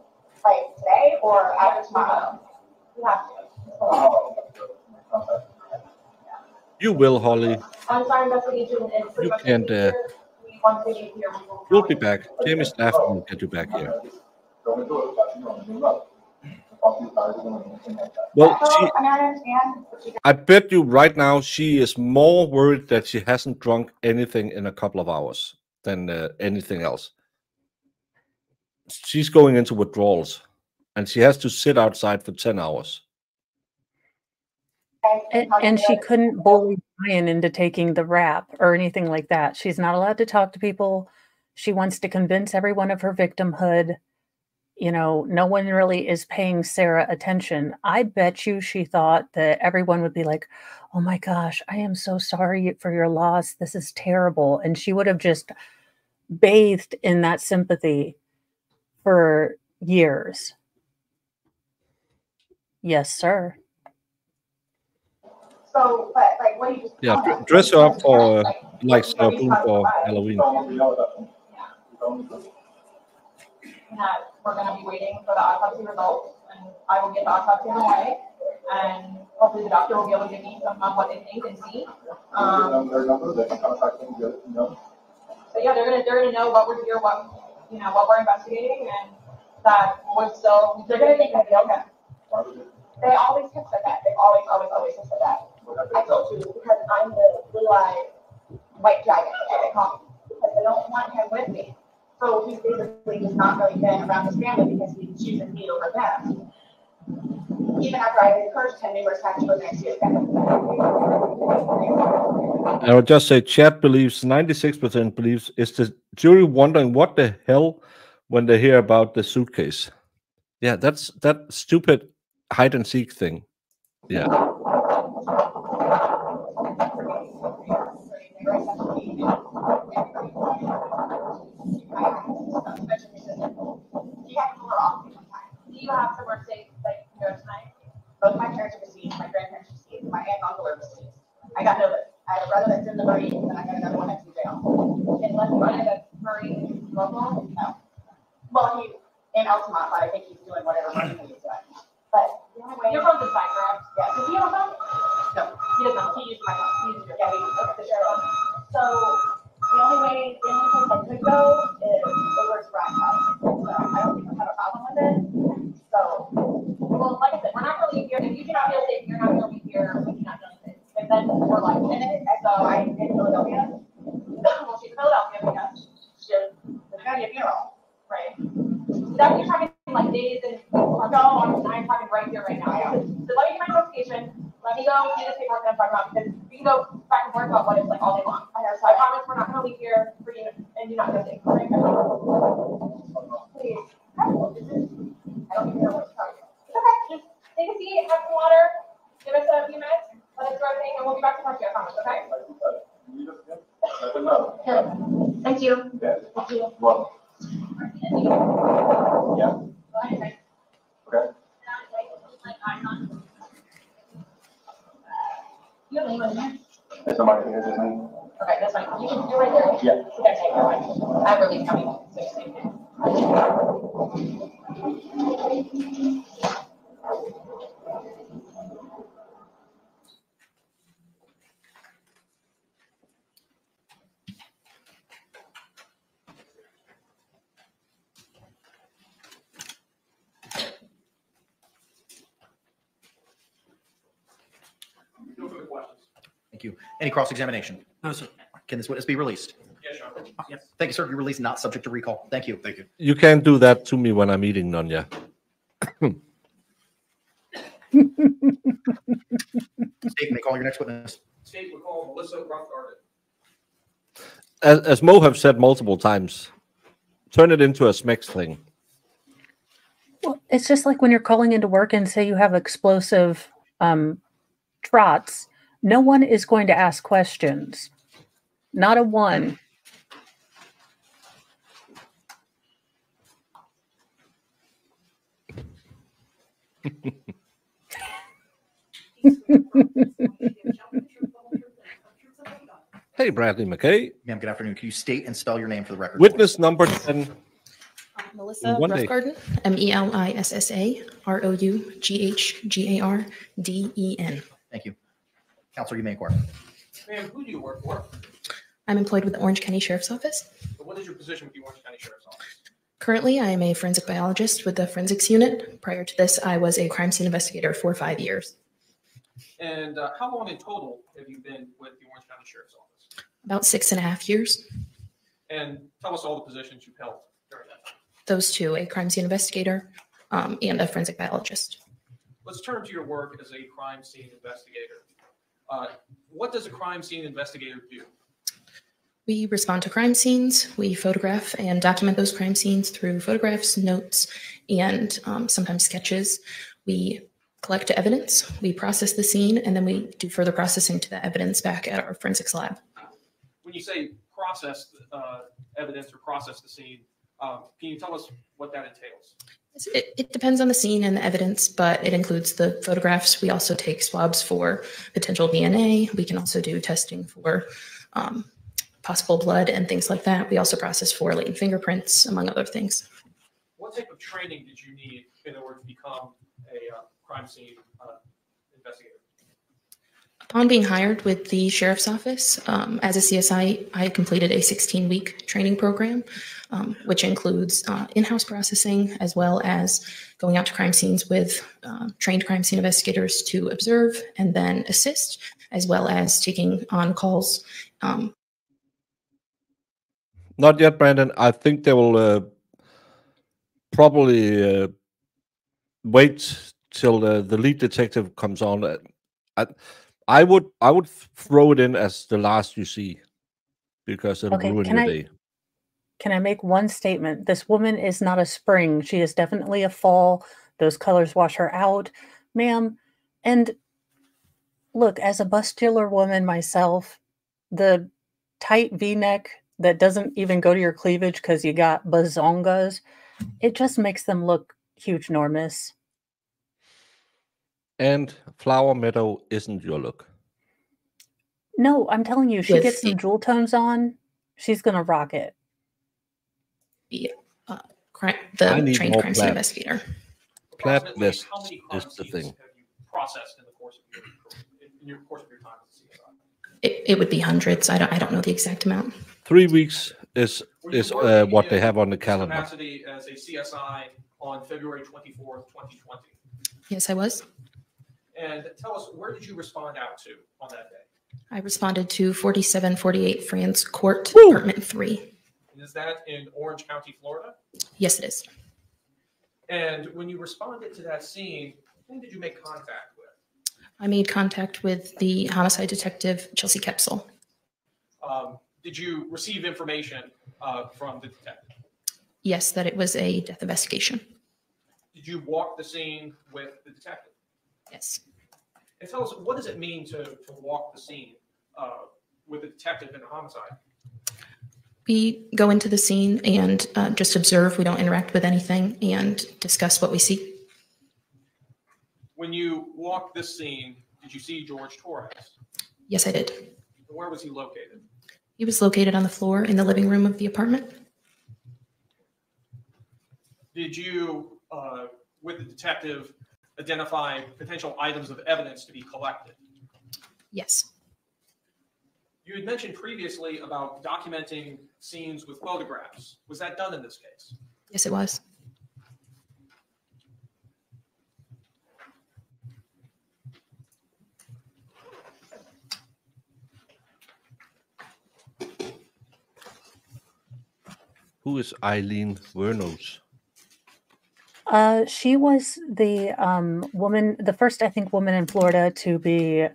like today or after tomorrow, you have to. You will, Holly. I'm sorry, investigation is pretty much. And once we get here, you'll be back. Jamie Staff will get you back here. Well, I bet you right now she is more worried that she hasn't drunk anything in a couple of hours than anything else. She's going into withdrawals, and she has to sit outside for 10 hours. And she couldn't bully Brian into taking the rap or anything like that. She's not allowed to talk to people. She wants to convince everyone of her victimhood. No one really is paying Sarah attention. I bet you she thought that everyone would be like, oh my gosh, I am so sorry for your loss. This is terrible. And she would have just bathed in that sympathy for years. Yes, sir. So, but what do you just? Yeah, dress her up for like Sarah Boone for Halloween. That we're going to be waiting for the autopsy results, and I will get the autopsy in the way, and hopefully the doctor will be able to give me some of what they think and see. So yeah, they're gonna know what we're here, what we're investigating, and that they're gonna think that okay. They always have said that. They always have said that. I told you because I'm the blue-eyed white dragon, that's what they call me, because they don't want him with me. So he's basically just not really been around his family because he chooses me over them. Even after I encouraged him numerous times to go next year. I would just say chat believes, 96% believes, is the jury wondering what the hell when they hear about the suitcase. Yeah, that's that stupid hide and seek thing. Yeah. You have somewhere safe that you can go tonight. Both my parents are deceased, my grandparents are deceased, my aunt and uncle are deceased. I got no list. I have a brother that's in the Marines, and I got another one that's in jail. Unless you want to Marine local, no. Well, he's in Altamont, but I think he's doing whatever Marine he's doing. But the only way. You're from the side, correct? Yeah. Does he have a phone? No, he doesn't. He uses my phone. He uses your phone. Yeah, the sheriff. So the only place I could go is over to Brad's house. So I don't think I have a problem with it. So, well, like I said, we're not really here. If you do not feel safe, you're not going to be here I'm talking about, because we can go back and forth about what it's like all day long. So I promise we're not going to leave here for you and you're not going to take. Please. I don't even know what to tell you. It's okay. Just take a seat, have some water, give us a few minutes, let us do our thing, and we'll be back to talk to you, I promise, okay? Thank you. Thank you. Well. Yeah. Okay. You have anyone there? Is somebody here with me? Okay, that's fine. You can do right there. Yeah. Okay, take your mind. I have release coming. Thank you. Any cross-examination? No, sir. Can this witness be released? Yes, Your Honor. Yes. Thank you, sir. You're released, not subject to recall. Thank you. Thank you. You can't do that to me when I'm eating, Nonya. State, may call your next witness. State will call Melissa Rothgarden. As Mo have said multiple times, turn it into a SMEX thing. Well, it's just like when you're calling into work and say you have explosive trots. No one is going to ask questions. Not a one. Hey, Bradley McKay. Ma'am, good afternoon. Can you state and spell your name for the record? Witness number 10. Melissa Rothgarden, MELISSA Thank you. Counselor, you may inquire. Ma'am, who do you work for? I'm employed with the Orange County Sheriff's Office. What is your position with the Orange County Sheriff's Office? Currently, I am a forensic biologist with the forensics unit. Prior to this, I was a crime scene investigator for 5 years. And how long in total have you been with the Orange County Sheriff's Office? About 6.5 years. And tell us all the positions you've held during that time. Those two, a crime scene investigator and a forensic biologist. Let's turn to your work as a crime scene investigator. What does a crime scene investigator do? We respond to crime scenes. We photograph and document those crime scenes through photographs, notes, and sometimes sketches. We collect evidence, we process the scene, and then we do further processing to the evidence back at our forensics lab. When you say process evidence or process the scene, can you tell us what that entails? It depends on the scene and the evidence, but it includes the photographs. We also take swabs for potential DNA. We can also do testing for possible blood and things like that. We also process for latent fingerprints, among other things. What type of training did you need in order to become a crime scene investigator? Upon being hired with the Sheriff's Office, as a CSI, I completed a 16-week training program, which includes in-house processing, as well as going out to crime scenes with trained crime scene investigators to observe and then assist, as well as taking on calls. Not yet, Brandon. I think they will probably wait till the lead detective comes on. I would throw it in as the last you see, because it'll ruin your day. Can I make one statement? This woman is not a spring. She is definitely a fall. Those colors wash her out, ma'am. And look, as a muscular woman myself, the tight V-neck that doesn't even go to your cleavage because you got bazongas, it just makes them look huge enormous. And Flower Meadow isn't your look. No, I'm telling you, she gets some jewel tones on, she's going to rock it. The trained crime scene investigator. Plaid vest is the thing. Have you processed in the course of your time as a CSI? It would be hundreds. I don't know the exact amount. 3 weeks is what they have on the calendar. Capacity as a CSI on February 24th, 2020. Yes, I was. And tell us, where did you respond out to on that day? I responded to 4748 France Court, Apartment 3. And is that in Orange County, Florida? Yes, it is. And when you responded to that scene, whom did you make contact with? I made contact with the homicide detective, Chelsea Kepsel. Did you receive information from the detective? Yes, that it was a death investigation. Did you walk the scene with the detective? Yes. And tell us, what does it mean to walk the scene with a detective in a homicide? We go into the scene and just observe. We don't interact with anything and discuss what we see. When you walked this scene, did you see Jorge Torres? Yes, I did. Where was he located? He was located on the floor in the living room of the apartment. Did you, with the detective, identify potential items of evidence to be collected? Yes. You had mentioned previously about documenting scenes with photographs. Was that done in this case? Yes, it was. Who is Eileen Wernos? She was the woman, the first, I think, woman in Florida to be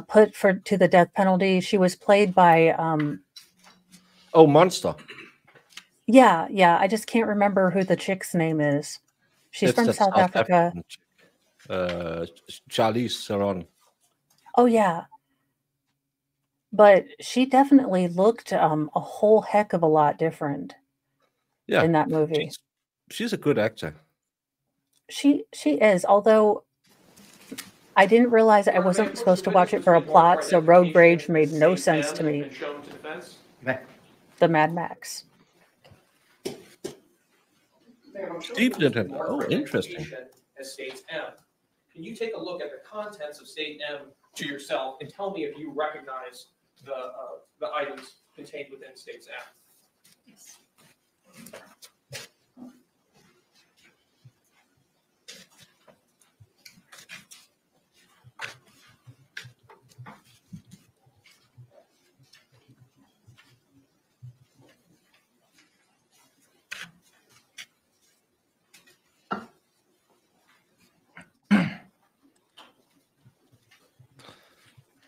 put to the death penalty. She was played by Oh, Monster. yeah. I just can't remember who the chick's name is. She's It's from the South Africa. African chick. Charlize Theron. Oh yeah, but she definitely looked a whole heck of a lot different Yeah, in that movie. she's a good actor. She is, although I didn't realize I wasn't supposed to watch it for a plot, so Road Rage made no sense to me. The Mad Max. Steve did it. Oh, interesting. As States M. Can you take a look at the contents of State M to yourself and tell me if you recognize the items contained within States M? Yes.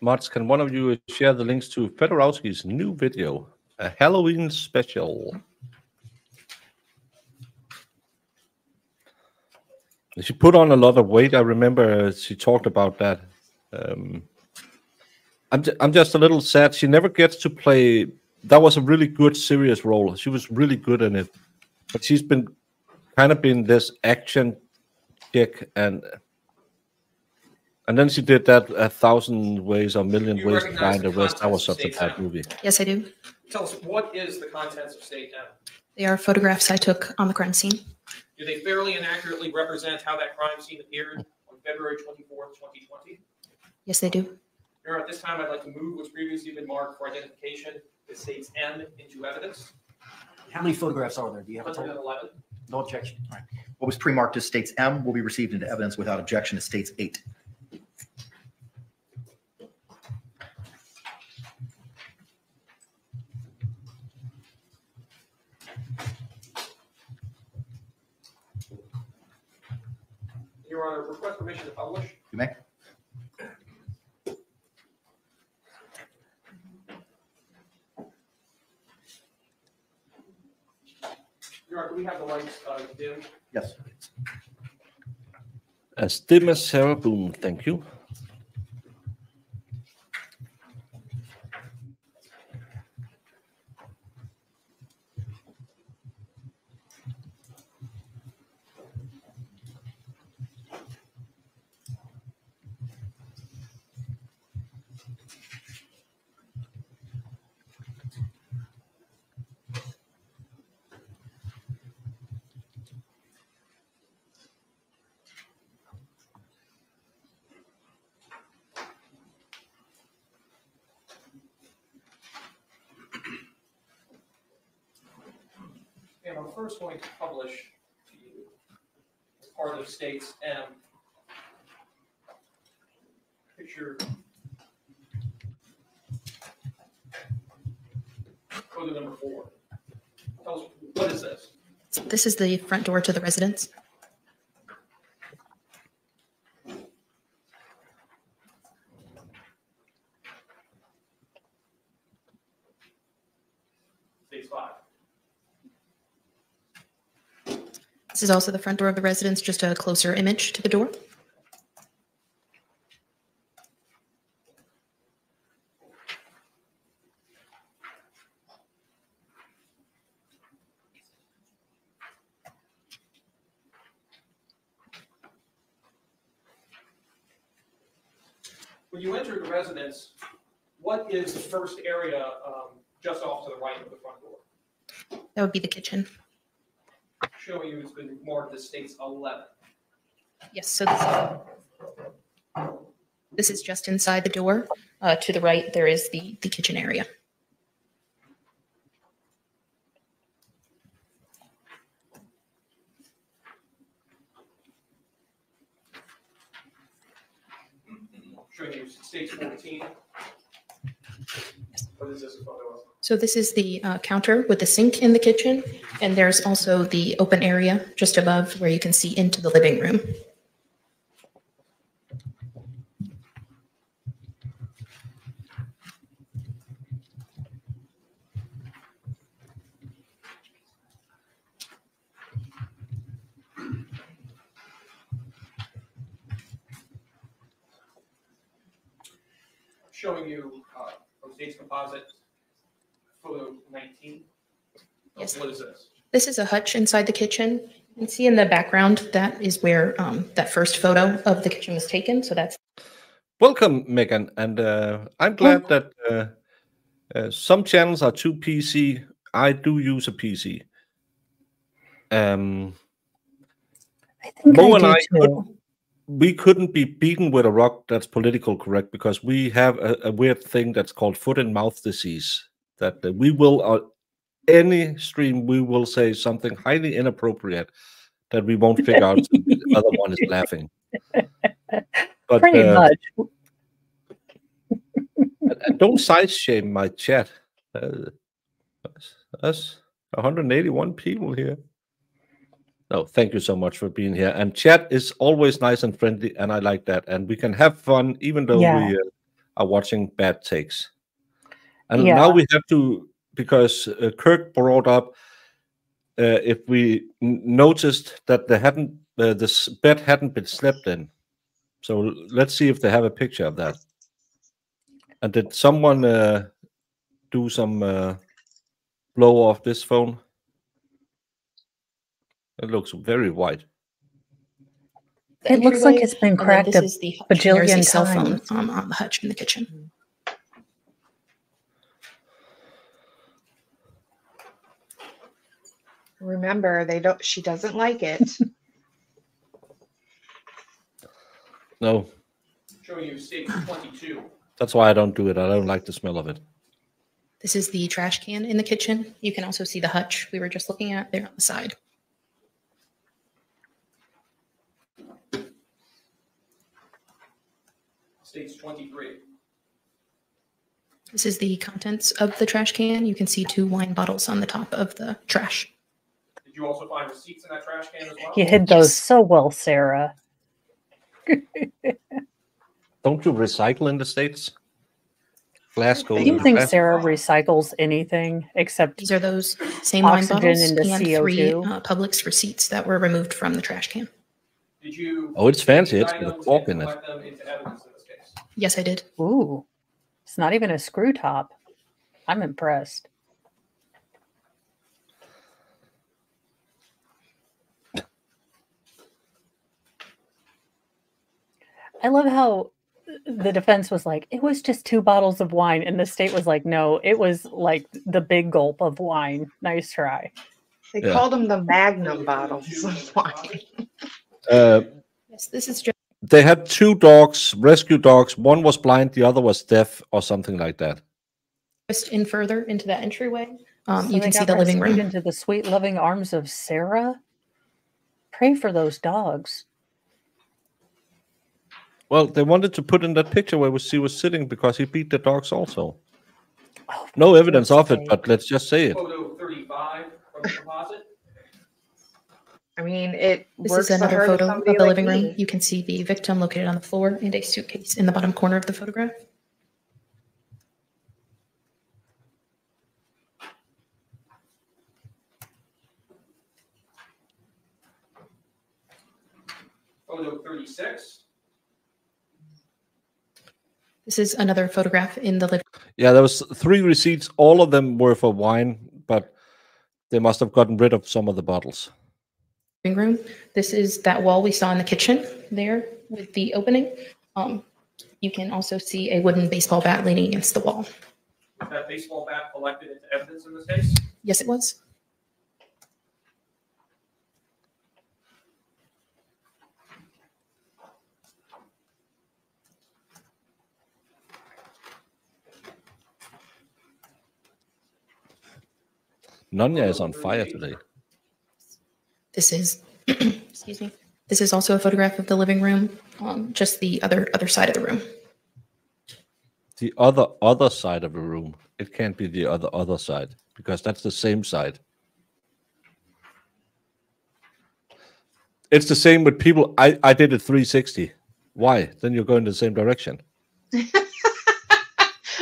Mods, can one of you share the links to Fedorowski's new video, a Halloween special? She put on a lot of weight. I remember she talked about that. I'm just a little sad. She never gets to play. That was a really good serious role. She was really good in it, but she's been this action chick, and then she did that 1,000 Ways or Million Ways to Find the West. That was such a bad movie. Yes, I do. Tell us, what is the contents of State M? They are photographs I took on the crime scene. Do they fairly and accurately represent how that crime scene appeared on February 24th, 2020? Yes, they do. Here, at this time, I'd like to move what's previously been marked for identification as States M into evidence. How many photographs are there? Do you have a total? 111. No objection. All right. What was pre-marked as States M will be received into evidence without objection as States 8. Your Honor, request permission to publish. You may. Your Honor, do we have the lights dimmed? Yes. As dim as Sarah Boone, thank you. And I'm first going to publish to you as part of States M. Picture photo number 4. Tell us, what is this? This is the front door to the residence. States 5. This is also the front door of the residence, just a closer image to the door. When you enter the residence, what is the first area just off to the right of the front door? That would be the kitchen. Showing you it's been marked as States 11. Yes, so this is just inside the door. To the right, there is the kitchen area. Showing you States 14. What is this a photo of? So this is the counter with the sink in the kitchen, and there's also the open area just above where you can see into the living room. Showing you from States Composite, photo 19. Yes. What is this? This is a hutch inside the kitchen. You can see in the background, that is where that first photo of the kitchen was taken. So that's. Welcome, Megan. And I'm glad that some channels are too PC. I do use a PC. I think Mo I and do I too. we couldn't be beaten with a rock that's political correct because we have a weird thing that's called foot and mouth disease. That we will, any stream, we will say something highly inappropriate that we won't figure out so the other one is laughing. But, Pretty much. and don't size shame my chat. Us 181 people here. No, thank you so much for being here. And chat is always nice and friendly, and I like that. And we can have fun even though we are watching bad takes. And now we have to, because Kirk brought up, if we noticed that they hadn't, this bed hadn't been slept in. So let's see if they have a picture of that. And did someone do some blow off this phone? It looks very white. It looks like it's been cracked a bajillion cell phone times. on the hutch in the kitchen. Remember, she doesn't like it. No. Showing you States 22. That's why I don't do it. I don't like the smell of it. This is the trash can in the kitchen. You can also see the hutch we were just looking at there on the side. States 23. This is the contents of the trash can. You can see 2 wine bottles on the top of the trash. Did you also find receipts in that trash can as well? You hid those so well, Sarah. Don't you recycle in the States? Glass goes Do you in think trash. Sarah recycles anything except These are those same wine oxygen bottles into and 3 CO2? Publix receipts that were removed from the trash can. Did you? Oh, it's fancy. It's these got a items fork and in it. collect them into evidence in this case? Yes, I did. Ooh, it's not even a screw top. I'm impressed. I love how the defense was like, it was just 2 bottles of wine. And the state was like, no, it was like the big gulp of wine. Nice try. They called them the Magnum bottles of wine. Yes, this is just. They had 2 dogs, rescue dogs. One was blind, the other was deaf, or something like that. Just in further into that entryway, So you they can see got the living rescued room. into the sweet, loving arms of Sarah. Pray for those dogs. Well, they wanted to put in that picture where she was sitting because he beat the dogs also. No evidence of it, but let's just say it. Photo 35 from the composite. I mean, it This works is for another her to photo of somebody the like living room. me. You can see the victim located on the floor and a suitcase in the bottom corner of the photograph. Photo 36. This is another photograph in the living Yeah, there was 3 receipts. All of them were for wine, but they must have gotten rid of some of the bottles. room. This is that wall we saw in the kitchen there with the opening. You can also see a wooden baseball bat leaning against the wall. Was that baseball bat collected into evidence in this case? Yes, it was. Nonya is on fire today. This is, excuse me. This is also a photograph of the living room, just the other side of the room. The other side of the room. It can't be the other side because that's the same side. It's the same with people. I did it 360. Why? Then you're going in the same direction.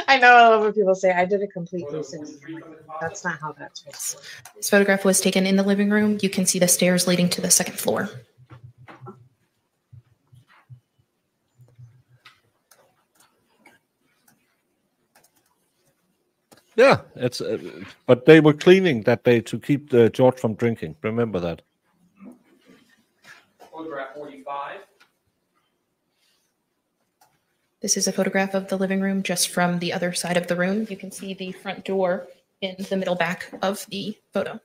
I know a lot of people say I did a complete 360. That's not how that works. This photograph was taken in the living room. You can see the stairs leading to the second floor. Yeah, it's. But they were cleaning that day to keep George from drinking. Remember that. Photograph 45. This is a photograph of the living room just from the other side of the room. You can see the front door in the middle back of the photo.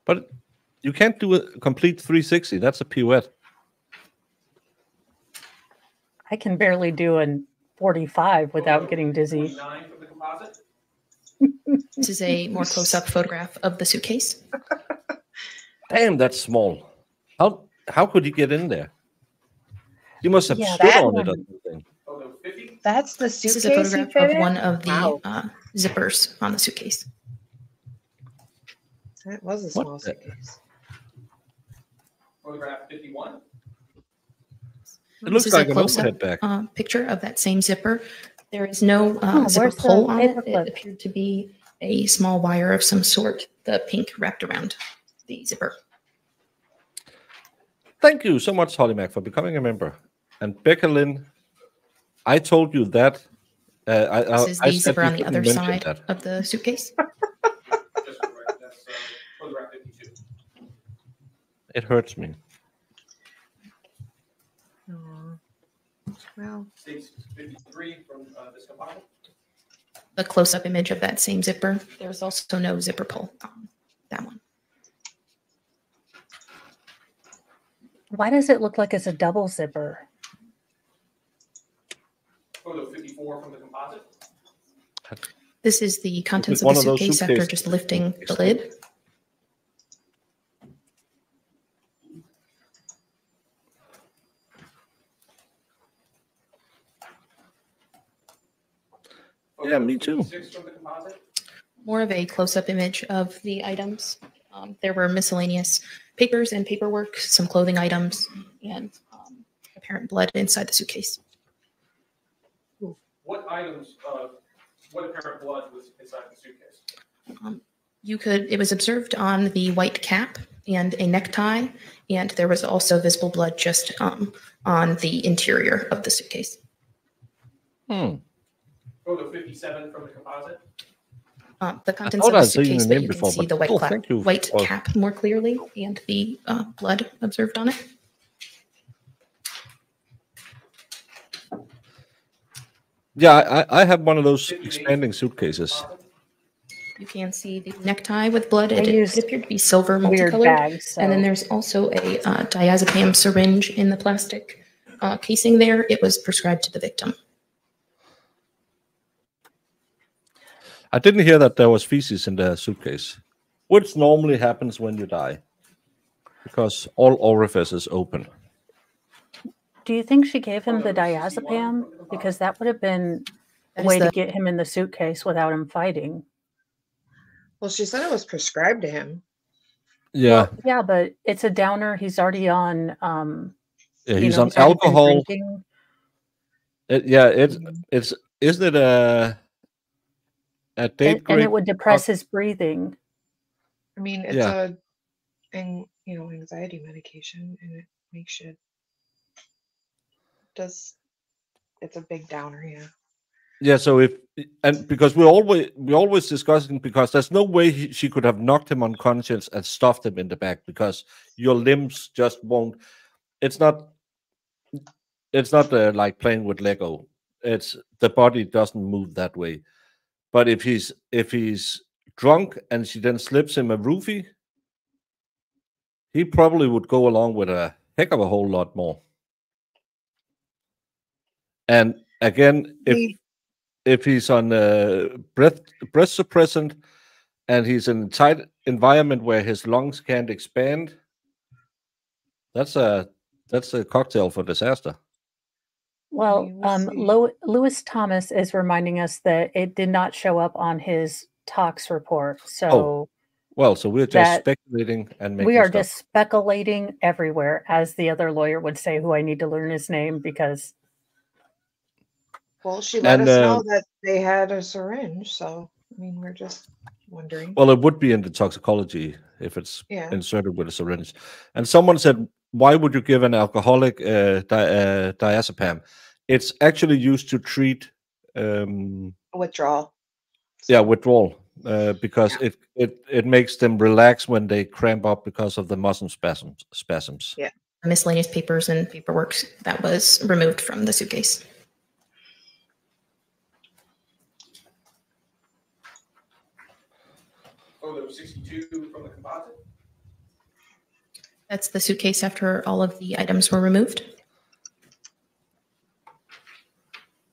But you can't do a complete 360. That's a pirouette. I can barely do a 45 without getting dizzy. This is a more close-up photograph of the suitcase. Damn, that's small. How could he get in there? He must have Yeah, stood that on it or one. something. That's the This suitcase is a photograph he fit of in? one of the Wow. zippers on the suitcase. That was a What small the- suitcase. Photograph 51. It looks This is like a an close-up overhead bag. picture of that same zipper. There is no Oh, zipper where's the pull on it. paperclip? It appeared to be a small wire of some sort, the pink wrapped around the zipper. Thank you so much, Holly Mac, for becoming a member. And Becca Lynn, I told you that. This is I the said zipper you on the shouldn't other mention side that. of the suitcase. Just correct. That's photograph 52. It hurts me. Aw. Well, States 53 from this composite. The close-up image of that same zipper. There's also no zipper pull on that one. Why does it look like it's a double zipper? Photo 54 from the composite. This is the contents of one the of those suitcase after suitcases. just lifting the lid. Yeah, me too. 6 from the composite. More of a close-up image of the items. There were miscellaneous papers and paperwork, some clothing items, and apparent blood inside the suitcase. What items, what apparent blood was inside the suitcase? It was observed on the white cap and a necktie, and there was also visible blood just on the interior of the suitcase. Hmm. Photo 57 from the composite. The contents thought of the I'd seen suitcase, the but name you can before, see but the white, cool, thank you white for- cap more clearly and the blood observed on it. Yeah, I have one of those expanding suitcases. You can see the necktie with blood. I It used appeared to be silver weird multicolored. bags, And then so- there's also a diazepam syringe in the plastic casing there. It was prescribed to the victim. I didn't hear that there was feces in the suitcase, which normally happens when you die, because all orifices open. Do you think she gave him the diazepam? Because that would have been a That is way to the- get him in the suitcase without him fighting. well, she said it was prescribed to him. Yeah, Yeah, but it's a downer. He's already on. yeah, you he's know, on he's already been alcohol. drinking. It's isn't it at date And it grade. would depress his breathing. I mean, it's Yeah. anxiety medication, and it makes you it's a big downer, yeah. Yeah, so because we're always discussing, because there's no way she could have knocked him unconscious and stuffed him in the back, because your limbs just won't. It's not like playing with Lego. It's the body doesn't move that way. But if he's drunk and she then slips him a roofie, he probably would go along with a heck of a whole lot more. And again, if he's on breath suppressant and he's in a tight environment where his lungs can't expand, that's a cocktail for disaster. Well, Lewis Thomas is reminding us that it did not show up on his tox report. So, well, so we're just speculating and making we are stuff. just speculating everywhere, as the other lawyer would say, who I need to learn his name because. Well, she let us know that they had a syringe, so I mean, we're just wondering. Well, it would be in the toxicology if it's inserted with a syringe. And someone said, why would you give an alcoholic diazepam? It's actually used to treat withdrawal. Yeah, withdrawal, because it makes them relax when they cramp up because of the muscle spasms. Yeah. Miscellaneous papers and paperwork that was removed from the suitcase. Photo 62 from the composite. That's the suitcase after all of the items were removed.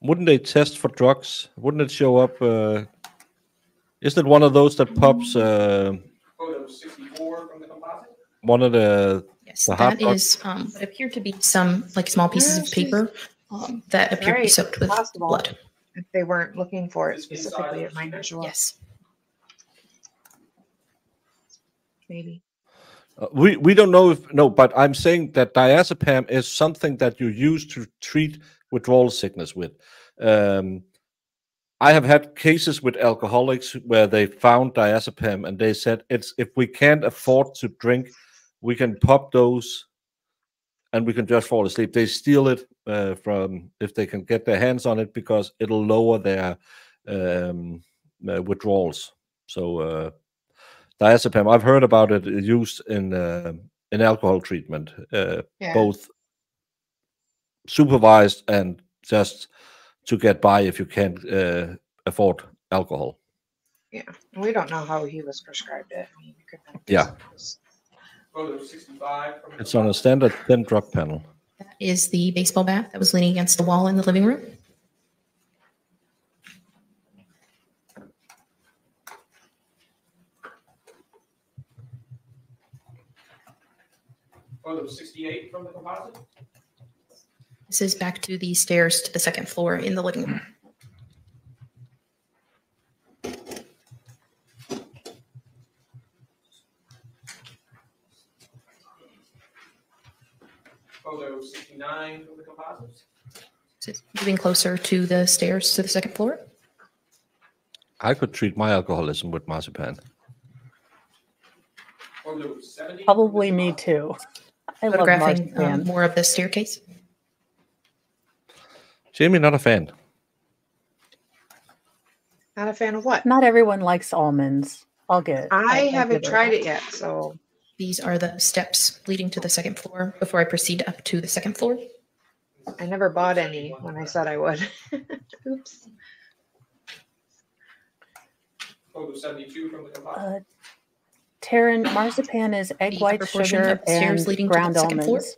Wouldn't they test for drugs? Wouldn't it show up? Isn't it one of those that pops? Photo 64 from the composite. One of the. Yes, that is what appeared to be some like small pieces of paper that appear to be soaked with blood. If they weren't looking for it specifically, it might not show up. Yes. Maybe. We don't know but I'm saying that diazepam is something that you use to treat withdrawal sickness with. I have had cases with alcoholics where they found diazepam and they said, if we can't afford to drink, we can pop those and we can just fall asleep. They steal it from if they can get their hands on it because it'll lower their withdrawals. So diazepam, I've heard about it used in alcohol treatment, both supervised and just to get by if you can't afford alcohol. Yeah, we don't know how he was prescribed it. I mean, you could Photo 65. It's on a standard thin drug panel. That is the baseball bat that was leaning against the wall in the living room. Photo 68 from the composite. This is back to the stairs to the second floor in the living room. Photo 69 from the composite. This is moving closer to the stairs to the second floor. I could treat my alcoholism with marzipan. Photo 70. Probably me too. I love Photographing marzipan. more of the staircase. Jamie, not a fan. Not a fan of what? Not everyone likes almonds. I'll I give haven't it. tried it yet, so These are the steps leading to the second floor before I proceed up to the second floor. I never bought any when I said I would. Oops. Photo 72 from the composite. Taryn, marzipan is egg The white upper portion sugar of the stairs and leading to ground the second floor. almonds.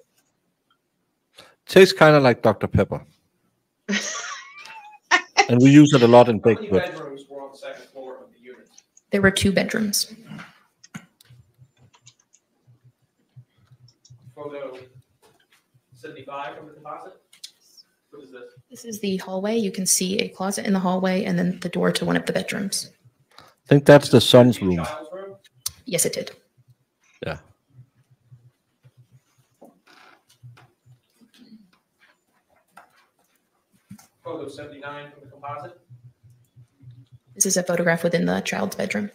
Tastes kind of like Dr. Pepper. And we use it a lot in How many baked goods. bedrooms were on the second floor of the unit? There were 2 bedrooms. Photo 75 from the composite. What is this? This is the hallway. You can see a closet in the hallway and then the door to one of the bedrooms. I think that's the son's room. Child's room. Yes, it did. Yeah. Photo 79 from the composite. This is a photograph within the child's bedroom.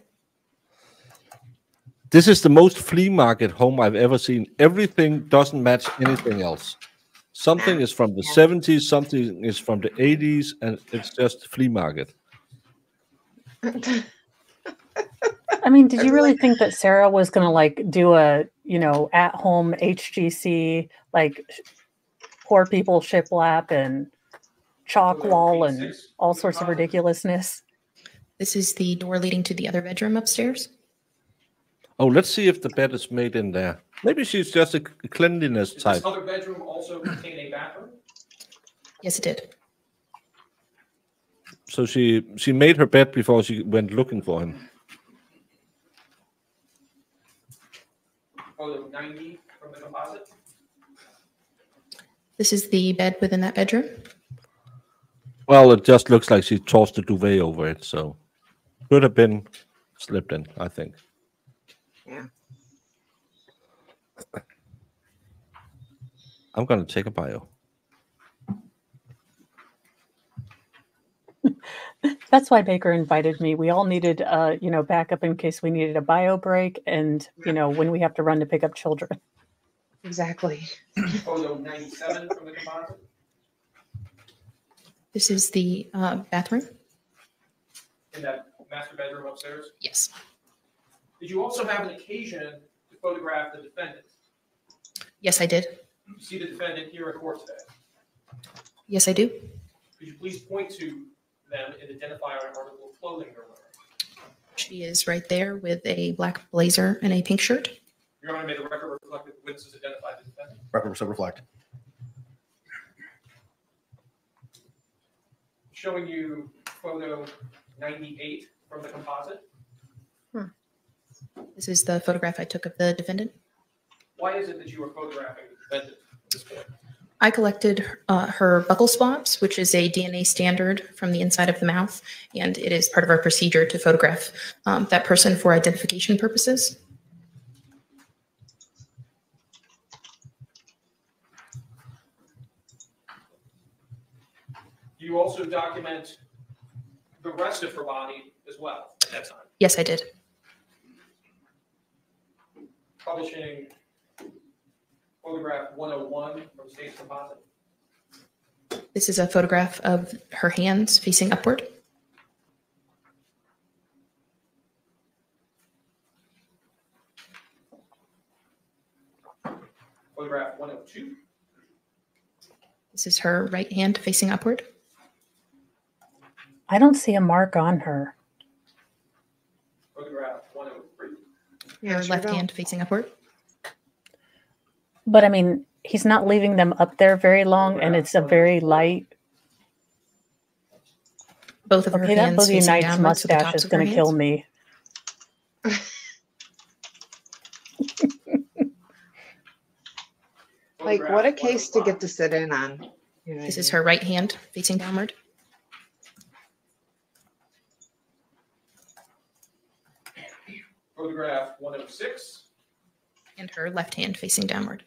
This is the most flea market home I've ever seen. Everything doesn't match anything else. Something is from the 70s, something is from the 80s, and it's just flea market. I mean, did you really think that Sarah was going to like do a, you know, at home HGC, like poor people shiplap and chalk wall and all sorts of ridiculousness? This is the door leading to the other bedroom upstairs. Oh, let's see if the bed is made in there. Maybe she's just a cleanliness Does type. this other bedroom also contain a bathroom? Yes, it did. So she made her bed before she went looking for him. Photo 90 from the composite. This is the bed within that bedroom. Well, it just looks like she tossed the duvet over it, so could have been slipped in, I think. Yeah. I'm going to take a bio. That's why Baker invited me. We all needed, you know, backup in case we needed a bio break and, you know, when we have to run to pick up children. Exactly. Photo 97 from the composite. This is the bathroom. In that master bedroom upstairs? Yes. Did you also have an occasion to photograph the defendant? Yes, I did. You see the defendant here in court today. Yes, I do. Could you please point to them and identify an article of clothing they're wearing? She is right there with a black blazer and a pink shirt. Your Honor, may the record reflect that the witnesses identified the defendant? Record so reflect. Showing you photo 98 from the composite. This is the photograph I took of the defendant. Why is it that you are photographing the defendant at this point? I collected her buccal swabs, which is a DNA standard from the inside of the mouth, and it is part of our procedure to photograph that person for identification purposes. You also document the rest of her body as well at that time. Yes, I did. Publishing photograph 101 from State's composite. This is a photograph of her hands facing upward. Photograph 102. This is her right hand facing upward. I don't see a mark on her. Photograph 103. Her left hand facing upward. But I mean, he's not leaving them up there very long, and it's a very light. Both of her Okay, that hands Boogie facing Nights downwards to the mustache tops is of her going to kill hands. me. Like, what a case to get to sit in on. You know what This I is mean? her right hand facing downward. Photograph 106. And her left hand facing downward.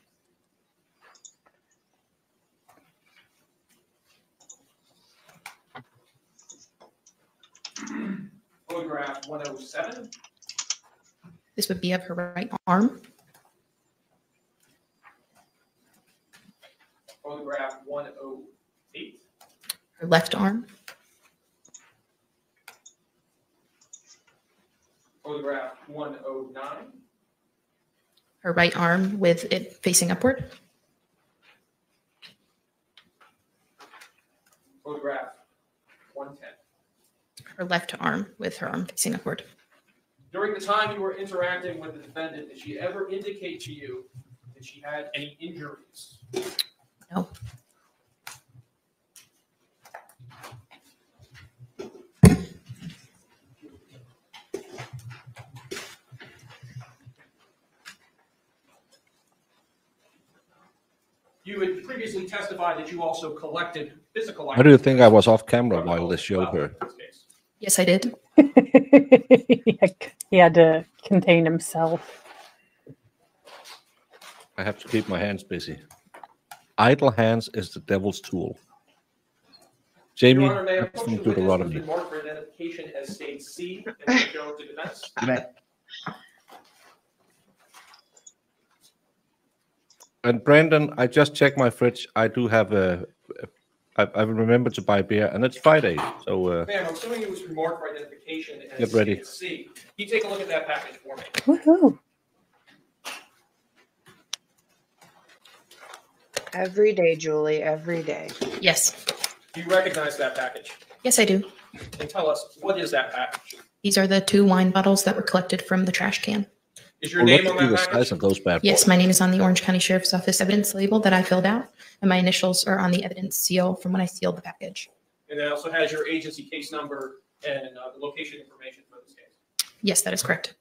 Photograph 107. This would be of her right arm. Photograph 108. Her left arm. Photograph 109. Her right arm with it facing upward. Photograph 110. Her left arm with her arm facing upward. During the time you were interacting with the defendant, did she ever indicate to you that she had any injuries? No. You had previously testified that you also collected physical How do you think I was off camera while this showed her? Yes, I did. He had to contain himself. I have to keep my hands busy. Idle hands is the devil's tool. Jamie, Your Honor, may I that's approach from the witness who has Deuteronomy. been marked for identification as state C and shown to defense? You may. And Brandon, I just checked my fridge. I do have I remember to buy beer, and it's Friday, so Ma'am, I'm assuming it was remarked for identification as Get ready. state C. Can you take a look at that package for me? Woohoo! Every day, Julie, every day. Yes. Do you recognize that package? Yes, I do. And tell us, what is that package? These are the 2 wine bottles that were collected from the trash can. Is your name on the that size package? of those bad Yes, boys. my name is on the Orange County Sheriff's Office evidence label that I filled out, and my initials are on the evidence seal from when I sealed the package. And it also has your agency case number and the location information for this case. Yes, that is correct.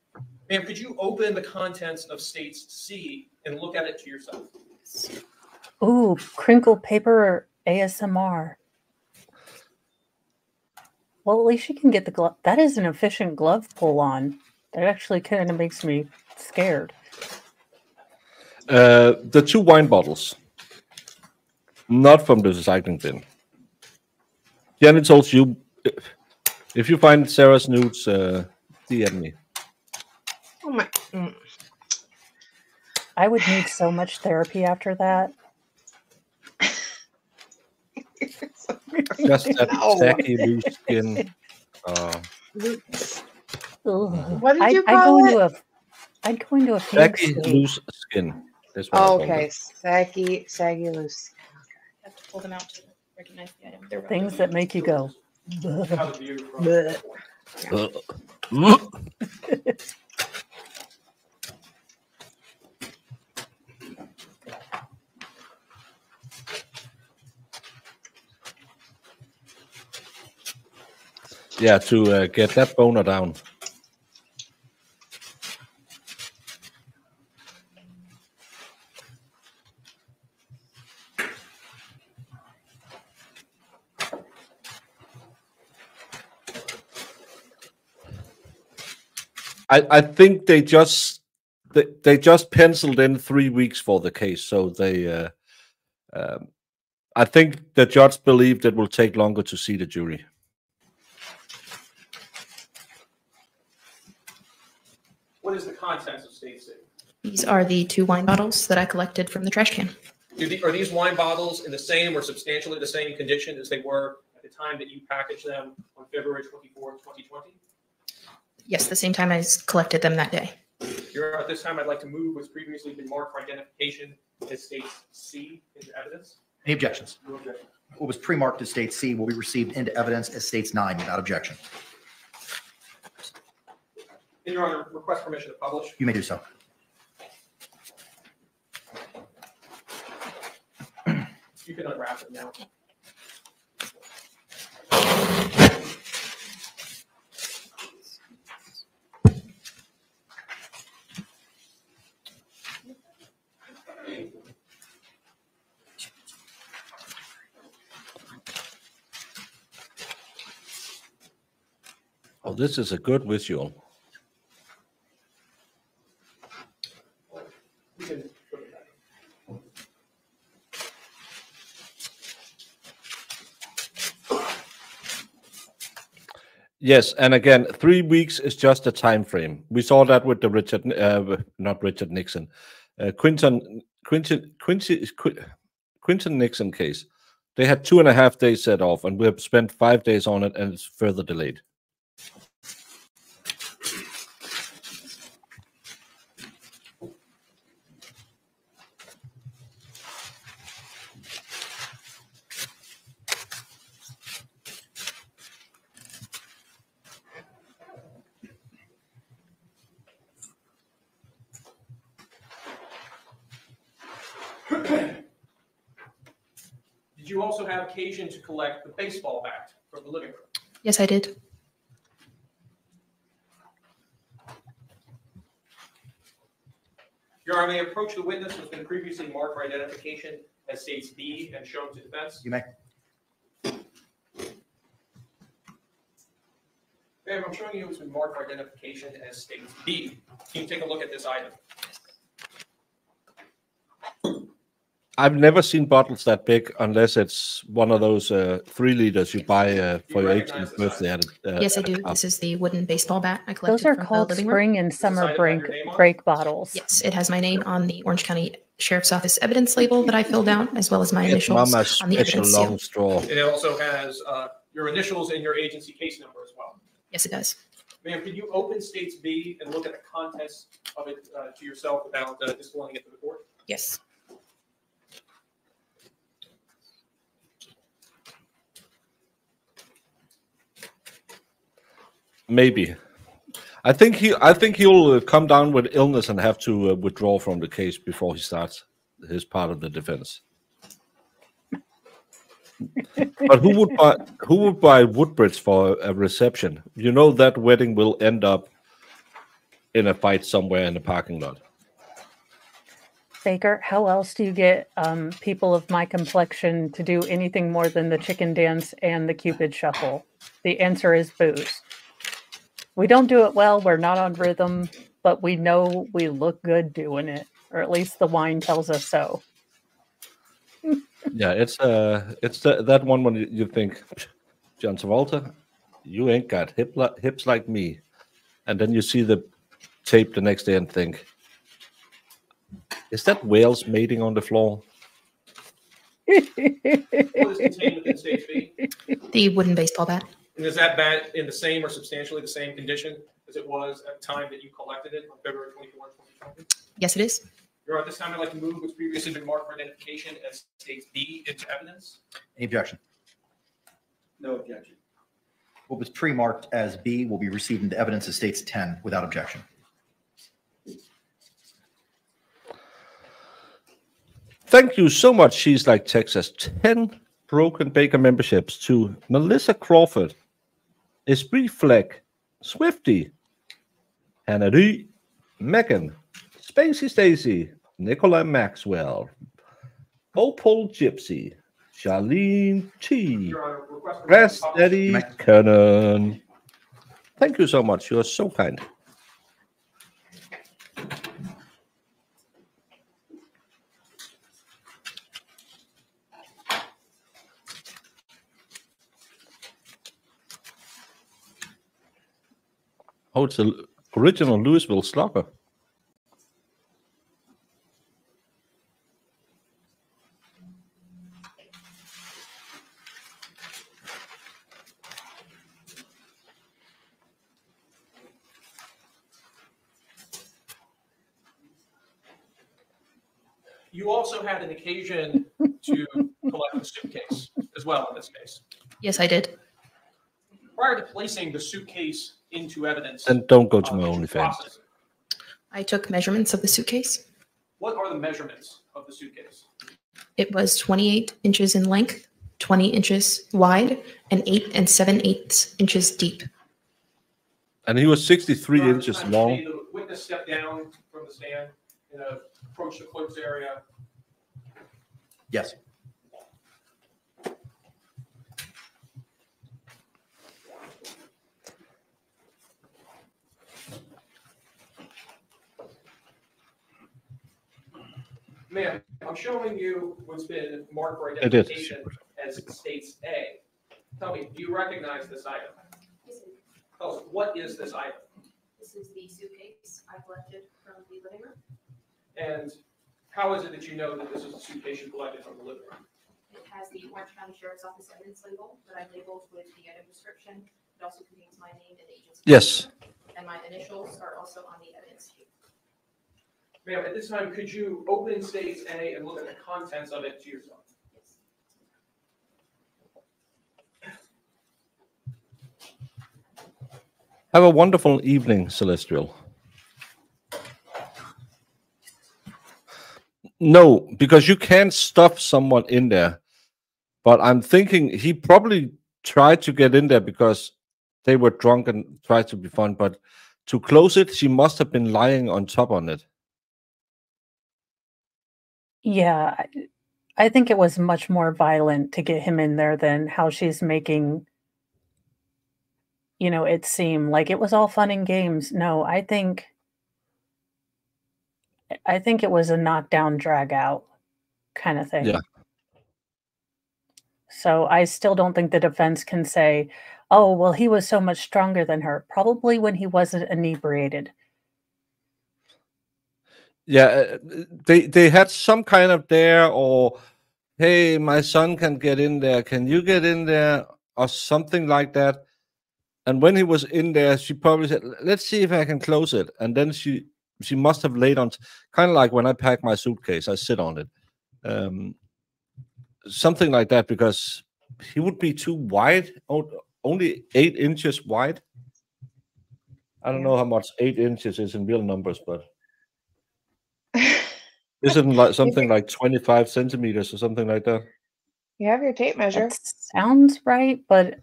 Ma'am, could you open the contents of states C and look at it to yourself? Ooh, crinkle paper ASMR. Well, at least you can get the glove. That is an efficient glove pull on. That actually kind of makes me scared. The 2 wine bottles, not from the recycling bin. Jenny told you, if you find Sarah's nudes, DM me. Oh my. I would need so much therapy after that. Just that No. tacky loose skin. What did you call it? I'd go into a fugue Tacky state. loose skin. That's what I Oh, called okay, it. saggy loose. I have to pull them out to recognize the item. They're Things that make you go. How the view from Yeah, to get that boner down. I think they just penciled in 3 weeks for the case, so they I think the judge believed it will take longer to see the jury. what is the contents of state C? These are the 2 wine bottles that I collected from the trash can. Are these wine bottles in the same or substantially the same condition as they were at the time that you packaged them on February 24, 2020? Yes, the same time I collected them that day. Your Honor, at this time, I'd like to move what's previously been marked for identification as states C into evidence. Any objections? No objection. What was pre-marked as state C will be received into evidence as states 9 without objection. And Your Honor, request permission to publish. You may do so. You can unwrap it now. Oh, this is a good visual. You can put it back. Yes, and again, 3 weeks is just a time frame. We saw that with the not Richard Nixon, Quinton Nixon case. They had 2.5 days set off, and we have spent 5 days on it, and it's further delayed. Did you also have occasion to collect the baseball bat from the living room? Yes, I did. Your Honor, may I approach the witness who has been previously marked for identification as states B and shown to defense? You may. Ma'am, I'm showing you who's been marked for identification as states B. Can you take a look at this item? I've never seen bottles that big unless it's one of those 3 liters you buy for your 18th birthday. Yes, I do. This is the wooden baseball bat I collected Those are from the called living room. spring and summer break bottles. Yes, it has my name on the Orange County Sheriff's Office evidence label that I filled out, as well as my It's initials Mama's on the special evidence long seal. straw. And it also has your initials and your agency case number as well. Yes, it does. Ma'am, could you open States B and look at the contents of it to yourself without displaying it to the court? Yes. Maybe. I think he'll come down with illness and have to withdraw from the case before he starts his part of the defense. But who would buy Woodbridge for a reception? You know that wedding will end up in a fight somewhere in the parking lot. Baker, how else do you get people of my complexion to do anything more than the chicken dance and the Cupid shuffle? The answer is booze. We don't do it well. We're not on rhythm, but we know we look good doing it, or at least the wine tells us so. Yeah, it's that one when you think, John Travolta, you ain't got hips like me, and then you see the tape the next day and think, is that whales mating on the floor? What is contained within Stage B? The wooden baseball bat. And is that bat in the same or substantially the same condition as it was at the time that you collected it on February 24, 2020? Yes, it is. Your Honor, at this time, I'd like to move what's previously been marked for identification as States B into evidence. Any objection? No objection. What was pre-marked as B will be received into evidence as States 10 without objection. Thank you so much. She's like Texas. 10 broken Baker memberships to Melissa Crawford, Esprit Fleck, Swifty, Hannah D, Megan, Spacey Stacy, Nicola Maxwell, Opal Gypsy, Charlene T, Grass Daddy Kernan. Thank you so much. You are so kind. Oh, it's the original Louisville Slugger. You also had an occasion to collect a suitcase as well in this case. Yes, I did. Prior to placing the suitcase into evidence, And don't go to my OnlyFans. I took measurements of the suitcase. what are the measurements of the suitcase? It was 28 inches in length, 20 inches wide, and 8 7/8 inches deep. And he was 63 inches long. The witness stepped down from the stand and approached the clerk's area. Yes. Ma'am, I'm showing you what's been marked for It is. identification as states A. Tell me, do you recognize this item? Tell us, what is this item? This is the suitcase I collected from the living room. And how is it that you know that this is a suitcase you collected from the living room? It has the Orange County Sheriff's Office evidence label that I labeled with the item description. It also contains my name and the agency. Yes. And my initials are also on the evidence sheet. Ma'am, at this time, could you open states A and look at the contents of it to yourself? Have a wonderful evening, Celestial. No, because you can't stuff someone in there. But I'm thinking he probably tried to get in there because they were drunk and tried to be fun. But to close it, she must have been lying on top on it. Yeah, I think it was much more violent to get him in there than how she's making, you know, it seem like it was all fun and games. No, I think it was a knockdown drag out kind of thing. Yeah. So I still don't think the defense can say, oh, well, he was so much stronger than her. Probably when he wasn't inebriated. Yeah, they had some kind of dare, or hey, my son can get in there. Can you get in there, or something like that? And when he was in there, she probably said, "Let's see if I can close it." And then she must have laid on, kind of like when I pack my suitcase, I sit on it, something like that, because he would be too wide, only 8 inches wide. I don't know how much 8 inches is in real numbers, but isn't like something like 25 centimeters or something like that? You have your tape measure. That sounds right, but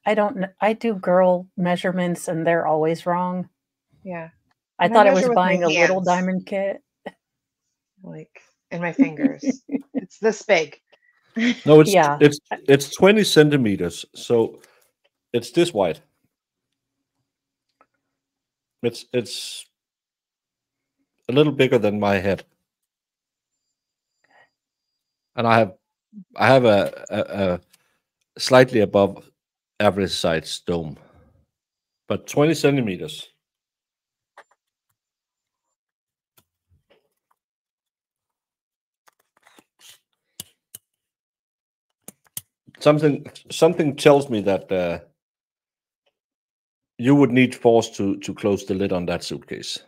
I don't know. I do girl measurements and they're always wrong. Yeah. I And thought I was measure with my buying a little hands, diamond kit. like in my fingers. It's this big. No, it's Yeah. it's 20 centimeters, so it's this wide. It's a little bigger than my head, and I have a slightly above average size dome, but 20 centimeters. Something tells me that you would need force to close the lid on that suitcase.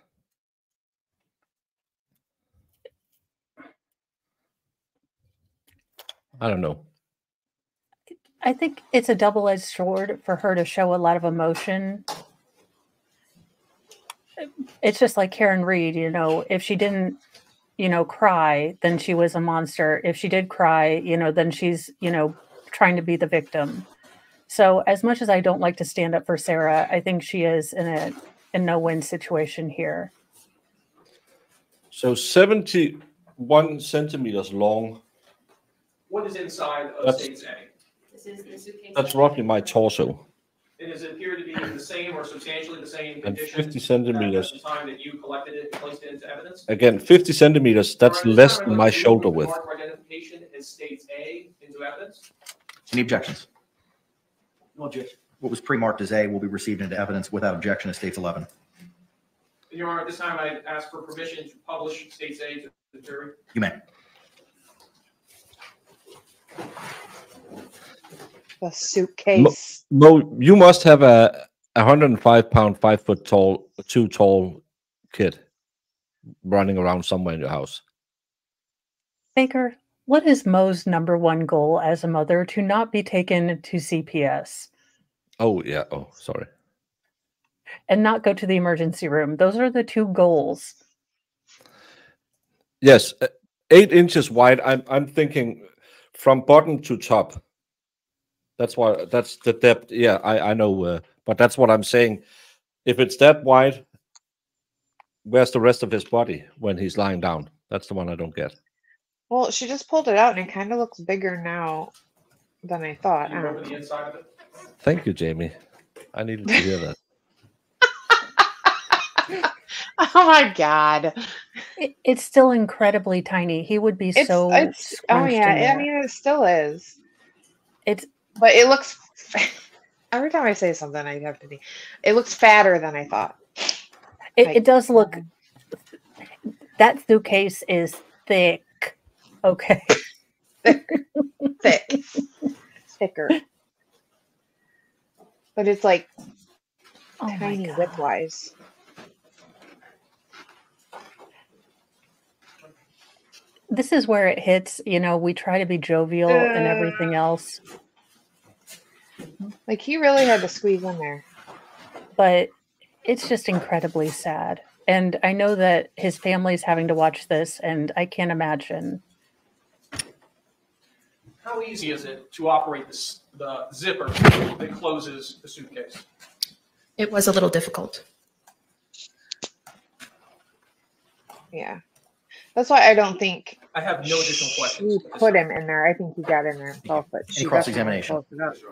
I don't know. I think it's a double-edged sword for her to show a lot of emotion. It's just like Karen Reed, if she didn't, cry, then she was a monster. If she did cry, then she's, trying to be the victim. So as much as I don't like to stand up for Sarah, I think she is in a no-win situation here. So 71 centimeters long. What is inside of States A? This is the suitcase. That's roughly my torso. And does it appear to be in the same or substantially the same And condition 50 centimeters. at the time that you collected it and placed it into evidence? Again, 50 centimeters. That's less than my shoulder width. Mark for identification as States A into evidence? Any objections? No objection. What was pre-marked as A will be received into evidence without objection as States 11. Your Honor, at this time I ask for permission to publish States A to the jury. You may. The suitcase. Mo, you must have a 105-pound, 5 foot tall, 2 tall kid running around somewhere in your house. Baker, what is Mo's number one goal as a mother? To not be taken to CPS. Oh, yeah. Oh, sorry. And not go to the emergency room. Those are the 2 goals. Yes, 8 inches wide. I'm thinking from bottom to top. That's the depth. Yeah, I know, but that's what I'm saying. If it's that wide, where's the rest of his body when he's lying down? That's the one I don't get. Well, she just pulled it out and it kind of looks bigger now than I thought. Do you remember the inside of it? Thank you, Jamie. I needed to hear that. Oh my God. It's still incredibly tiny. He would be so Oh scrunched yeah, in there. I mean it still is. But it looks every time I say something I have to be. It looks fatter than I thought. It does look. That suitcase is thick. Okay. Thick. Thicker. But it's like tiny width-wise. This is where it hits. We try to be jovial and everything else. Like he really had to squeeze in there. But it's just incredibly sad. And I know that his family's having to watch this, and I can't imagine. How easy is it to operate the zipper that closes the suitcase? It was a little difficult. Yeah. That's why I don't think I have no additional questions. she put him in there. I think he got in there himself, but she cross-examination? definitely closed it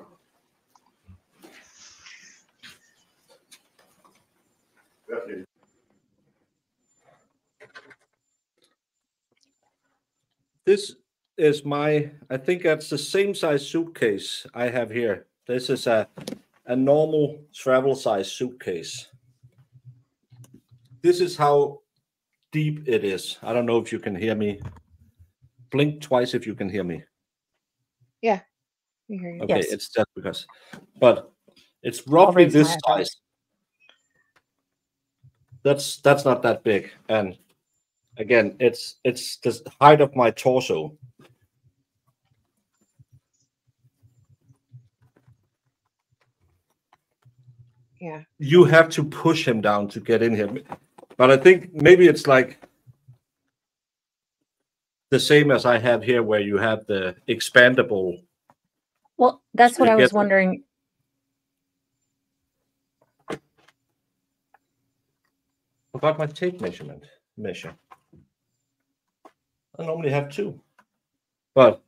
up. is I think that's the same size suitcase I have here. This is a normal travel size suitcase. This is how deep it is. I don't know if you can hear me. Blink twice if you can hear me. Yeah. I hear you. Okay, Yes. it's just because, but it's roughly this size. That's not that big, and again, it's the height of my torso. Yeah. You have to push him down to get in here, but I think maybe it's like the same as I have here, where you have the expandable. Well, that's what I was get- wondering. Forgot my tape measure. I normally have 2, but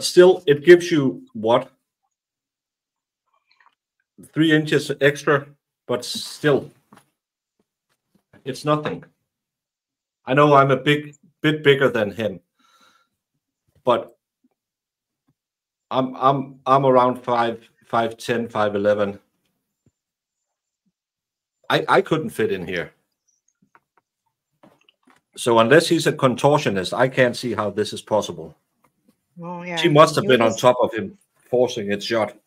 still, it gives you what, 3 inches extra, but still, it's nothing. I know I'm a bit bigger than him, but I'm around 5'10", 5'11". I couldn't fit in here. So unless he's a contortionist, I can't see how this is possible. Oh, yeah. She must have He been on was- top of him, forcing it shut.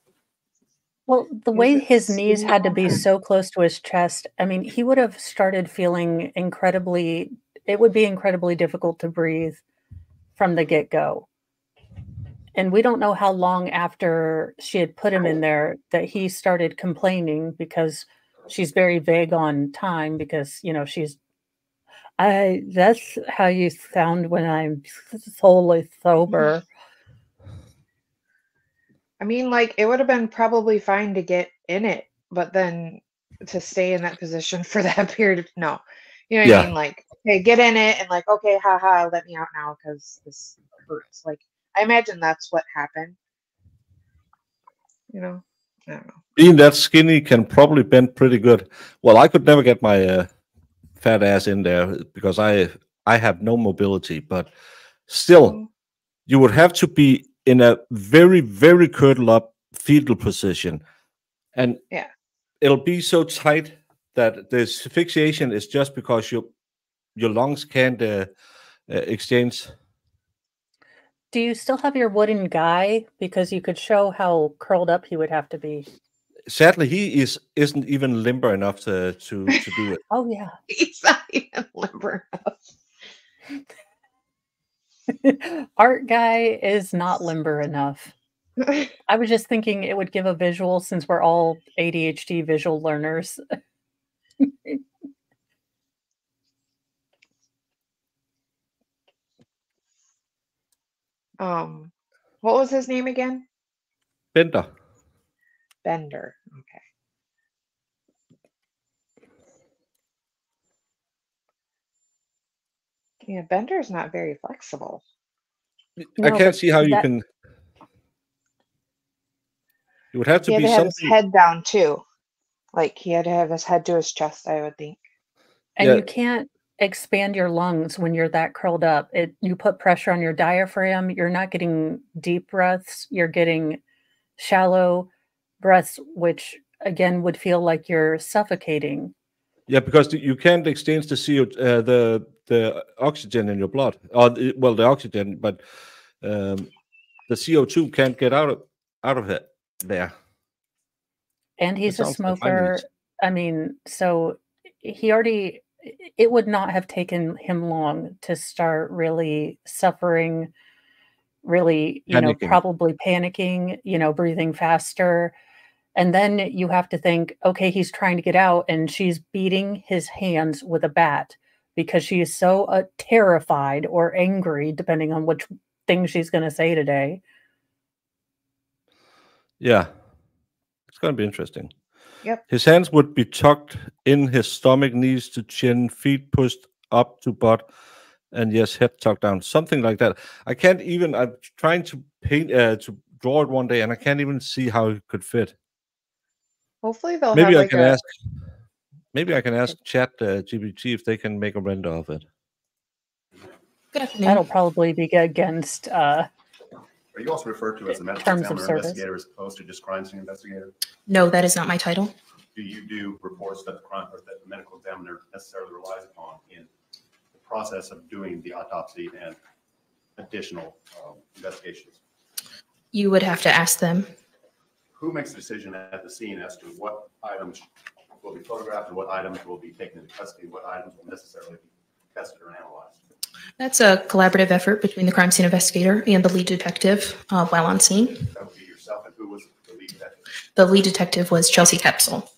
Well, the way his knees had to be so close to his chest, I mean, he would have started feeling it would be incredibly difficult to breathe from the get-go. And we don't know how long after she had put him in there that he started complaining, because she's very vague on time, because, that's how you sound when I'm solely sober. I mean, like, it would have been probably fine to get in it, but then to stay in that position for that period of no. You know what I Yeah. mean? Like, okay, get in it and like, okay, haha, let me out now because this hurts. Like, I imagine that's what happened. I don't know. Being that skinny can probably bend pretty good. Well, I could never get my fat ass in there because I have no mobility, but still, you would have to be in a very, very curled up fetal position, and Yeah. it'll be so tight that the asphyxiation is just because your lungs can't exchange. Do you still have your wooden guy? Because you could show how curled up he would have to be. Sadly, he isn't even limber enough to do it. Oh, yeah. He's not even limber enough. Art guy is not limber enough. I was just thinking it would give a visual, since we're all ADHD visual learners. What was his name again? Bender. Bender. Okay. Yeah, Bender's not very flexible. I can't see how you can. It would have to He had be to have his something. head down too. Like, he had to have his head to his chest, I would think. And Yeah. you can't expand your lungs when you're that curled up. You put pressure on your diaphragm. You're not getting deep breaths. You're getting shallow breaths, which again would feel like you're suffocating. Yeah, because you can't exchange the the oxygen in your blood, or the oxygen, but the CO2 can't get out of it there. And he's That a sounds like my smoker. needs. I mean, so it would not have taken him long to start really suffering, really, Panicking. probably panicking, breathing faster. And then you have to think, okay, he's trying to get out and she's beating his hands with a bat because she is so terrified or angry, depending on which thing she's going to say today. Yeah, it's going to be interesting. Yep. His hands would be tucked in his stomach, knees to chin, feet pushed up to butt, and yes, head tucked down, something like that. I can't even. I'm trying to paint to draw it one day, and I can't even see how it could fit. Hopefully they'll Maybe have I like can a ask. Maybe I can ask Chat GPT if they can make a render of it. Good afternoon. That'll probably be against Are you also referred to as the medical terms of examiner service. investigator as opposed to just crime scene investigator? No, that is not my title. Do you do reports that the crime or that the medical examiner necessarily relies upon in the process of doing the autopsy and additional investigations? You would have to ask them. Who makes the decision at the scene as to what items will be photographed and what items will be taken into custody, what items will necessarily be tested or analyzed? That's a collaborative effort between the crime scene investigator and the lead detective while on scene. That would be yourself, and who was the lead detective? The lead detective was Chelsea Kepsel.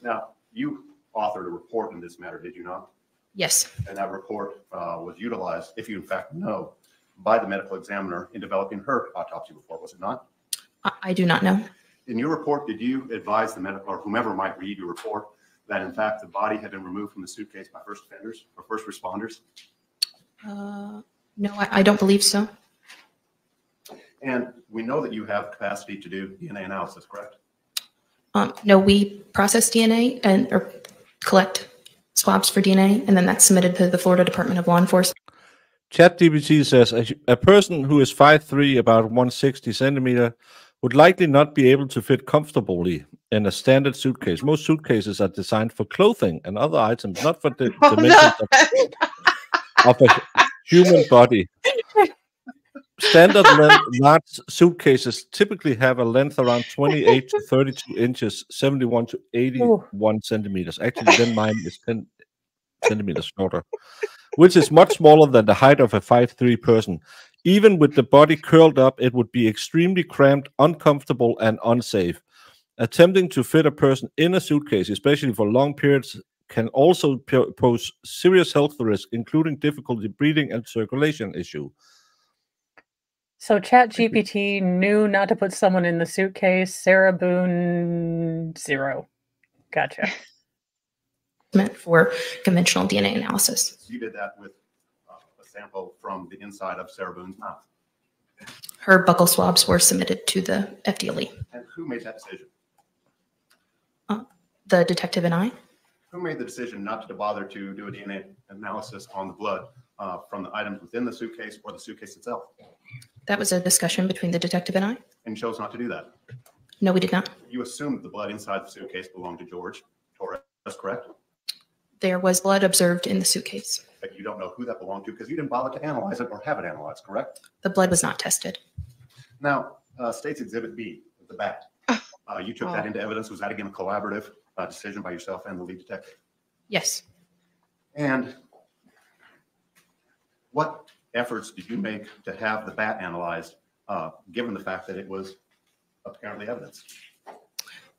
Now, you authored a report in this matter, did you not? Yes. And that report was utilized, if you in fact know, by the medical examiner in developing her autopsy report, was it not? I do not know. In your report, did you advise the medical or whomever might read your report that in fact the body had been removed from the suitcase by first offenders or first responders? No, I don't believe so. And we know that you have capacity to do DNA analysis, correct? No, we process DNA or collect swabs for DNA, and then that's submitted to the Florida Department of Law Enforcement. ChatGPT says a person who is 5'3", about 160 centimeter, would likely not be able to fit comfortably in a standard suitcase. Most suitcases are designed for clothing and other items, not for the dimensions of a human body. Standard length large suitcases typically have a length around 28 to 32 inches, 71 to 81 centimeters. Actually, then mine is 10 centimeters shorter, which is much smaller than the height of a 5'3" person. Even with the body curled up, it would be extremely cramped, uncomfortable, and unsafe. Attempting to fit a person in a suitcase, especially for long periods, can also pose serious health risks, including difficulty breathing and circulation issue. So ChatGPT knew not to put someone in the suitcase. Sarah Boone, 0. Gotcha. Meant for conventional DNA analysis. You did that with a sample from the inside of Sarah Boone's mouth. Her buccal swabs were submitted to the FDLE. And who made that decision? The detective and I. Who made the decision not to bother to do a DNA analysis on the blood from the items within the suitcase or the suitcase itself? That was a discussion between the detective and I. And chose not to do that? No, we did not. You assumed the blood inside the suitcase belonged to Jorge Torres, correct? There was blood observed in the suitcase. But you don't know who that belonged to because you didn't bother to analyze it or have it analyzed, correct? The blood was not tested. Now, State's Exhibit B, the bat. You took that into evidence. Was that again a collaborative decision by yourself and the lead detective? Yes. And what efforts did you make to have the bat analyzed, given the fact that it was apparently evidence?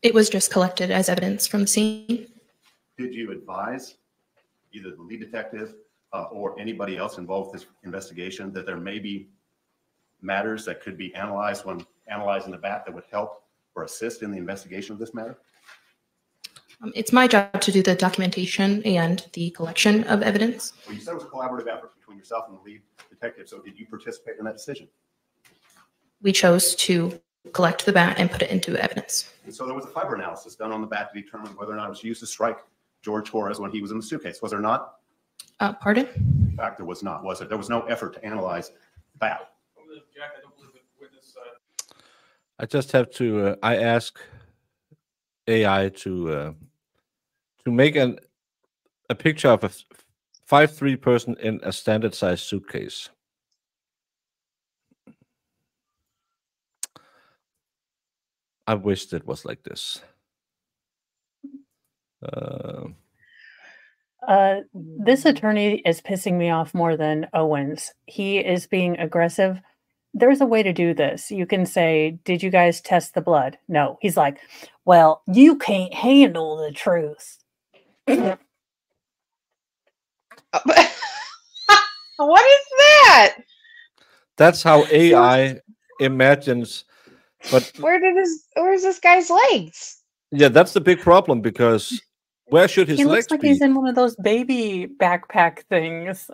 It was just collected as evidence from the scene. Did you advise either the lead detective or anybody else involved with this investigation that there may be matters that could be analyzed when analyzing the bat that would help or assist in the investigation of this matter? It's my job to do the documentation and the collection of evidence. Well, you said it was a collaborative effort between yourself and the lead detective, so did you participate in that decision? We chose to collect the bat and put it into evidence. And so there was a fiber analysis done on the bat to determine whether or not it was used to strike Jorge Torres when he was in the suitcase. Was there not? Pardon? In fact, there was not, was it? There was no effort to analyze the bat. Jack, I don't believe the witness. I just have to. I ask AI to make a picture of a 5'3" person in a standard size suitcase. I wished it was like this. This attorney is pissing me off more than Owens. He is being aggressive. There's a way to do this. You can say, did you guys test the blood? No. He's like, well, you can't handle the truth. What is that? That's how AI imagines. But where's this guy's legs? yeah, that's the big problem, because where should his He legs looks like be? he's in one of those baby backpack things.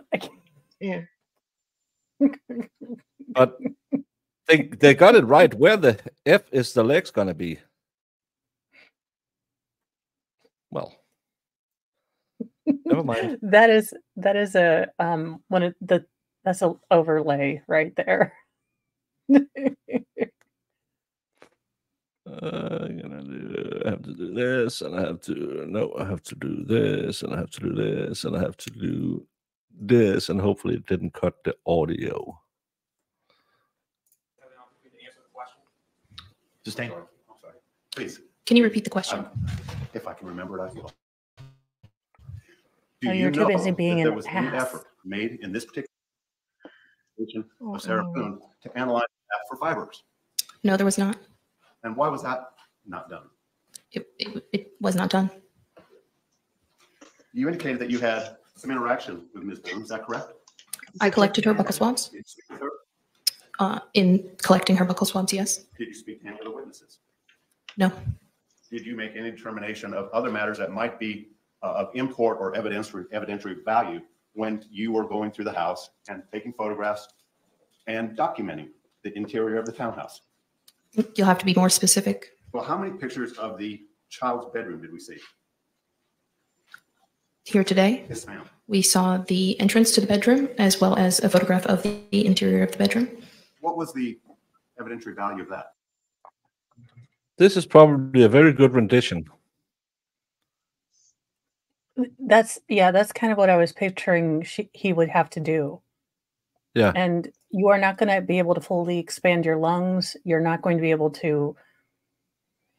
Yeah. But they got it right. Where the F is the legs gonna be? Well, never mind. That is a one of the That's an overlay right there. I have to do this, and I have to do this, and I have to do this, and I have to do this, and hopefully it didn't cut the audio. Sustain. I'm sorry. Please. Can you repeat the question? If I can remember it, I will. Oh, you're too busy being there an was any ass. effort made in this particular situation of Sarah Boone to analyze that for fibers? No, there was not. And why was that not done? It was not done. You indicated that you had some interaction with Ms. Boone. Is that correct? I collected her buccal swabs. Did you speak with her? In collecting her buccal swabs, yes. Did you speak to any of the witnesses? No. Did you make any determination of other matters that might be of import or evidentiary value when you were going through the house and taking photographs and documenting the interior of the townhouse? You'll have to be more specific. Well, how many pictures of the child's bedroom did we see? Here today, Yes, ma'am. we saw the entrance to the bedroom as well as a photograph of the interior of the bedroom. What was the evidentiary value of that? This is probably a very good rendition. That's kind of what I was picturing he would have to do. Yeah. And you are not going to be able to fully expand your lungs. You're not going to be able to,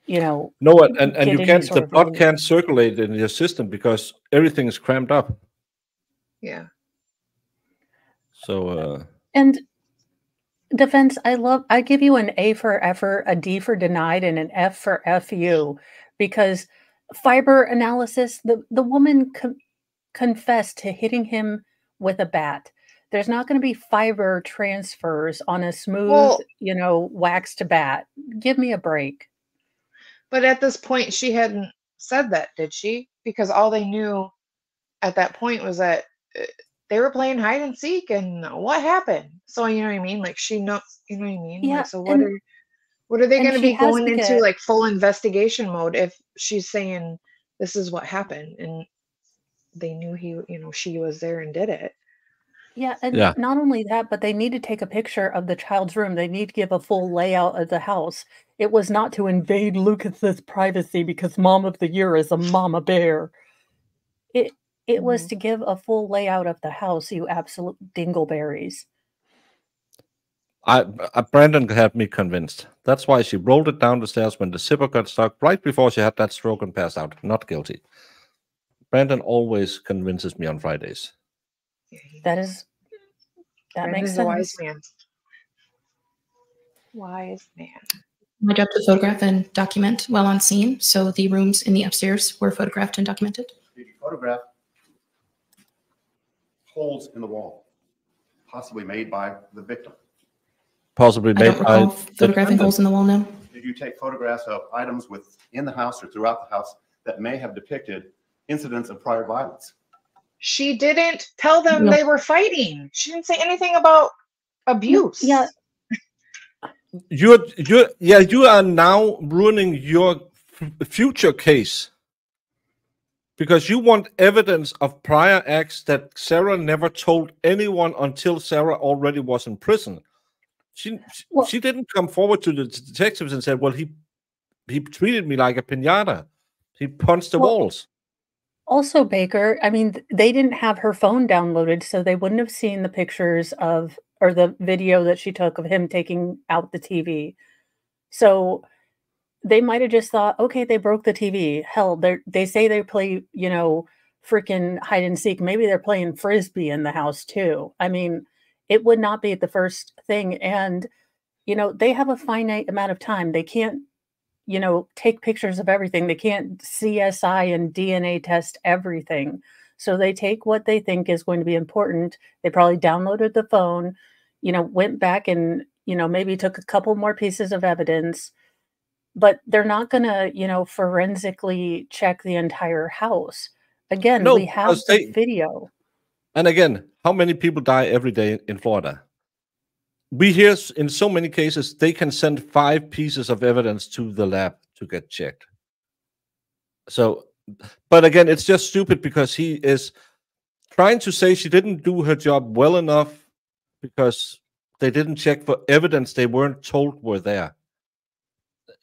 No, and get you any can't. sort The of blood relief. can't circulate in your system because everything is cramped up. Yeah. So. And defense, I give you an A for effort, a D for denied, and an F for FU, because fiber analysis, the woman confessed to hitting him with a bat. There's not going to be fiber transfers on a smooth, wax to bat. Give me a break. But at this point, she hadn't said that, did she? Because all they knew at that point was that they were playing hide and seek, and what happened? So you know what I mean? Like you know what I mean? Yeah. Like, so what are they and going to she be has going like into a- like full investigation mode if she's saying this is what happened and they knew she was there and did it? Yeah, and Yeah. not only that, but they need to take a picture of the child's room. They need to give a full layout of the house. It was not to invade Lucas's privacy because Mom of the Year is a mama bear. It was to give a full layout of the house, you absolute dingleberries. Brandon had me convinced. That's why she rolled it down the stairs when the zipper got stuck right before she had that stroke and passed out. Not guilty. Brandon always convinces me on Fridays. That Brandon's makes sense. a wise man. Wise man. My job to photograph and document while on scene. So the rooms in the upstairs were photographed and documented. Did you photograph holes in the wall, possibly made by the victim? Possibly I made don't recall by photographing holes in the wall now. Did you take photographs of items within the house or throughout the house that may have depicted incidents of prior violence? She didn't tell them No. they were fighting. She didn't say anything about abuse. Yeah. You are now ruining your future case because you want evidence of prior acts that Sarah never told anyone until Sarah already was in prison. She didn't come forward to the detectives and said, "Well, he treated me like a piñata. He punched the walls." Also, Baker, I mean, they didn't have her phone downloaded, so they wouldn't have seen the pictures or the video that she took of him taking out the TV. So they might have just thought, okay, they broke the TV. Hell, they say they play, freaking hide and seek. Maybe they're playing Frisbee in the house too. I mean, it would not be the first thing. And, they have a finite amount of time. They can't, take pictures of everything. They can't CSI and DNA test everything. So they take what they think is going to be important. They probably downloaded the phone, went back and, maybe took a couple more pieces of evidence, but they're not going to, forensically check the entire house. Again, No, we have because the video. And again, how many people die every day in Florida? We hear in so many cases they can send 5 pieces of evidence to the lab to get checked. So, but again, it's just stupid because he is trying to say she didn't do her job well enough because they didn't check for evidence they weren't told were there.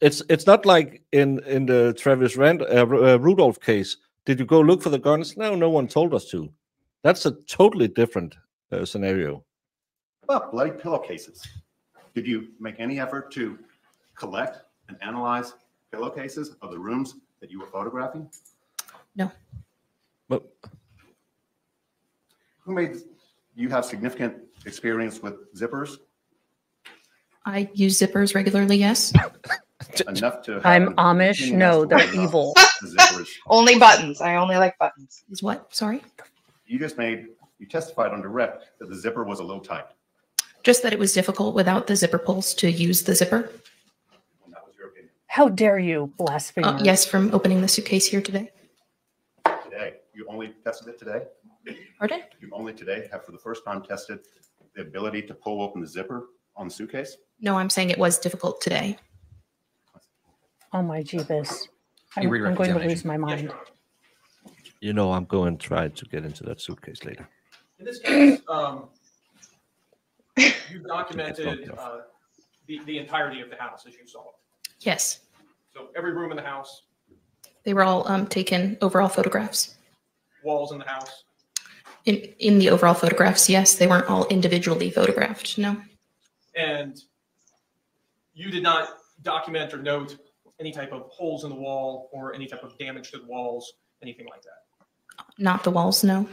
It's not like in the Travis Rudolph case. Did you go look for the guns? No, no one told us to. That's a totally different scenario. Well, bloody pillowcases. Did you make any effort to collect and analyze pillowcases of the rooms that you were photographing? No. But you have significant experience with zippers? I use zippers regularly, yes. Enough to have I'm an Amish. opinion No, as to they're whether or not evil. the zippers. Only buttons. I only like buttons. Is what? Sorry? You testified on direct that the zipper was a little tight. Just that it was difficult without the zipper pulls to use the zipper. How dare you, blasphemer? Yes, from opening the suitcase here today. Today, you only tested it today? Pardon? You only today have for the first time tested the ability to pull open the zipper on the suitcase? No, I'm saying it was difficult today. Oh my Jeebus. You read your I'm going to examination. lose my mind. you know, I'm going to try to get into that suitcase later. In this case, you documented the entirety of the house as you saw it. Yes. So every room in the house, They were all taken overall photographs. walls in the house. In the overall photographs, yes. They weren't all individually photographed, no. And you did not document or note any type of holes in the wall or any type of damage to the walls, anything like that. Not the walls, no.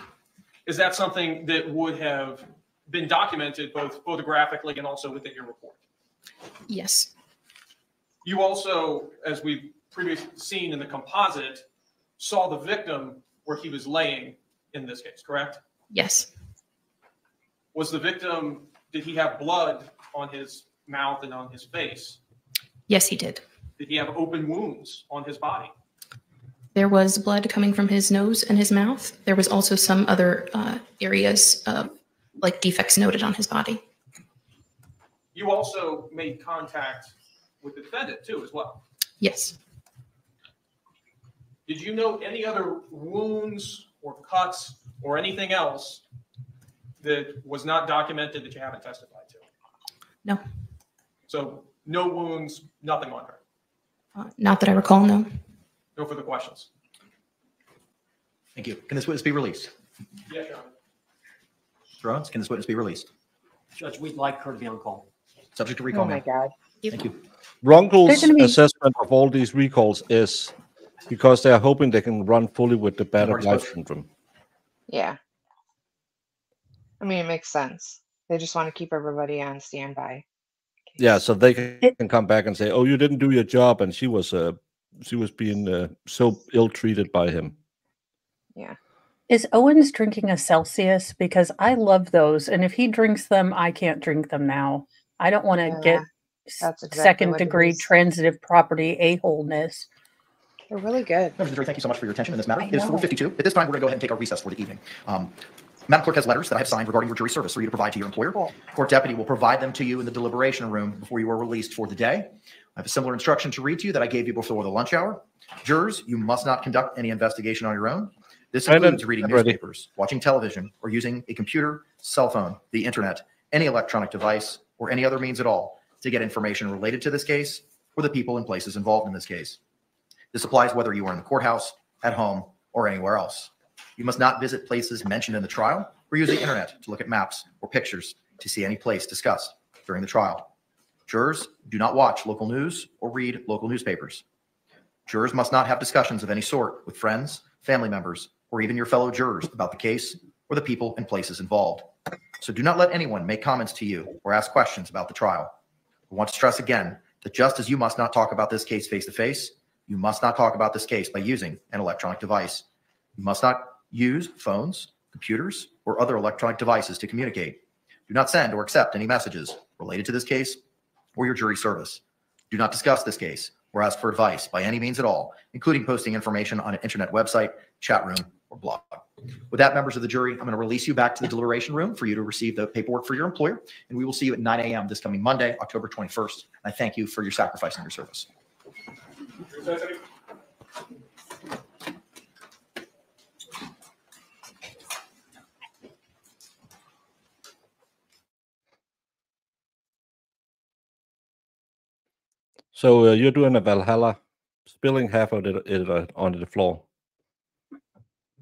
Is that something that would have been documented both photographically and also within your report? Yes. You also, as we've previously seen in the composite, saw the victim where he was laying in this case, correct? Yes. Was the victim, did he have blood on his mouth and on his face? Yes, he did. Did he have open wounds on his body? There was blood coming from his nose and his mouth. There was also some other areas like defects noted on his body. You also made contact with the defendant too, as well. Yes. Did you note any other wounds or cuts or anything else that was not documented that you haven't testified to? No. So no wounds, nothing on her. Not that I recall, no. No further questions. Thank you. Can this witness be released? Yes, Your Honor. Thrones, can this witness be released? Judge, we'd like her to be on call. Subject to recall. Oh my ma'am. God. Thank you. Ronco's assessment of all these recalls is because they are hoping they can run fully with the battered life syndrome. Yeah. I mean, it makes sense. They just want to keep everybody on standby. Yeah, so they can come back and say, "Oh, you didn't do your job," and she was being so ill-treated by him. Yeah. Is Owens drinking a Celsius? Because I love those. And if he drinks them, I can't drink them now. I don't want to get that's exactly second what it degree is. transitive property a-holeness. They're really good. Members of the jury, thank you so much for your attention in this matter. I It is know. 4:52. At this time, we're going to go ahead and take our recess for the evening. Madam Clerk has letters that I have signed regarding your jury service for you to provide to your employer. Court deputy will provide them to you in the deliberation room before you are released for the day. I have a similar instruction to read to you that I gave you before the lunch hour. Jurors, you must not conduct any investigation on your own. This includes reading newspapers, watching television, or using a computer, cell phone, the internet, any electronic device, or any other means at all to get information related to this case or the people and places involved in this case. This applies whether you are in the courthouse, at home, or anywhere else. You must not visit places mentioned in the trial or use the internet to look at maps or pictures to see any place discussed during the trial. Jurors, do not watch local news or read local newspapers. Jurors must not have discussions of any sort with friends, family members, or even your fellow jurors about the case or the people and places involved. So do not let anyone make comments to you or ask questions about the trial. I want to stress again that just as you must not talk about this case face-to-face, you must not talk about this case by using an electronic device. You must not use phones, computers, or other electronic devices to communicate. Do not send or accept any messages related to this case or your jury service. Do not discuss this case or ask for advice by any means at all, including posting information on an internet website, chat room, or blog. With that, members of the jury, I'm going to release you back to the deliberation room for you to receive the paperwork for your employer, and we will see you at 9 a.m. this coming Monday, October 21st. I thank you for your sacrifice and your service. So you're doing a Valhalla, spilling half of it onto the floor.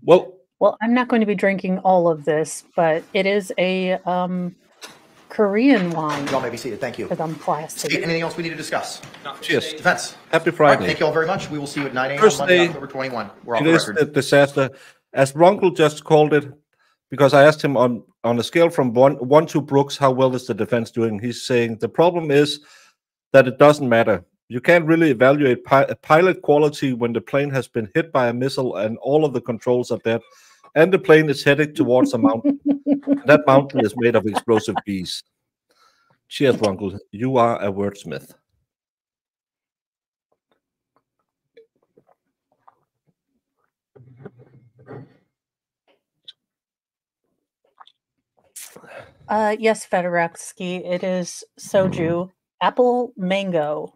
Well, I'm not going to be drinking all of this, but it is a Korean wine. Y'all may be seated. Thank you. Because I'm classy. Steve, anything else we need to discuss? Cheers. Defense. Happy All Friday. right, thank you all very much. We will see you at 9 a.m. First Monday, day, October 21. We're off it the is record. a disaster. As Ronkel just called it, because I asked him on a scale from one to Brooks, how well is the defense doing? He's saying the problem is that it doesn't matter. You can't really evaluate pilot quality when the plane has been hit by a missile and all of the controls are dead, and the plane is headed towards a mountain. That mountain is made of explosive bees. Cheers, Ronkel. You are a wordsmith. Yes, Fedorowski, it is soju, apple mango,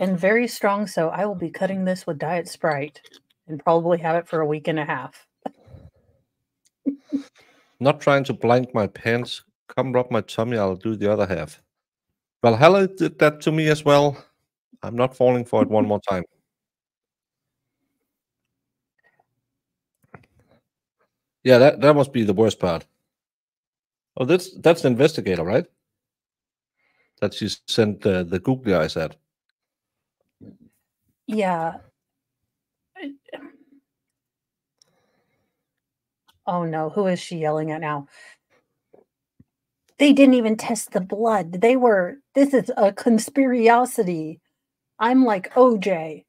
and very strong. So I will be cutting this with Diet Sprite and probably have it for a week and a half. Not trying to blank my pants. Come rub my tummy. I'll do the other half. Valhalla did that to me as well. I'm not falling for it one more time. Yeah, that must be the worst part. Oh, that's the investigator, right? That she sent the googly eyes at. Yeah. Oh no, who is she yelling at now? They didn't even test the blood. This is a conspiracy. I'm like OJ.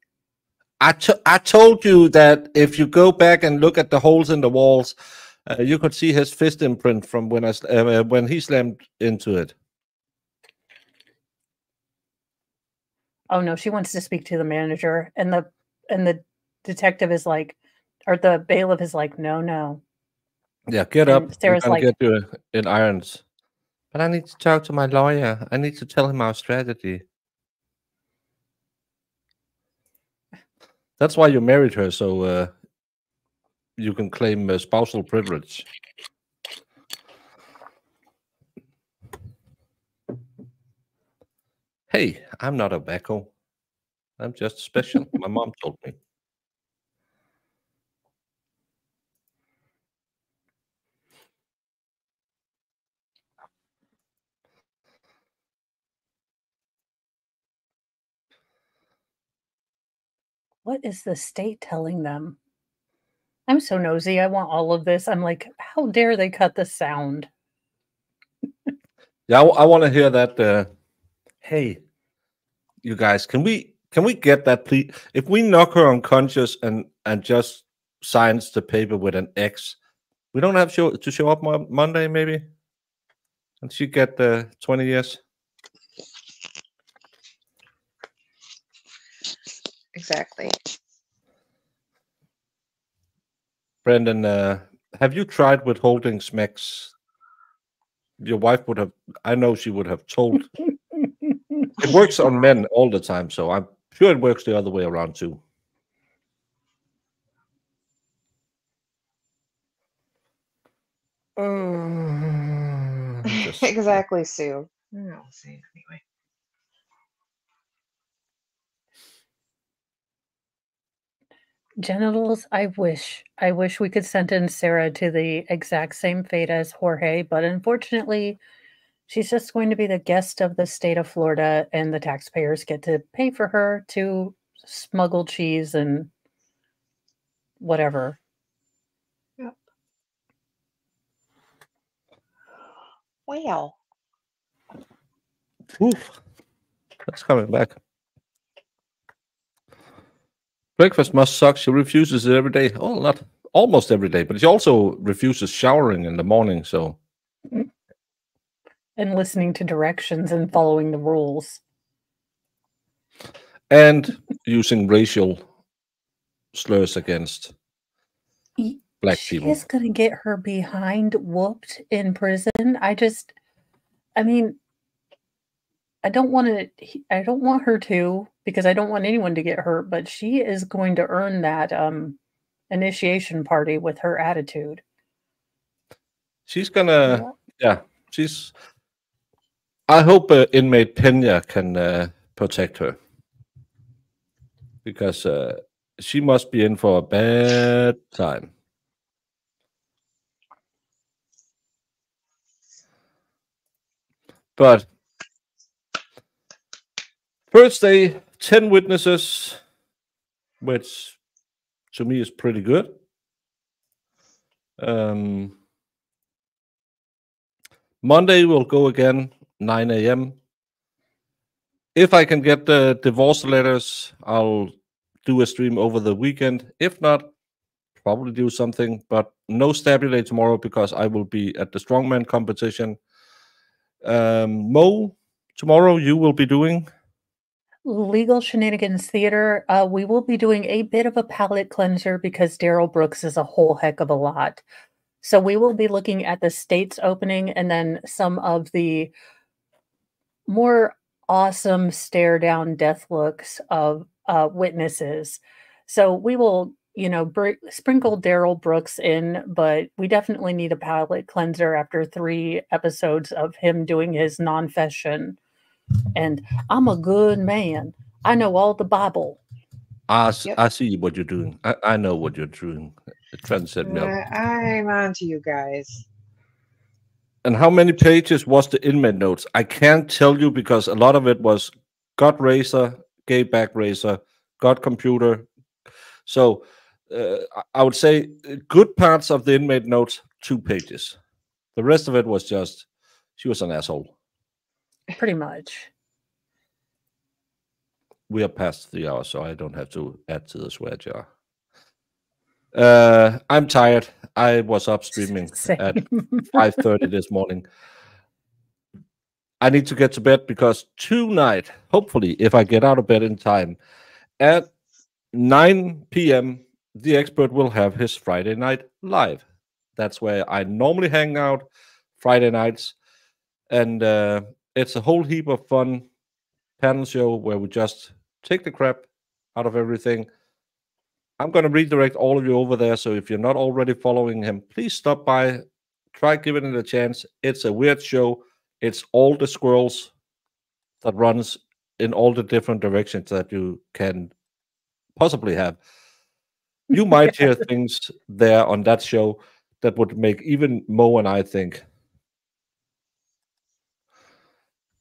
I told you that if you go back and look at the holes in the walls, you could see his fist imprint from when he slammed into it. Oh no, she wants to speak to the manager, and the detective is like, or the bailiff is like, no. Yeah, get And up. Sarah's I'm gonna like, get you in irons. But I need to talk to my lawyer. I need to tell him our strategy. That's why you married her, so you can claim spousal privilege. Hey, I'm not a wacko. I'm just special. My mom told me. what is the state telling them? I'm so nosy. I want all of this. I'm like, how dare they cut the sound? Yeah, I want to hear that. Hey, you guys, can we get that, please? If we knock her unconscious and just signs the paper with an X, we don't have to show up Monday, maybe, and she get 20 years. Exactly. Brendan, have you tried withholding smacks? Your wife would have. I know she would have told. It works on men all the time, so I'm sure it works the other way around too. Exactly, Sue. No, see, anyway. Genitals, I wish we could sentence Sarah to the exact same fate as Jorge, but unfortunately, she's just going to be the guest of the state of Florida, and the taxpayers get to pay for her to smuggle cheese and whatever. Yep. Well. Oof. That's coming back. Breakfast must suck. She refuses it every day. Oh, not almost every day, but she also refuses showering in the morning. So, and listening to directions and following the rules, and using racial slurs against black people. She's gonna get her behind whooped in prison. I mean, I don't want her to, because I don't want anyone to get hurt, but she is going to earn that initiation party with her attitude. She's gonna, yeah, she's I hope inmate Pena can protect her, because she must be in for a bad time. But first day, 10 witnesses, which to me is pretty good. Monday we'll go again, 9 a.m. If I can get the divorce letters, I'll do a stream over the weekend. If not, probably do something, but no stabulate tomorrow because I will be at the strongman competition. Mo, tomorrow you will be doing Legal Shenanigans Theater. We will be doing a bit of a palate cleanser because Daryl Brooks is a whole heck of a lot. So we will be looking at the state's opening and then some of the more awesome stare down death looks of witnesses. So we will, sprinkle Daryl Brooks in, but we definitely need a palate cleanser after 3 episodes of him doing his non-fession. And I'm a good man. I know all the Bible. I see what you're doing. I know what you're doing. Transit milk. I'm on to you guys. And how many pages was the inmate notes? I can't tell you because a lot of it was got razor, gay back razor, got computer. So I would say good parts of the inmate notes, 2 pages. The rest of it was just, she was an asshole. Pretty much. We are past 3 hours, so I don't have to add to the swear jar. I'm tired. I was up streaming at 5:30 this morning. I need to get to bed because tonight, hopefully, if I get out of bed in time, at 9 p.m., the expert will have his Friday night live. That's where I normally hang out Friday nights. And it's a whole heap of fun panel show where we just take the crap out of everything. I'm going to redirect all of you over there. So if you're not already following him, please stop by. Try giving it a chance. It's a weird show. It's all the squirrels that runs in all the different directions that you can possibly have. You might hear things there on that show that would make even Mo and I think.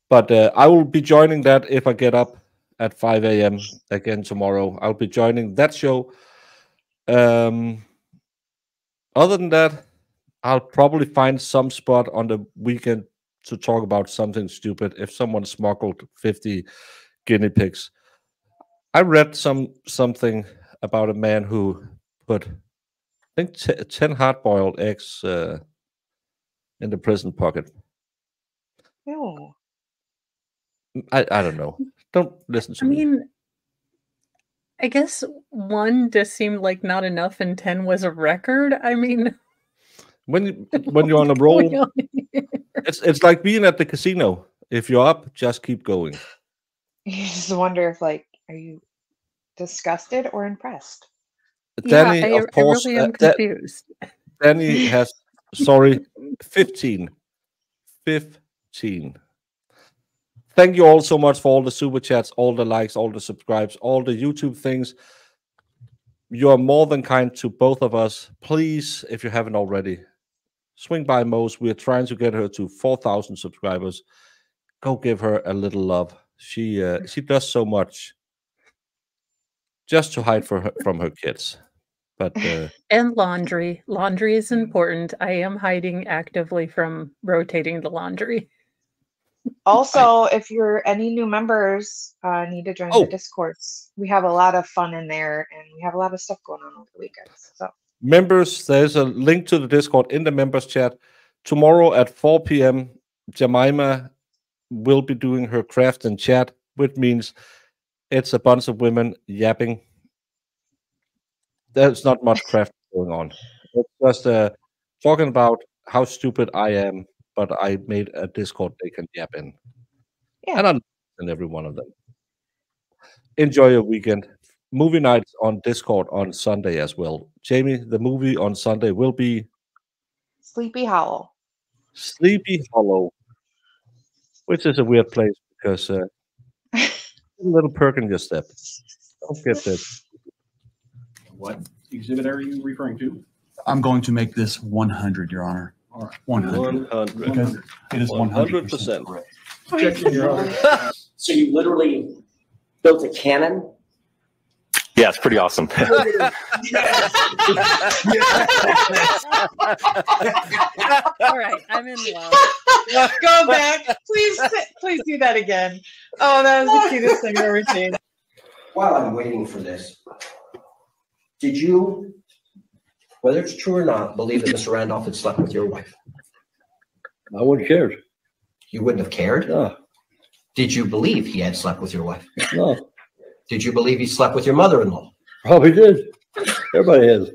But I will be joining that if I get up at 5 a.m. again tomorrow. I'll be joining that show. Other than that, I'll probably find some spot on the weekend to talk about something stupid. If someone smuggled 50 guinea pigs. I read something about a man who put, I think, 10 hard-boiled eggs in the prison pocket. Ew. I don't know. Don't listen to me. I mean, I guess 1 just seemed like not enough and 10 was a record. I mean, when you're on a roll, it's like being at the casino. If you're up, just keep going. You just wonder if, are you disgusted or impressed? Danny, of course, I really am confused. Danny has, 15. 15. Thank you all so much for all the super chats, all the likes, all the subscribes, all the YouTube things. You are more than kind to both of us. Please, if you haven't already, swing by Mo's. We're trying to get her to 4,000 subscribers. Go give her a little love. She does so much just to hide from her kids. But and laundry. Laundry is important. I am hiding actively from rotating the laundry. Also, if you're any new members, need to join the discourse. We have a lot of fun in there, and we have a lot of stuff going on over the weekends. So members, there's a link to the Discord in the members chat. Tomorrow at 4 p.m., Jemima will be doing her craft and chat, which means it's a bunch of women yapping. There's not much craft going on. It's just talking about how stupid I am, but I made a Discord they can yap in. Yeah. And I'm in every one of them. Enjoy your weekend. Movie nights on Discord on Sunday as well. Jamie, the movie on Sunday will be Sleepy Hollow. Sleepy Hollow. Which is a weird place because a little perk in your step. Don't get that. What exhibit are you referring to? I'm going to make this 100, Your Honor. All right. 100. 100. Because it is 100% 100%. So you literally built a cannon? Yeah, it's pretty awesome. All right, I'm in love. Go back. Please do that again. Oh, that was the cutest thing I've ever seen. While I'm waiting for this, did you, whether it's true or not, believe that Mr. Randolph had slept with your wife? I wouldn't have cared. You wouldn't have cared? No. Did you believe he had slept with your wife? No. Did you believe he slept with your mother-in-law? Probably did. Everybody has.